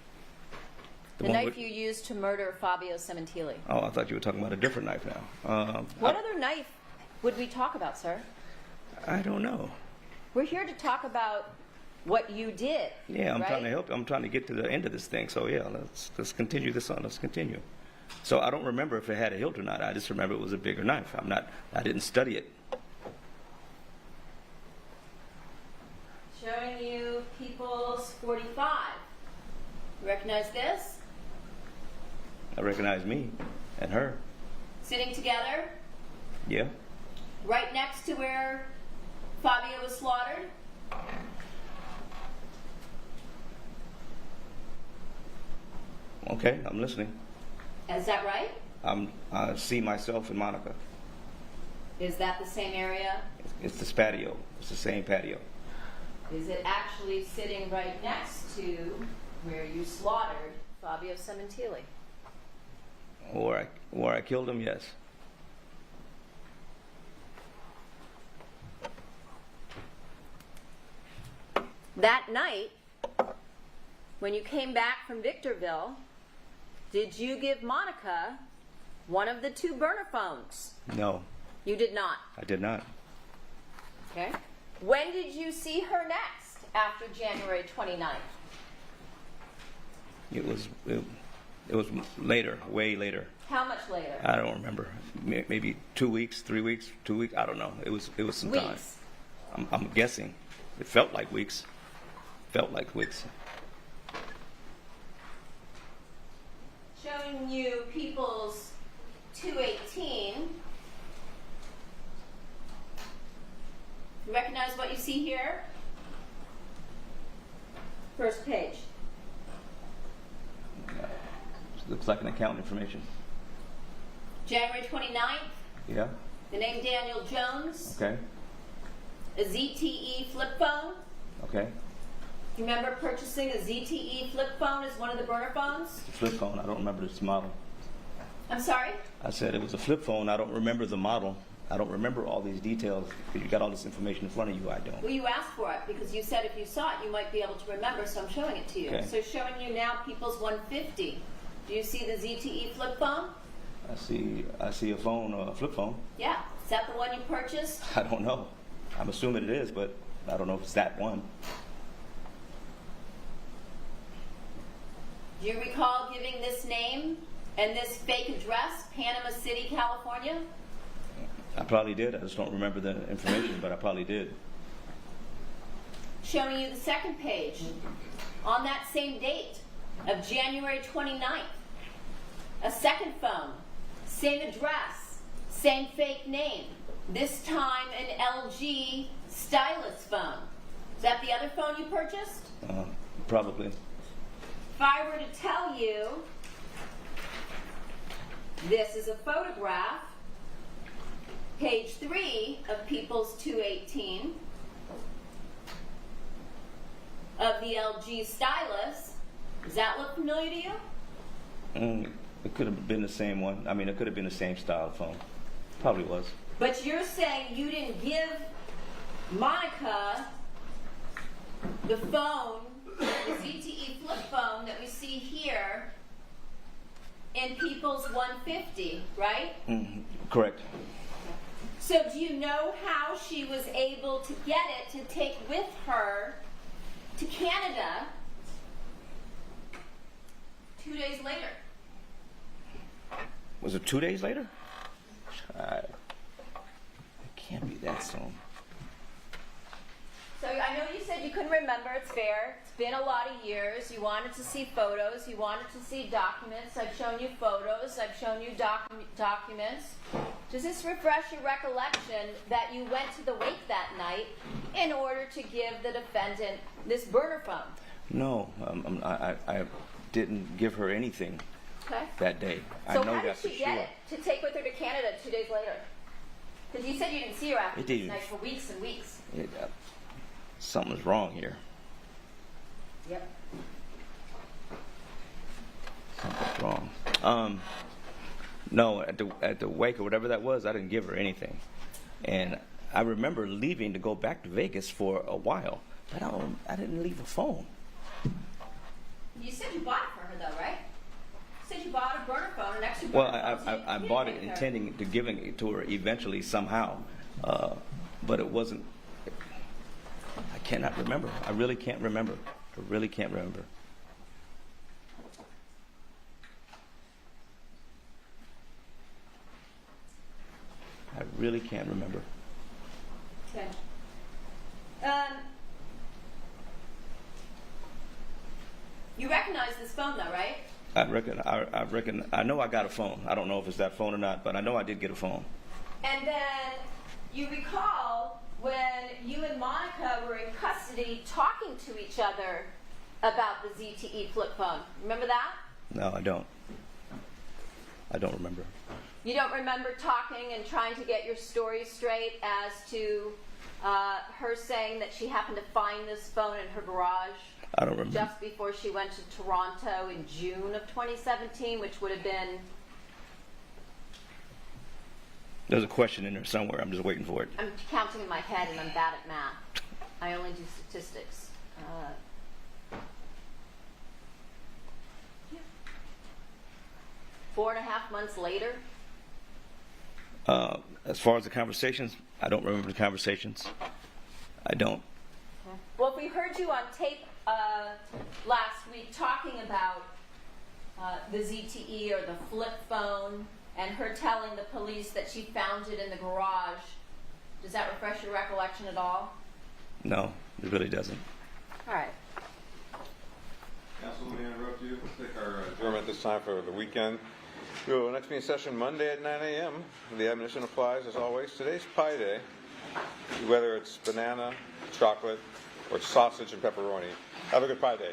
The
one
knife
with-
you used to murder Fabio Sementilli.
Oh, I thought you were talking about a different knife now.
What other knife would we talk about, sir?
I don't know.
We're here to talk about what you did.
Yeah, I'm
right?
trying to help. I'm trying to get to the end of this thing. So yeah, let's continue this on. Let's continue. So I don't remember if it had a hilt or not. I just remember it was a bigger knife. I didn't study it.
Showing you People's 45. You recognize this?
I recognize me and her.
Sitting together,
Yeah.
right next to where Fabio was slaughtered.
Okay, I'm listening.
Is that right?
I see myself and Monica.
Is that the same area?
It's this patio. It's the same patio.
Is it actually sitting right next to where you slaughtered Fabio Sementilli?
Or I killed him. Yes.
That night, when you came back from Victorville, did you give Monica one of the 2 burner phones?
No,
You did not.
I did not.
Okay. When did you see her next after January 29th?
It was later, way later.
How much later?
I don't remember. Maybe 2 weeks, 3 weeks, 2 weeks. I don't know. It was some time.
Weeks.
I'm guessing. It felt like weeks. Felt like weeks.
Showing you People's 218. You recognize what you see here? First page.
Looks like an account information.
January 29th,
Yeah.
the name Daniel Jones,
Okay.
a ZTE flip phone.
Okay.
You remember purchasing a ZTE flip phone as one of the burner phones?
It's a flip phone. I don't remember this model.
I'm sorry?
I said it was a flip phone. I don't remember the model. I don't remember all these details. Because you got all this information in front of you. I don't.
Well, you asked for it because you said if you saw it, you might be able to remember, so I'm showing it to you.
Okay.
So showing you now People's 150. Do you see the ZTE flip phone?
I see a phone, a flip phone.
Yeah. Is that the one you purchased?
I don't know. I'm assuming it is, but I don't know if it's that one.
Do you recall giving this name and this fake address, Panama City, California?
I probably did. I just don't remember the information, but I probably did.
Showing you the second page. On that same date of January 29th, a second phone, same address, same fake name, this time an LG stylus phone. Is that the other phone you purchased?
Probably.
If I were to tell you this is a photograph, page 3 of People's 218 of the LG stylus, does that look familiar to you?
It could have been the same one. I mean, it could have been the same style phone. Probably was.
But you're saying you didn't give Monica the phone, the ZTE flip phone that we see here in People's 150, right?
Correct.
So do you know how she was able to get it to take with her to Canada
2 days later.
Was it 2 days later? It can't be that soon.
So I know you said you couldn't remember. It's fair. It's been a lot of years. You wanted to see photos. You wanted to see documents. I've shown you photos. I've shown you documents. Does this refresh your recollection that you went to the wake that night in order to give the defendant this burner phone?
No, I didn't give her anything
Okay.
that day.
So
I know
how did
that for
she
sure.
get it to take with her to Canada 2 days later? Because you said you didn't see her after
It
this
didn't.
night for weeks and weeks.
Something's wrong here.
Yep.
Something's wrong. No, at the wake or whatever that was, I didn't give her anything. And I remember leaving to go back to Vegas for a while, but I didn't leave a phone.
You said you bought it for her, though, right? You said you bought a burner phone, an extra
Well,
burner phone. so you
I
could
bought it
communicate with her.
intending to giving it to her eventually somehow, but it wasn't. I cannot remember. I really can't remember. I really can't remember. I really can't remember.
Okay. You recognize this phone, though, right?
I reckon. I know I got a phone. I don't know if it's that phone or not, but I know I did get a phone.
And then you recall when you and Monica were in custody talking to each other about the ZTE flip phone. Remember that?
No, I don't. I don't remember.
You don't remember talking and trying to get your story straight as to her saying that she happened to find this phone in her garage
I don't remember.
just before she went to Toronto in June of 2017, which would have been,
There's a question in there somewhere. I'm just waiting for it.
I'm counting in my head and I'm bad at math. I only do statistics. 4.5 months later.
As far as the conversations, I don't remember the conversations. I don't.
Well, if we heard you on tape last week talking about the ZTE or the flip phone and her telling the police that she found it in the garage, does that refresh your recollection at all?
No, it really doesn't.
All right.
Council, let me interrupt you. We'll take our adjournment this time for the weekend. We'll next meeting session Monday at 9 a.m. The admonition applies as always. Today's Pie Day. Whether it's banana, chocolate, or sausage and pepperoni. Have a good Pie Day.